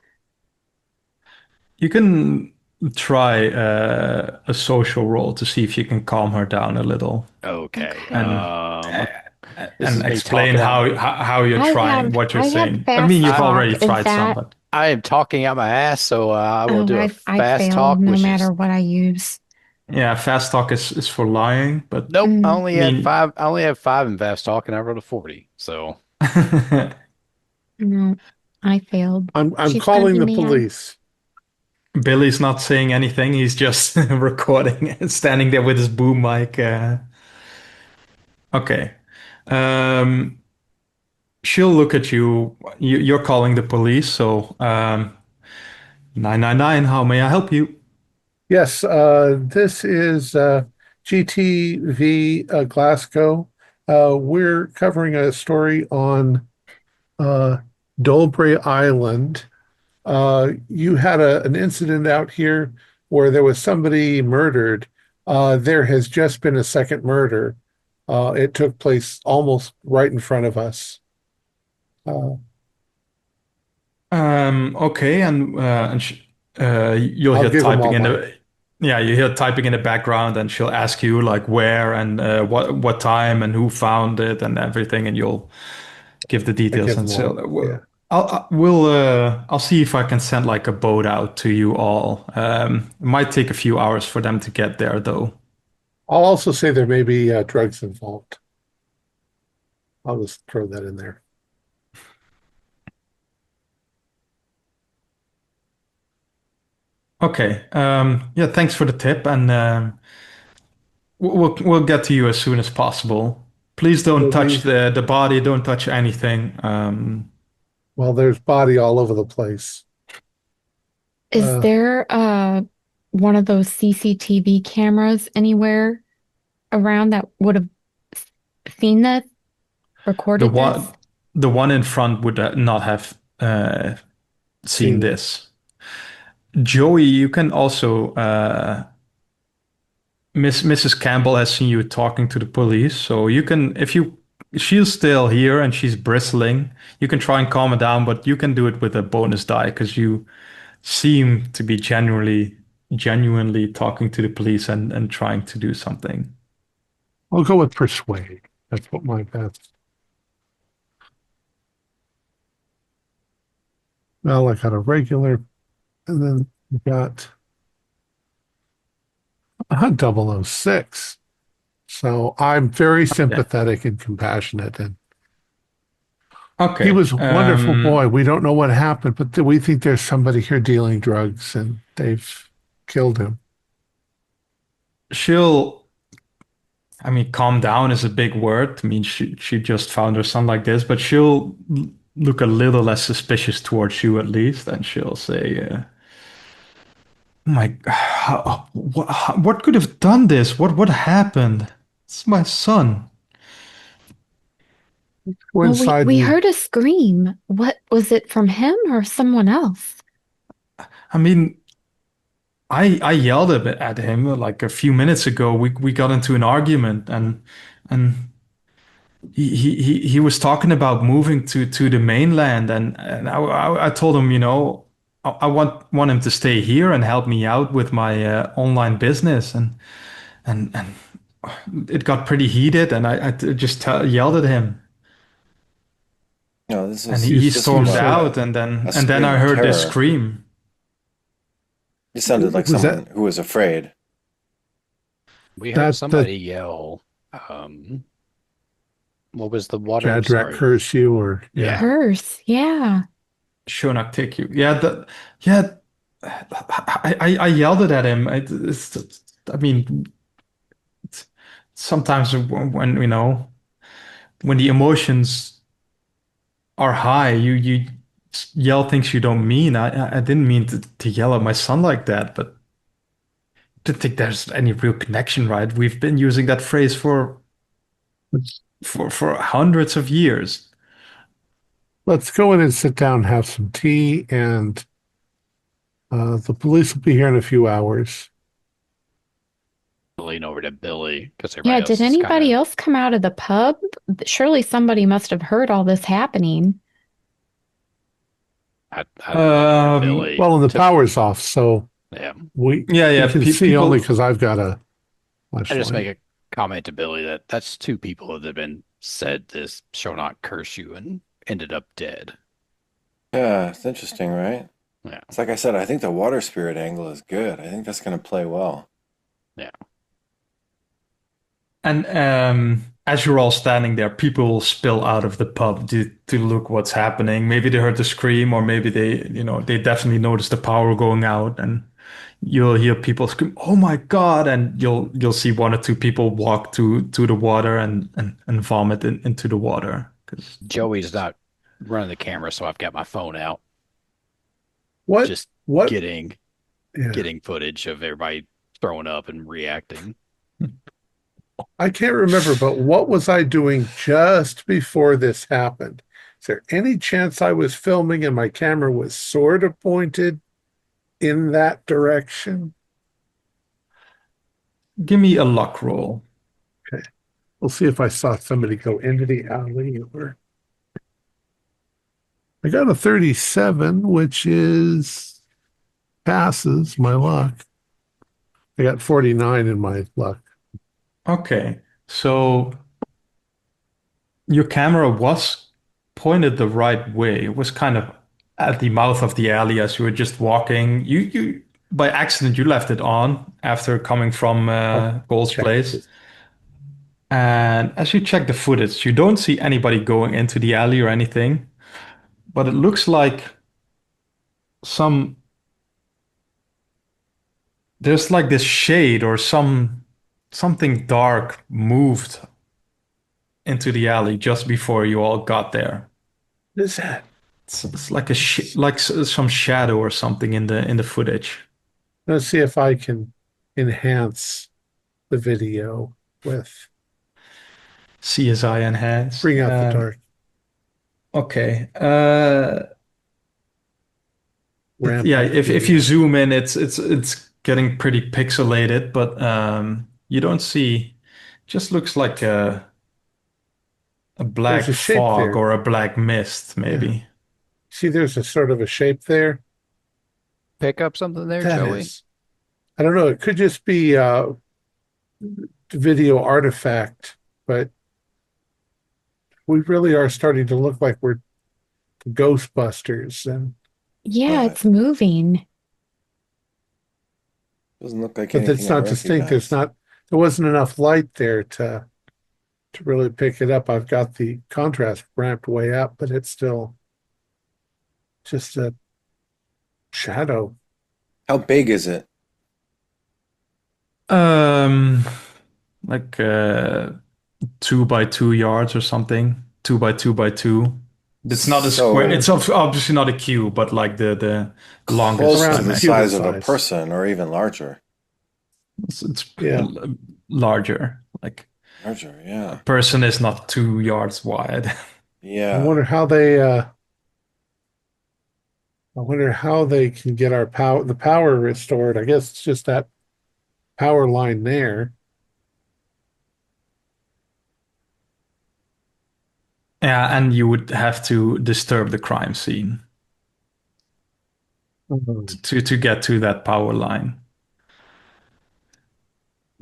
You can try a social role to see if you can calm her down a little Okay. This is and me explain talking how you're trying, what you're I have saying. I fast mean, you've talk. already Is tried some, that- but I am talking out my ass, so I will do a I fast failed talk, no which matter is what I use. yeah, fast talk is for lying, but nope. I only I had mean- 5. I only have 5 in fast talk, and I wrote a 40. So No, I failed. I'm She's calling gonna the be mad. police. Billy's not saying anything. He's just recording, standing there with his boom mic. Okay. She'll look at you. You're calling the police, so 999, how may I help you? Yes, this is GTV Glasgow. We're covering a story on uh, Dolbray Island. You had an incident out here where there was somebody murdered. There has just been a second murder. It took place almost right in front of us. Uh, Okay, you'll I'll hear give them typing all in my. the yeah, you hear typing in the background, and she'll ask you like where and what time and who found it and everything, and you'll give the I details. give And them so all. Yeah. I'll see if I can send like a boat out to you all. It might take a few hours for them to get there, though. I'll also say there may be drugs involved. I'll just throw that in there. Okay. Yeah, thanks for the tip, and we'll get to you as soon as possible. Please don't We'll touch be the body. Don't touch anything. Well, there's body all over the place. Is Uh, there one of those CCTV cameras anywhere around that would have seen this, the recorded this? one the one in front would not have seen Seen it. this. Joey, you can also Mrs. Campbell has seen you talking to the police, so you can if you she's still here and she's bristling. You can try and calm her down, but you can do it with a bonus die because you seem to be genuinely talking to the police and trying to do something. I'll go with persuade. That's what my best. Well, I got a regular, and then we got a 006. So I'm very Yeah. sympathetic and compassionate. And he Okay. was a wonderful boy. We don't know what happened, but we think there's somebody here dealing drugs and they've killed him. She'll I mean, calm down is a big word. I mean, she just found her son like this, but she'll look a little less suspicious towards you at least, and she'll say, "Oh my, what could have done this? What happened? It's my son." Go Well, we inside we and heard a scream. What was it, from him or someone else? I mean, I yelled a bit at him like a few minutes ago. We got into an argument, and he was talking about moving to the mainland, and I told him, I want him to stay here and help me out with my online business, and it got pretty heated, and I just yelled at him, No, and you, he this was you stormed more of said, out, and a then scream I of heard this terror. scream. You sounded like was that someone who was afraid. We heard that the somebody yell, um, what was the water? Shadrach Sorry. curse you or yeah. Yeah. Curse, yeah. Shonak take you. Yeah. I yelled it at him. I mean, it's- sometimes when when the emotions are high, you yell things you don't mean. I didn't mean to yell at my son like that, but to think there's any real connection, right? We've been using that phrase for hundreds of years. Let's go in and sit down and have some tea, and the police will be here in a few hours. Lean over to Billy because Yeah, everybody else did is kind anybody of. else come out of the pub? Surely somebody must have heard all this happening. I lean over to Um, Billy Well, and the to. power's off, so Yeah. yeah. we can see only People. because I've got a I just make flashlight. a comment to Billy that that's two people that have been said this shall not curse you and ended up dead. Yeah, it's interesting, right? Yeah. It's like I said, I think the water spirit angle is good. I think that's going to play well. Yeah. And as you're all standing there, people spill out of the pub to look what's happening. Maybe they heard the scream, or maybe they definitely noticed the power going out, and you'll hear people scream, "Oh my God!" And you'll see one or two people walk to the water and vomit into the water. 'Cause Joey's not running the camera, so I've got my phone out. What Just What? getting Yeah. getting footage of everybody throwing up and reacting. I can't remember, but what was I doing just before this happened? Is there any chance I was filming and my camera was sort of pointed in that direction? Give me a luck roll. Okay. We'll see if I saw somebody go into the alley or. I got a 37, which passes my luck. I got 49 in my luck. Okay, so your camera was pointed the right way. It was kind of at the mouth of the alley as you were just walking. You by accident you left it on after coming from Cole's Check. place. And as you check the footage, you don't see anybody going into the alley or anything, but it looks like there's like this shade or something dark moved into the alley just before you all got there. What is that? It's like some shadow or something in the footage. Let's see if I can enhance the video with CSI enhanced. bring out the dark. Okay. Ramp Yeah, up if the, you zoom in, it's getting pretty pixelated, but you don't see. Just looks like a black there's a shape fog there. or a black mist, maybe. See, there's a sort of a shape there. Pick up something there, That Joey? is, I don't know. It could just be video artifact, but we really are starting to look like we're Ghostbusters, and Yeah, Right. it's moving. Doesn't look like but anything it's I not distinct. recognize. There wasn't enough light there to really pick it up. I've got the contrast ramped way up, but it's still just a shadow. How big is it? Like 2 by 2 yards or something. 2 by 2 by 2. It's not a So- square. It's obviously not a cube, but like the longest. Close Around to the the dimension. size human of a size. person or even larger. It's Yeah. larger. Like Larger, a yeah. person is not 2 yards wide. I Yeah. wonder how they can get the power restored. I guess it's just that power line there. Yeah, and you would have to disturb the crime scene to get to that power line.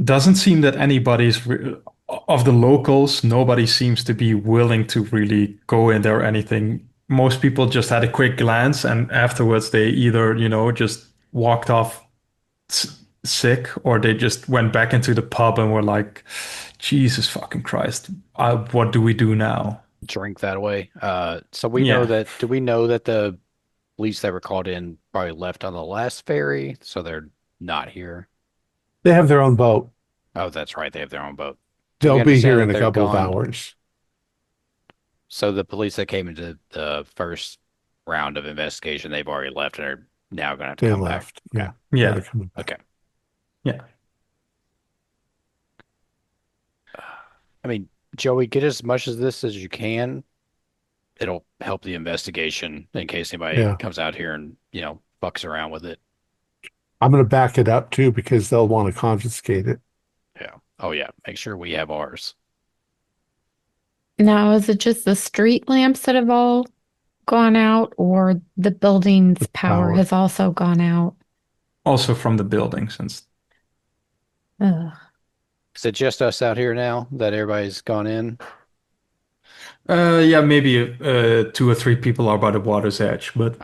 Doesn't seem that of the locals, nobody seems to be willing to really go in there or anything. Most people just had a quick glance, and afterwards they either, just walked off sick, or they just went back into the pub and were like, Jesus fucking Christ, what do we do now? Drink that away. So we Yeah. know that. Do we know that the police that were called in probably left on the last ferry, so they're not here? They have their own boat. Oh, that's right. They have their own boat. Do we They'll be here understand in that a they're couple of gone? hours. So the police that came into the first round of investigation, they've already left and are now going to have to They come left. back. Yeah. Yeah. They're coming back. Okay. Yeah. I mean, Joey, get as much of this as you can. It'll help the investigation in case anybody Yeah. comes out here and, fucks around with it. I'm going to back it up too because they'll want to confiscate it. Yeah. Oh, yeah. Make sure we have ours. Now, is it just the street lamps that have all gone out, or the building's The power power. has also gone out? Also from the building, since Ugh. Is it just us out here now that everybody's gone in? yeah, maybe 2 or 3 people are by the water's edge, but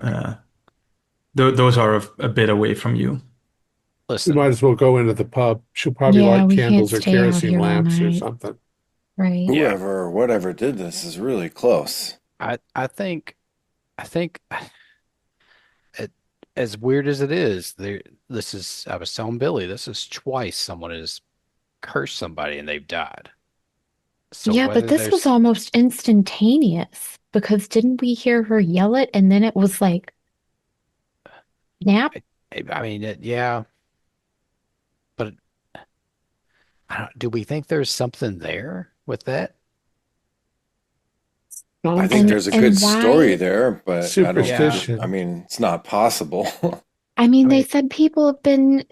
those are a bit away from you. We Listen, might as well go into the pub. She'll probably Yeah, light we can't candles or stay out kerosene here all lamps or night. something. Right. Yeah. Whoever or whatever did this is really close. I think it, as weird as it is, I was telling Billy, this is twice someone has cursed somebody and they've died. So Yeah, whether but this was there's- almost instantaneous because didn't we hear her yell it and then it was like Nap? I mean, yeah, but do we think there's something there with that? I Don't think think there's a good And story why? there, but I don't think Yeah, I superstition. mean, it's not possible. I mean, I they mean, said people have been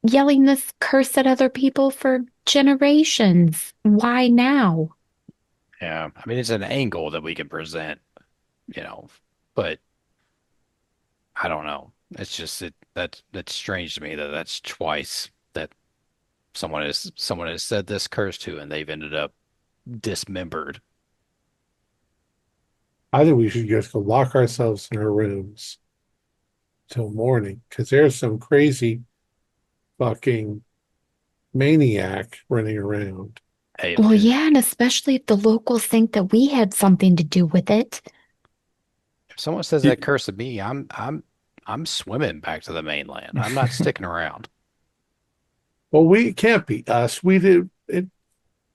yelling this curse at other people for generations. Why now? yeah. I mean, it's an angle that we can present, you know, but I don't know. It's just that's strange to me that that's twice that someone has said this curse to, and they've ended up dismembered. I think we should just go lock ourselves in our rooms till morning because there's some crazy fucking maniac running around. Hey, Well, yeah, and especially if the locals think that we had something to do with it. if someone says that You- curse to me, I'm swimming back to the mainland. I'm not sticking around. Well, we can't be us. We did it.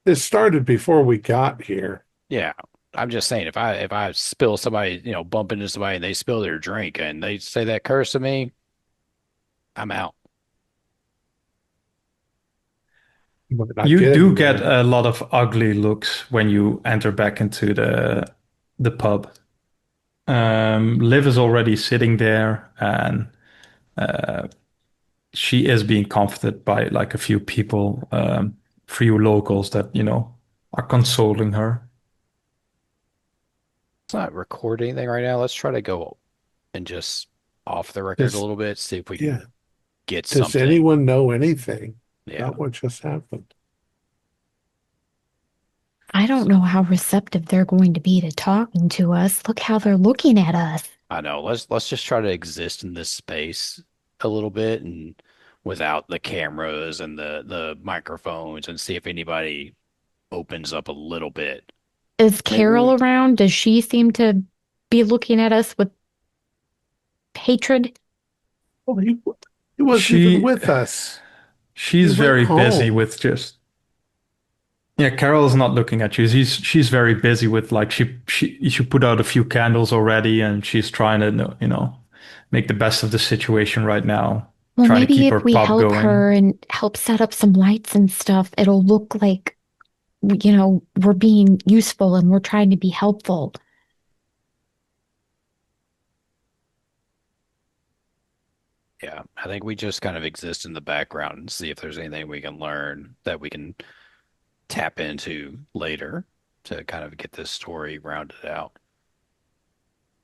This started before we got here. Yeah, I'm just saying if I spill somebody, bump into somebody and they spill their drink and they say that curse to me, I'm out. We might not You get do get anywhere. a lot of ugly looks when you enter back into the pub. Liv is already sitting there, and she is being comforted by like a few people, few locals that are consoling her. Let's not record anything right now. Let's try to go and just off the record a Does little bit, see if we yeah? can get Does something. anyone know anything Yeah. about what just happened? I don't know how receptive they're going to be to talking to us. Look how they're looking at us. I know. Let's just try to exist in this space a little bit and without the cameras and the microphones and see if anybody opens up a little bit. Is Maybe Carol we around? Does she seem to be looking at us with hatred? Well, he wasn't even She with us. He she's went very busy home. with just yeah. Carol is not looking at you. She's very busy with like she put out a few candles already, and she's trying to make the best of the situation right now. Well, Trying to maybe keep if her we pub help going. her and help set up some lights and stuff, it'll look like, we're being useful and we're trying to be helpful. Yeah, I think we just kind of exist in the background and see if there's anything we can learn that we can tap into later to kind of get this story rounded out.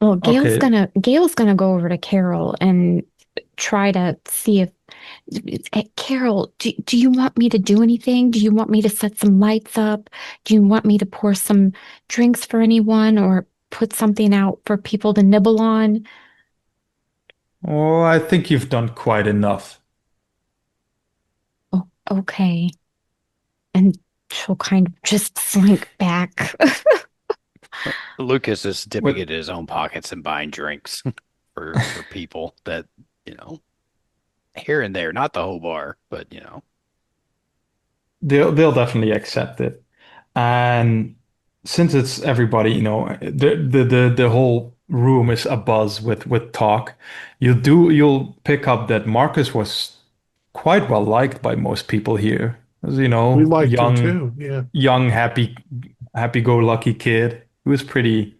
Well, Gail's Okay. gonna Gail's gonna go over to Carol and try to see if Carol, do you want me to do anything? Do you want me to set some lights up? Do you want me to pour some drinks for anyone or put something out for people to nibble on? Oh, I think you've done quite enough. Oh, okay. And she'll kind of just slink back. Lucas is dipping With into his own pockets and buying drinks for people that, you know, here and there, not the whole bar, but they'll definitely accept it. And since it's everybody, the whole room is abuzz with talk. You'll pick up that Marcus was quite well liked by most people here. As We liked him young, too. Yeah. happy-go-lucky kid. He was pretty.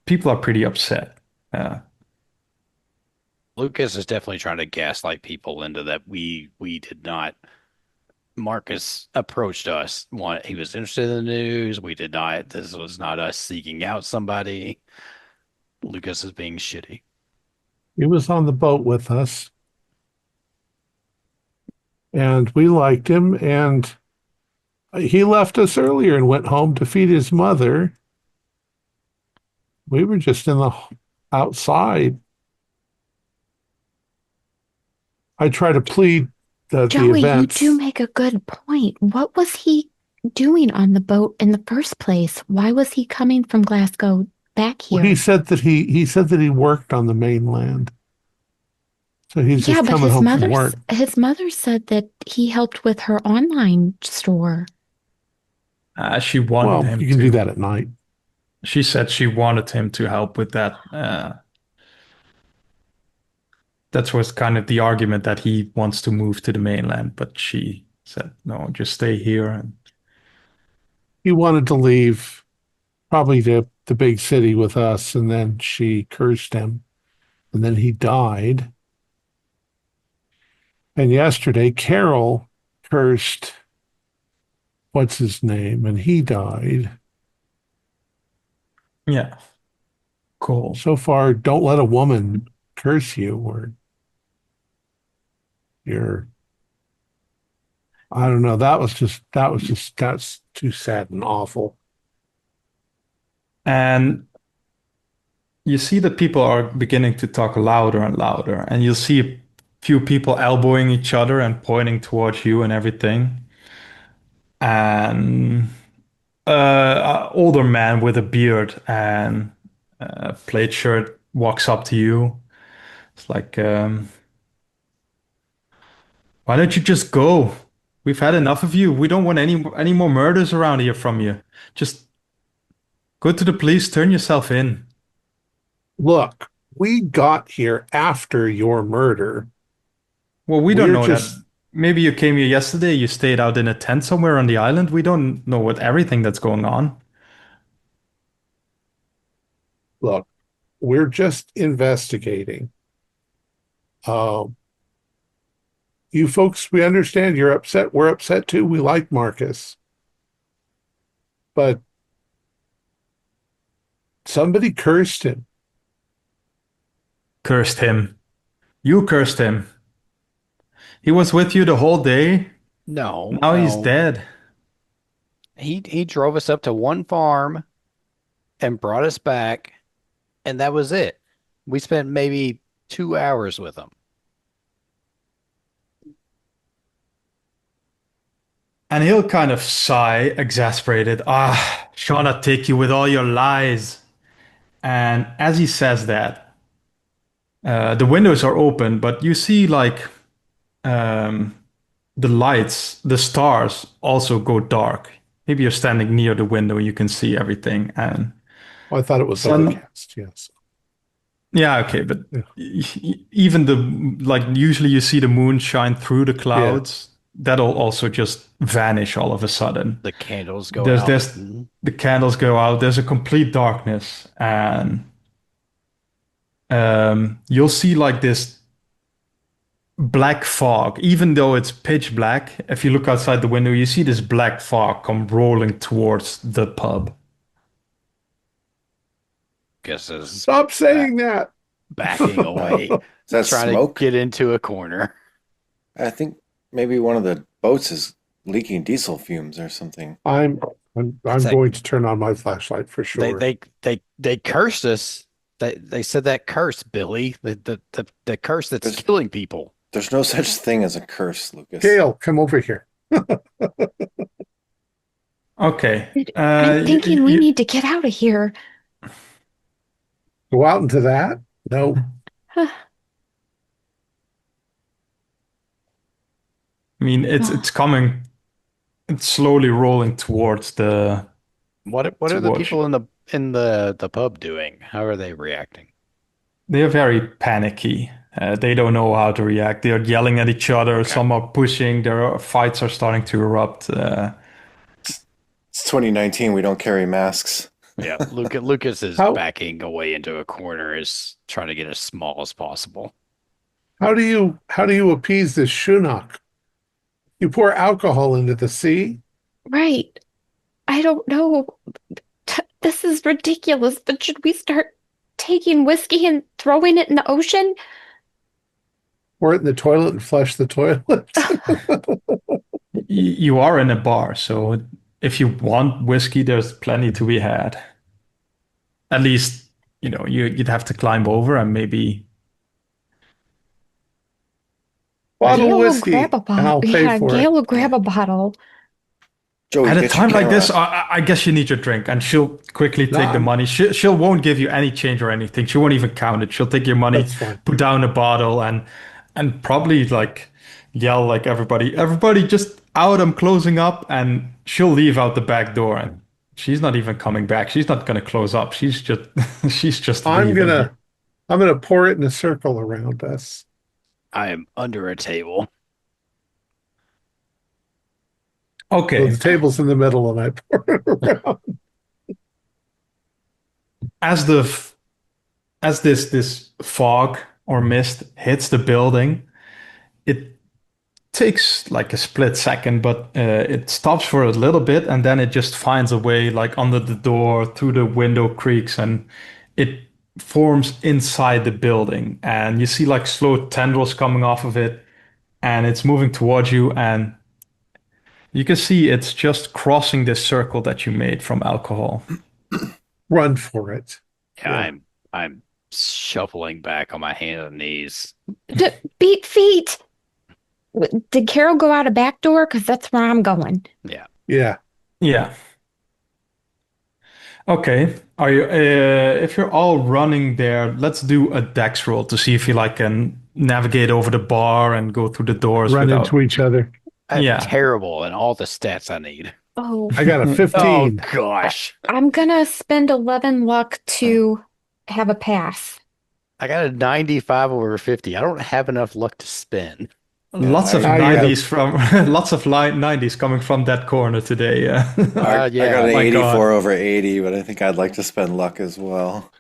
People are pretty upset. Lucas is definitely trying to gaslight people into that we did not. Marcus approached us. He was interested in the news. We did not. This was not us seeking out somebody. Lucas is being shitty. He was on the boat with us and we liked him. And he left us earlier and went home to feed his mother. We were just in the outside. I try to plead the Joey, you events. do make a good point. What was he doing on the boat in the first place? Why was he coming from Glasgow back Well, he here? said that he worked on the mainland. So he's Yeah, just but coming home from work. his mother said that he helped with her online store. She wanted Well, him you can do to. that at night. She said she wanted him to help with that That was kind of the argument that he wants to move to the mainland, but she said, no, just stay here. And He wanted to leave probably to the big city with us, and then she cursed him, and then he died. And yesterday, Carol cursed what's his name, and he died. yeah, cool. So far, don't let a woman curse you, or you're, I don't know. That's too sad and awful. And you see that people are beginning to talk louder and louder, and you'll see a few people elbowing each other and pointing towards you and everything. And older man with a beard and a plaid shirt walks up to you. It's like, why don't you just go? We've had enough of you. We don't want any more murders around here from you. Just go to the police, turn yourself in. Look, we got here after your murder. Well, we don't We're know just that. Maybe you came here yesterday, you stayed out in a tent somewhere on the island. We don't know what everything that's going on. look, we're just investigating. Um, you folks, we understand you're upset. We're upset too. We like Marcus, but somebody cursed him. Cursed him. You cursed him. He was with you the whole day. No, Now he's no. dead. He drove us up to one farm and brought us back, and that was it. We spent maybe 2 hours with him. And he'll kind of sigh, exasperated. Ah, Shauna, take you with all your lies. And as he says that, the windows are open, but you see like um, the lights, the stars also go dark. Maybe you're standing near the window, you can see everything. And I thought it was Sun- overcast. Yes. yeah, okay, but Yeah. even like usually you see the moon shine through the clouds. That'll also just vanish all of a sudden. The candles go There's out. this Mhm. the candles go out. There's a complete darkness, and you'll see like this black fog. Even though it's pitch black, if you look outside the window, you see this black fog come rolling towards the pub. Guess is Stop saying that. backing away, Is that trying smoke? to get into a corner. I think maybe one of the boats is leaking diesel fumes or something. I'm It's like- going to turn on my flashlight for sure. They cursed us. They said that curse, Billy, the curse that's There's- killing people. There's no such thing as a curse, Lucas. Gail, come over here. Okay. I'm thinking we need to get out of here. Go out into that? No. I mean, it's coming. It's slowly rolling towards the. What are the Towards people in the pub doing? How are they reacting? They're very panicky. They don't know how to react. They're yelling at each other. Okay. Some are pushing. Fights are starting to erupt. It's 2019. We don't carry masks. Yeah, Lucas is How- backing away into a corner, is trying to get as small as possible. How do you appease this Shunok? You pour alcohol into the sea? Right. I don't know. This is ridiculous, but should we start taking whiskey and throwing it in the ocean? Pour it in the toilet and flush the toilet? You are in a bar, so if you want whiskey, there's plenty to be had. At least, you'd have to climb over and maybe. Bottle Gail of will whiskey, grab a and bottle. I'll pay Yeah, for Gail it. will grab a bottle. Joey, At a get time your like this, camera. I guess you need your drink, and she'll quickly take the Nah. money. She won't give you any change or anything. She won't even count it. She'll take your money, That's fine. put down a bottle, and probably like yell like everybody just out. I'm closing up, and she'll leave out the back door, and she's not even coming back. She's not gonna close up. She's just she's just I'm leaving. gonna pour it in a circle around us. I am under a table. So Okay. the table's in the middle and I pour it around. As this fog or mist hits the building, it takes like a split second, but it stops for a little bit and then it just finds a way like under the door, through the window creaks, and it forms inside the building. And you see like slow tendrils coming off of it, and it's moving towards you, and you can see it's just crossing this circle that you made from alcohol. Run for it. Yeah, Yeah. I'm shuffling back on my hands and knees. Beat feet. Did Carol go out a back door? Because that's where I'm going. Yeah. Yeah. Yeah. Okay. Are you if you're all running there, let's do a dex roll to see if you like can navigate over the bar and go through the doors Run without. into each other. I'm Yeah. terrible in all the stats I need. Oh, I got a Oh 15. gosh. I'm gonna spend 11 luck to have a pass. I got a 95 over 50. I don't have enough luck to spend. Lots of I- 90s from lots of 90s coming from that corner today. Yeah. I yeah. got an my 84 God. over 80, but I think I'd like to spend luck as well.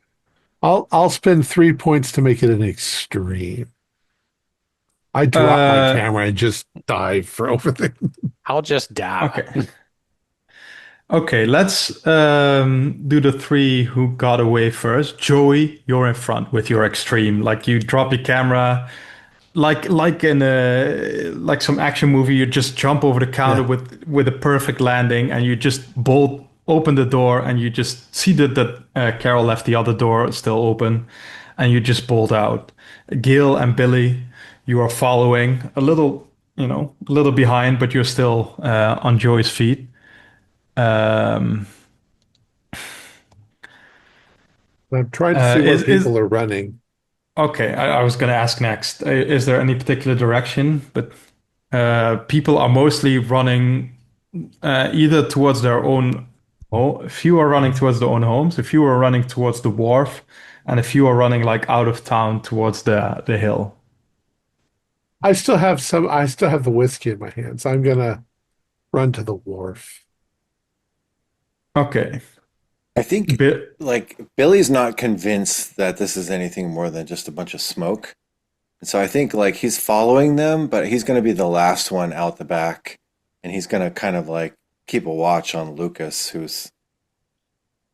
I'll spend 3 points to make it an extreme. I drop my camera and just dive for over the. I'll just die. Okay. Okay, let's do the three who got away first. Joey, you're in front with your extreme. Like you drop your camera, like in a like some action movie. You just jump over the counter Yeah. with a perfect landing, and you just bolt open the door, and you just see that Carol left the other door still open, and you just bolt out. Gail and Billy, you are following a little, a little behind, but you're still on Joey's feet. Um, I'm trying to see where is people are running. okay. I was going to ask next. Is there any particular direction? But people are mostly running either towards their own. Oh, a few are running towards their own homes. A few are running towards the wharf, and a few are running like out of town towards the hill. I still have the whiskey in my hands. I'm gonna run to the wharf. Okay. I think Bi- like Billy's not convinced that this is anything more than just a bunch of smoke. And so I think like he's following them, but he's going to be the last one out the back, and he's going to kind of like keep a watch on Lucas, who's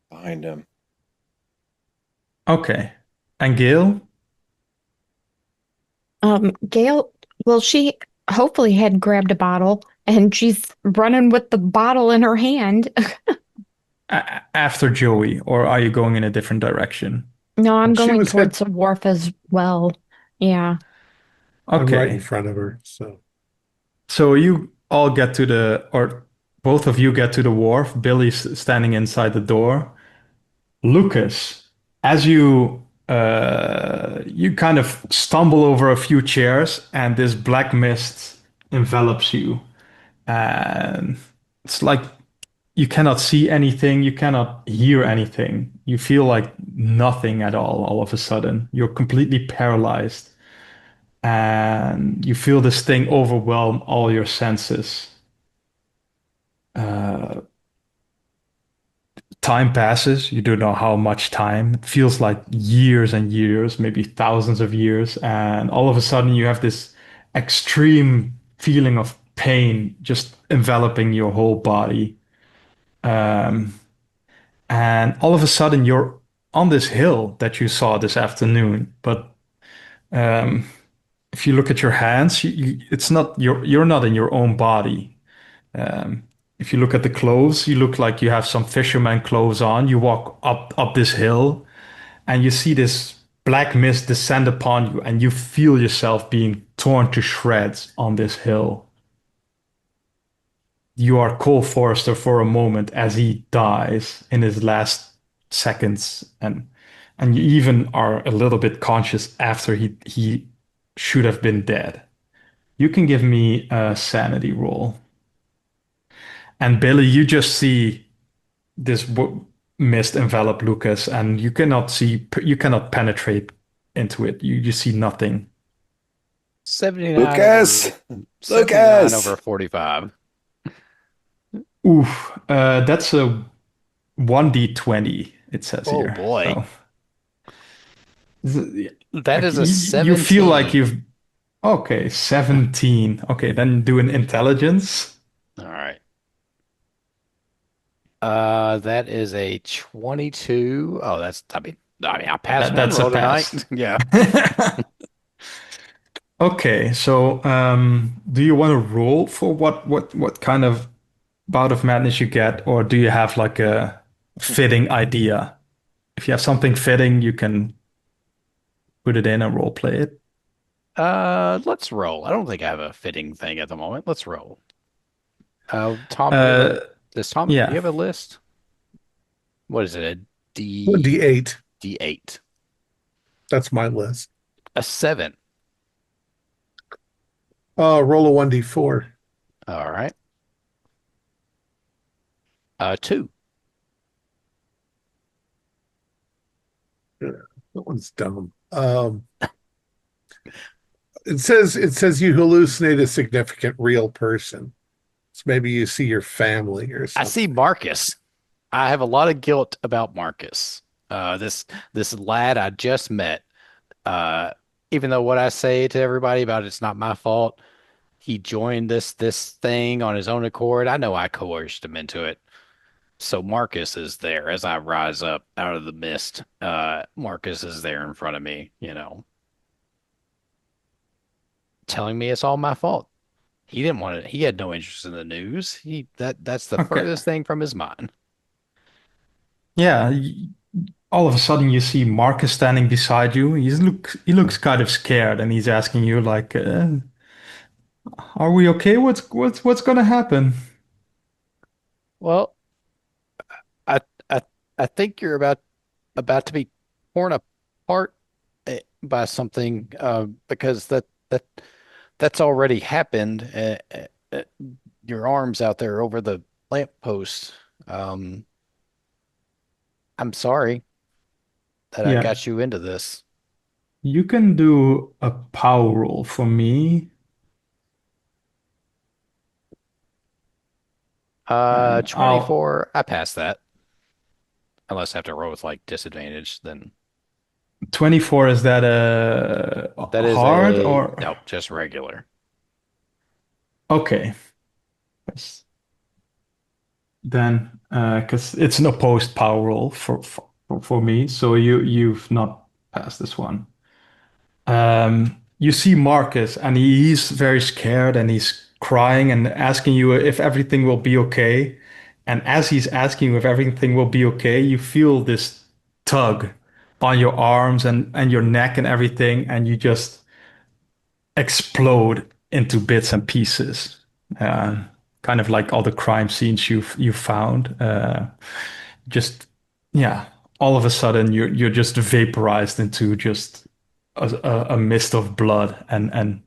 behind him. okay. And Gail? Gail, well, she hopefully had grabbed a bottle and she's running with the bottle in her hand. After Joey, or are you going in a different direction? No, I'm She going was towards the wharf as well. Yeah. I'm right in Okay. front of her. So So you all get to or both of you get to the wharf. Billy's standing inside the door. Lucas, as you kind of stumble over a few chairs, and this black mist envelops you, and it's like you cannot see anything, you cannot hear anything. You feel like nothing at all of a sudden. You're completely paralyzed, and you feel this thing overwhelm all your senses. Uh, Time passes. You don't know how much time. It feels like years and years, maybe thousands of years. And all of a sudden, you have this extreme feeling of pain just enveloping your whole body. Um, and all of a sudden, you're on this hill that you saw this afternoon. But um, if you look at your hands, it's not you're not in your own body. Um, if you look at the clothes, you look like you have some fisherman clothes on. You walk up this hill, and you see this black mist descend upon you, and you feel yourself being torn to shreds on this hill. You are Cole Forrester for a moment as he dies in his last seconds, and you even are a little bit conscious after he should have been dead. You can give me a sanity roll. And Billy, you just see this mist envelop Lucas, and you cannot penetrate into it. You see nothing. 79 Lucas, over 79 Lucas. over 45. Oof, that's a 1d20, it says Oh here. boy. So That is a you feel like 17. you've okay, 17. Okay, then do an intelligence. All right. That is a 22. Oh, I mean, I passed one That's a roll pass. tonight. Yeah. Okay, so do you want to roll for what kind of bout of madness you get, or do you have like a fitting idea? If you have something fitting, you can put it in and role play it. Let's roll. I don't think I have a fitting thing at the moment. Let's roll. Tom, Uh, Do you yeah, have a list? What is it? A D 1d8. D8. That's my list. A 7. Roll a 1d4. All right. 2. Yeah, that one's dumb. It says you hallucinate a significant real person. So maybe you see your family or I see something. Marcus. I have a lot of guilt about Marcus. This lad I just met. Uh, Even though what I say to everybody about it's not my fault, he joined this thing on his own accord. I know I coerced him into it. So Marcus is there as I rise up out of the mist. Marcus is there in front of me, telling me it's all my fault. He didn't want it. He had no interest in the news. That's the okay. furthest thing from his mind. Yeah, all of a sudden you see Marcus standing beside you. He looks kind of scared, and he's asking you like, "Are we okay? What's gonna happen?" Well, I I I think you're about to be torn apart by something because that's already happened. Your arms out there over the lamppost. Um, I'm sorry that I Yeah, got you into this. you can do a power roll for me. 'I'll 24. I passed that. Unless I have to roll with like disadvantage, then 24. Is that that a is hard a or nope, just regular. okay? Then, because it's an opposed power roll for me, so you've not passed this one. You see Marcus, and he's very scared, and he's crying and asking you if everything will be okay. And as he's asking you if everything will be okay, you feel this tug on your arms and your neck and everything, and you just explode into bits and pieces. Uh, Kind of like all the crime scenes you found. Just yeah, all of a sudden you're just vaporized into just a mist of blood and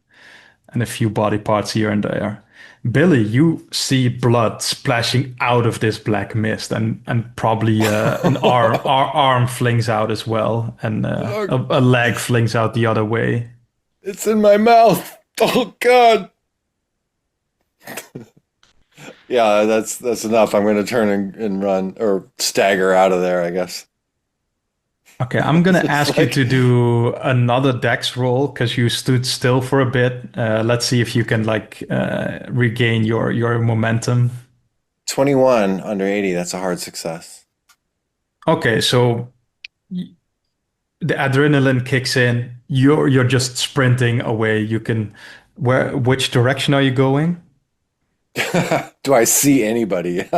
a few body parts here and there. Billy, you see blood splashing out of this black mist, and probably an arm flings out as well, and Oh, a leg flings out the other way. it's in my mouth. Oh God. Yeah, that's enough. I'm going to turn and run or stagger out of there, I guess. Okay, I'm gonna It's ask you like to do another dex roll because you stood still for a bit. Let's see if you can like regain your momentum. 21 under 80. That's a hard success. Okay, so the adrenaline kicks in. You're just sprinting away. You can which direction are you going? Do I see anybody?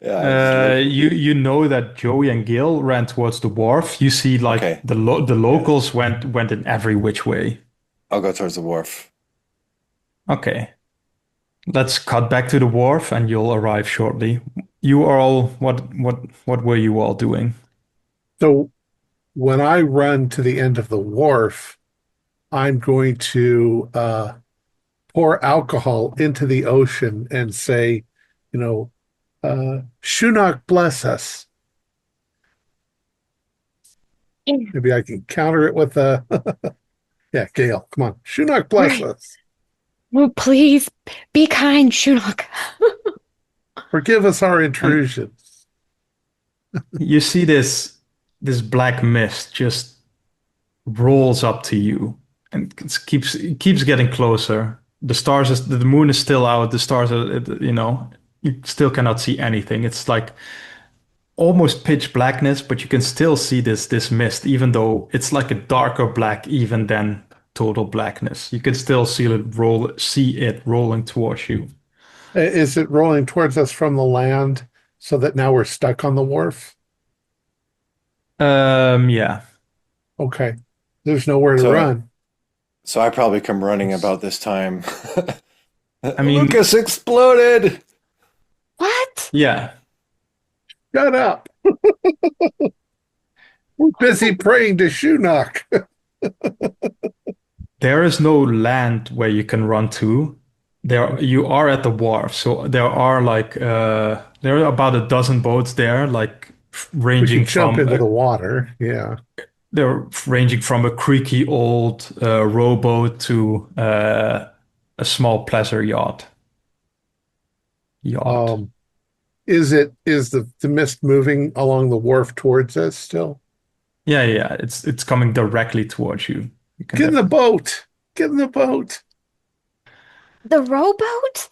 Yeah, I just look. You know that Joey and Gil ran towards the wharf. You see like Okay, the yes. locals went in every which way. I'll go towards the wharf. Okay. Let's cut back to the wharf and you'll arrive shortly. You are all what were you all doing? So when I run to the end of the wharf, I'm going to pour alcohol into the ocean and say, you know, Shunok bless us. Maybe I can counter it with a Yeah, Gail, come on. Shunok, bless Right. us. Oh, please be kind, Shunok. Forgive us our And intrusions. you see this black mist just rolls up to you and it keeps getting closer. The moon is still out. The stars are, you still cannot see anything. It's like almost pitch blackness, but you can still see this mist, even though it's like a darker black even than total blackness. You can still see it rolling towards you. Is it rolling towards us from the land so that now we're stuck on the wharf? Yeah. Okay. There's nowhere to So, run. so I probably come running about this time. I mean, Lucas exploded. What? yeah. Shut up. We're busy praying to Shunok. There is no land where you can run to. There you are at the wharf, so there are about a dozen boats there, like We ranging could jump from into the water. Yeah. they're ranging from a creaky old rowboat to a small pleasure yacht. Um, is the mist moving along the wharf towards us still? Yeah, it's coming directly towards you. You can Get in the definitely boat. Get in the boat. The rowboat?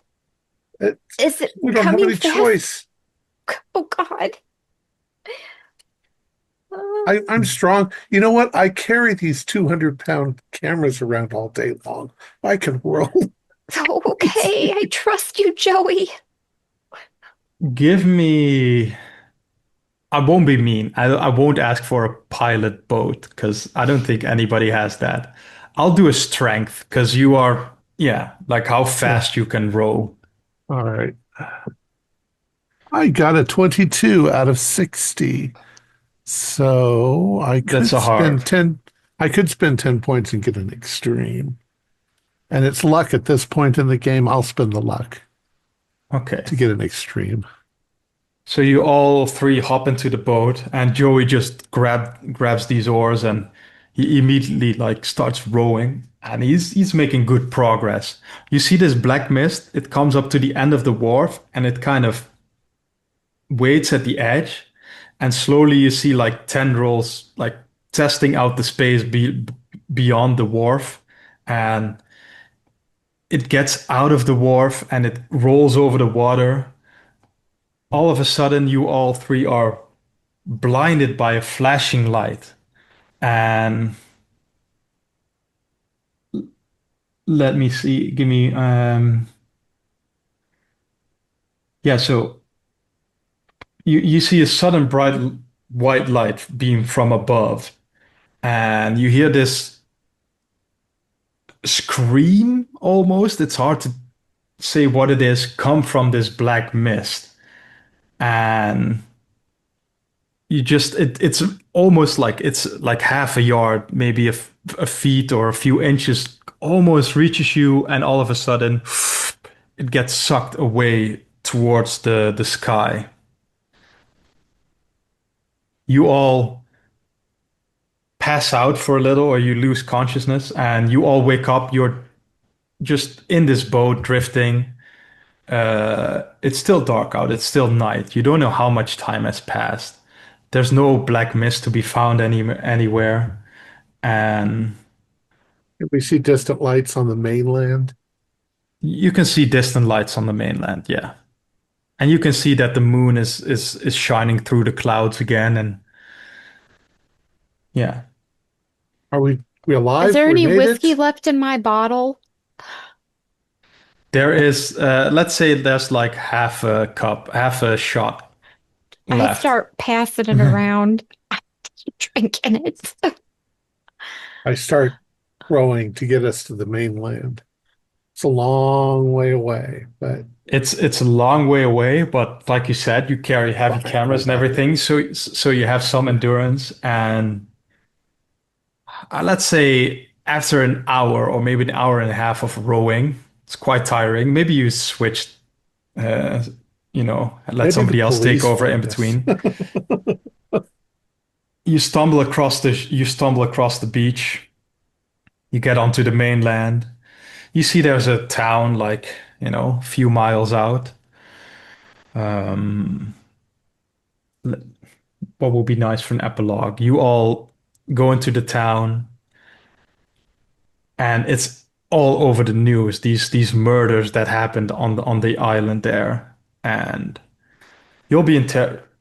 It, Is it we don't have coming any fast? choice. Oh God. I'm strong. You know what? I carry these 200-pound cameras around all day long. I can roll. Okay, I trust you, Joey. give me. I won't be mean. I won't ask for a pilot boat because I don't think anybody has that. I'll do a strength because you are, yeah, like how Yeah. fast you can row. All right. I got a 22 out of 60. So That's a hard. I could spend 10 points and get an extreme. And it's luck at this point in the game. I'll spend the luck Okay. to get an extreme. So you all three hop into the boat, and Joey just grabs these oars, and he immediately like starts rowing, and he's making good progress. You see this black mist, it comes up to the end of the wharf, and it kind of waits at the edge, and slowly you see like tendrils like testing out the space beyond the wharf, and it gets out of the wharf and it rolls over the water. All of a sudden, you all three are blinded by a flashing light. And let me see, give me, yeah, so you see a sudden bright white light beam from above, and you hear this scream almost. It's hard to say what it is, come from this black mist. And it's almost like it's like half a yard, maybe a feet or a few inches, almost reaches you, and all of a sudden it gets sucked away towards the sky. You all pass out for a little, or you lose consciousness, and you all wake up. You're just in this boat drifting. It's still dark out. It's still night. You don't know how much time has passed. There's no black mist to be found anywhere. And We see distant lights on the mainland. you can see distant lights on the mainland, yeah. And you can see that the moon is shining through the clouds again, and yeah. Are we Is alive? there We any made whiskey it? left in my bottle? There is let's say there's like half a cup, half a shot I left. start passing it around. I keep drinking it. I start rowing to get us to the mainland. It's a long way away, but It's a long way away, but like you said, you carry heavy cameras and everything, so you have some endurance. And let's say after an hour or maybe an hour and a half of rowing, it's quite tiring. Maybe you switched, uh, let maybe the somebody else take police over in find us. between. You stumble across the beach, You get onto the mainland. You see there's a town like, a few miles out. Um, what would be nice for an epilogue? You all go into the town, and it's all over the news. These murders that happened on the island there, and you'll be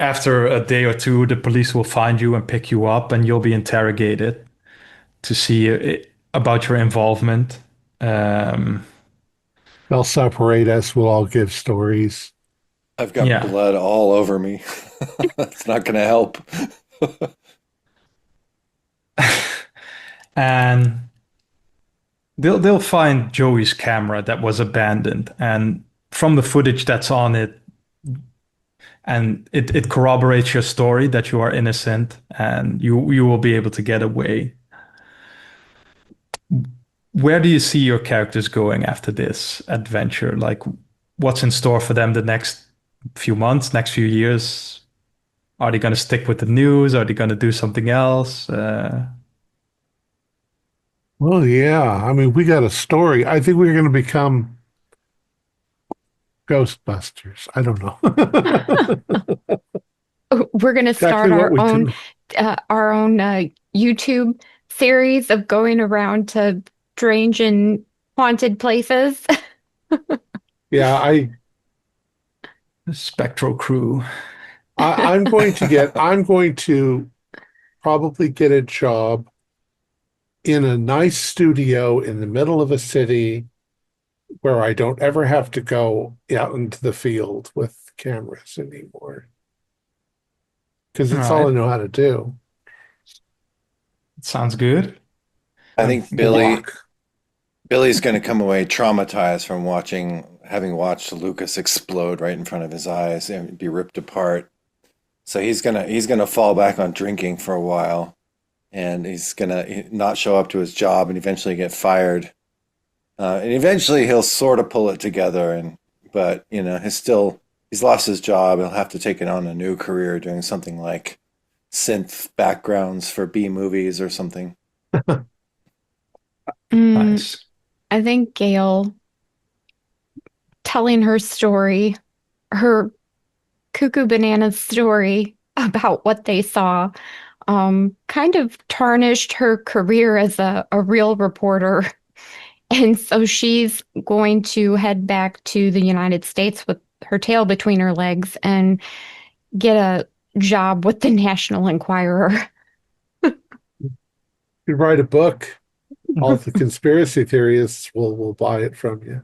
after a day or two. The police will find you and pick you up, and you'll be interrogated to see about your involvement. Um, They'll separate us. We'll all give stories. I've got yeah, blood all over me. It's not going to help. and they'll find Joey's camera that was abandoned, and from the footage that's on it, and it corroborates your story that you are innocent, and you will be able to get away. Where do you see your characters going after this adventure? Like, what's in store for them the next few months, next few years? Are they going to stick with the news? Are they going to do something else? Well, yeah. I mean, we got a story. I think we're going to become Ghostbusters. I don't know. We're going to start Exactly what we do. our own YouTube series of going around to strange and haunted places. Yeah, The Spectral Crew. I'm going to probably get a job in a nice studio in the middle of a city where I don't ever have to go out into the field with cameras anymore. Because it's all I Right. know how to do. Sounds good. I think Walk. Billy's going to come away traumatized from having watched Lucas explode right in front of his eyes and be ripped apart. So he's gonna fall back on drinking for a while, and he's gonna not show up to his job and eventually get fired. And eventually he'll sort of pull it together, but he's lost his job. He'll have to take it on a new career doing something like synth backgrounds for B movies or something. Nice. I think Gail telling her story, her cuckoo bananas story about what they saw, kind of tarnished her career as a real reporter. And so she's going to head back to the United States with her tail between her legs and get a job with the National Enquirer. You write a book, all the conspiracy theorists will buy it from you.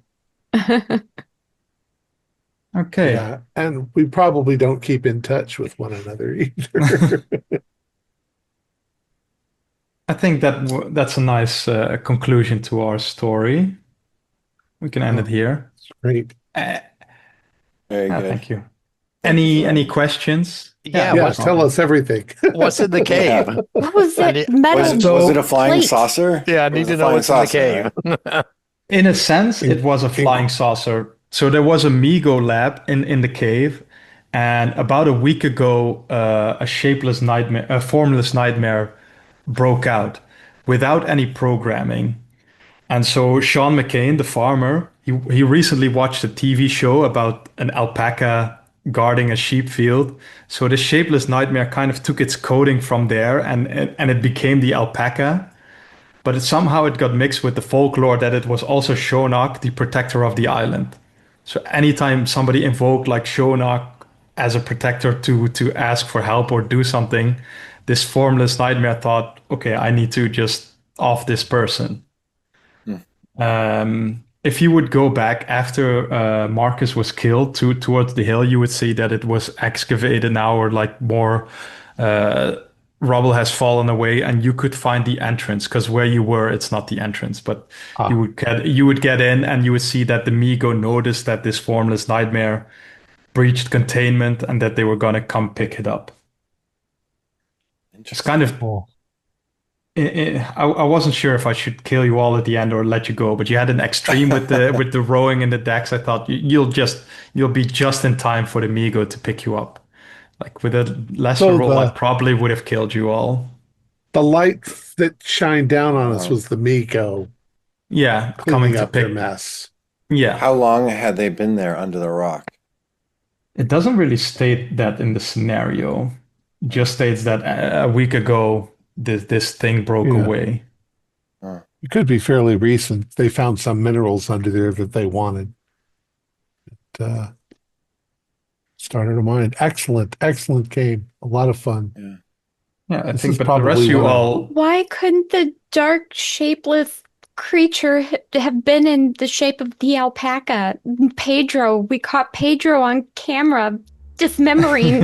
Okay. Yeah, and we probably don't keep in touch with one another either. I think that's a nice conclusion to our story. We can end it here. Great. Uh, Very good. Thank you. Thank you for Any questions? Yeah, Yeah, what's- tell us everything. What's in the cave? Yeah. What was I it? need- Metal Was it a flying plate. saucer? Yeah, I It need was to a know flying what's in the saucer, cave. right? In a sense, it was a flying saucer. So there was a Migo lab in the cave, and about a week ago, a formless nightmare broke out without any programming. And so Sean McCain, the farmer, he recently watched a TV show about an alpaca guarding a sheep field. So the shapeless nightmare kind of took its coding from there, and it became the alpaca. But somehow it got mixed with the folklore that it was also Shonak, the protector of the island. So anytime somebody invoked like Shonak as a protector to ask for help or do something, this formless nightmare thought, okay, I need to just off this person. If you would go back after Marcus was killed towards the hill, you would see that it was excavated now, or like more rubble has fallen away, and you could find the entrance, because where you were, it's not the entrance, but you would get in, and you would see that the Migo noticed that this formless nightmare breached containment, and that they were gonna come pick it up. It's kind of. Oh, I wasn't sure if I should kill you all at the end or let you go, but you had an extreme with the rowing in the decks. I thought you'll be just in time for the Migo to pick you up. Like with a lesser So roll, I the- probably would have killed you all. The light that shined down on us was the Miko Yeah, coming cleaning to up their pick. mess. Yeah. How long had they been there under the rock? It doesn't really state that in the scenario. It just states that a week ago this thing broke Yeah. away. It could be fairly recent. They found some minerals under there that they wanted. Started a mine. Excellent game. A lot of fun. Yeah, I This think, is but the rest probably you one of- all, Why couldn't the dark, shapeless creature have been in the shape of the alpaca? Pedro, we caught Pedro on camera dismembering.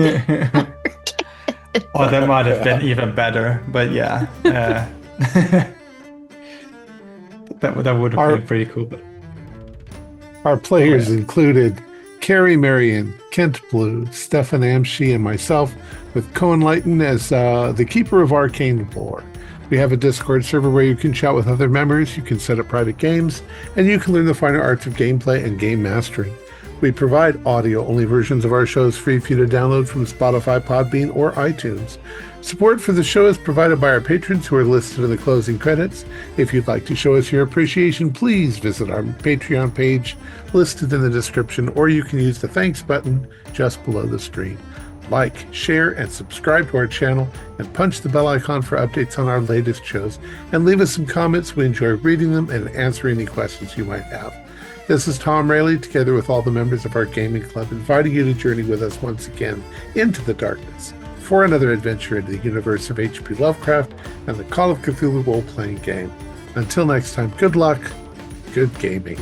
oh, that might have been even better. But yeah, that would have been pretty cool. But Our players included Carrie Marion, Kent Blue, Stefan Amshi, and myself, with Koen Leijten as the keeper of arcane lore. We have a Discord server where you can chat with other members, you can set up private games, and you can learn the finer arts of gameplay and game mastering. We provide audio-only versions of our shows free for you to download from Spotify, Podbean, or iTunes. Support for the show is provided by our patrons who are listed in the closing credits. If you'd like to show us your appreciation, please visit our Patreon page listed in the description, or you can use the thanks button just below the stream. Like, share, and subscribe to our channel, and punch the bell icon for updates on our latest shows, and leave us some comments. We enjoy reading them and answering any questions you might have. This is Thom Raley, together with all the members of our gaming club, inviting you to journey with us once again into the darkness for another adventure into the universe of H.P. Lovecraft and the Call of Cthulhu role-playing game. Until next time, good luck, good gaming.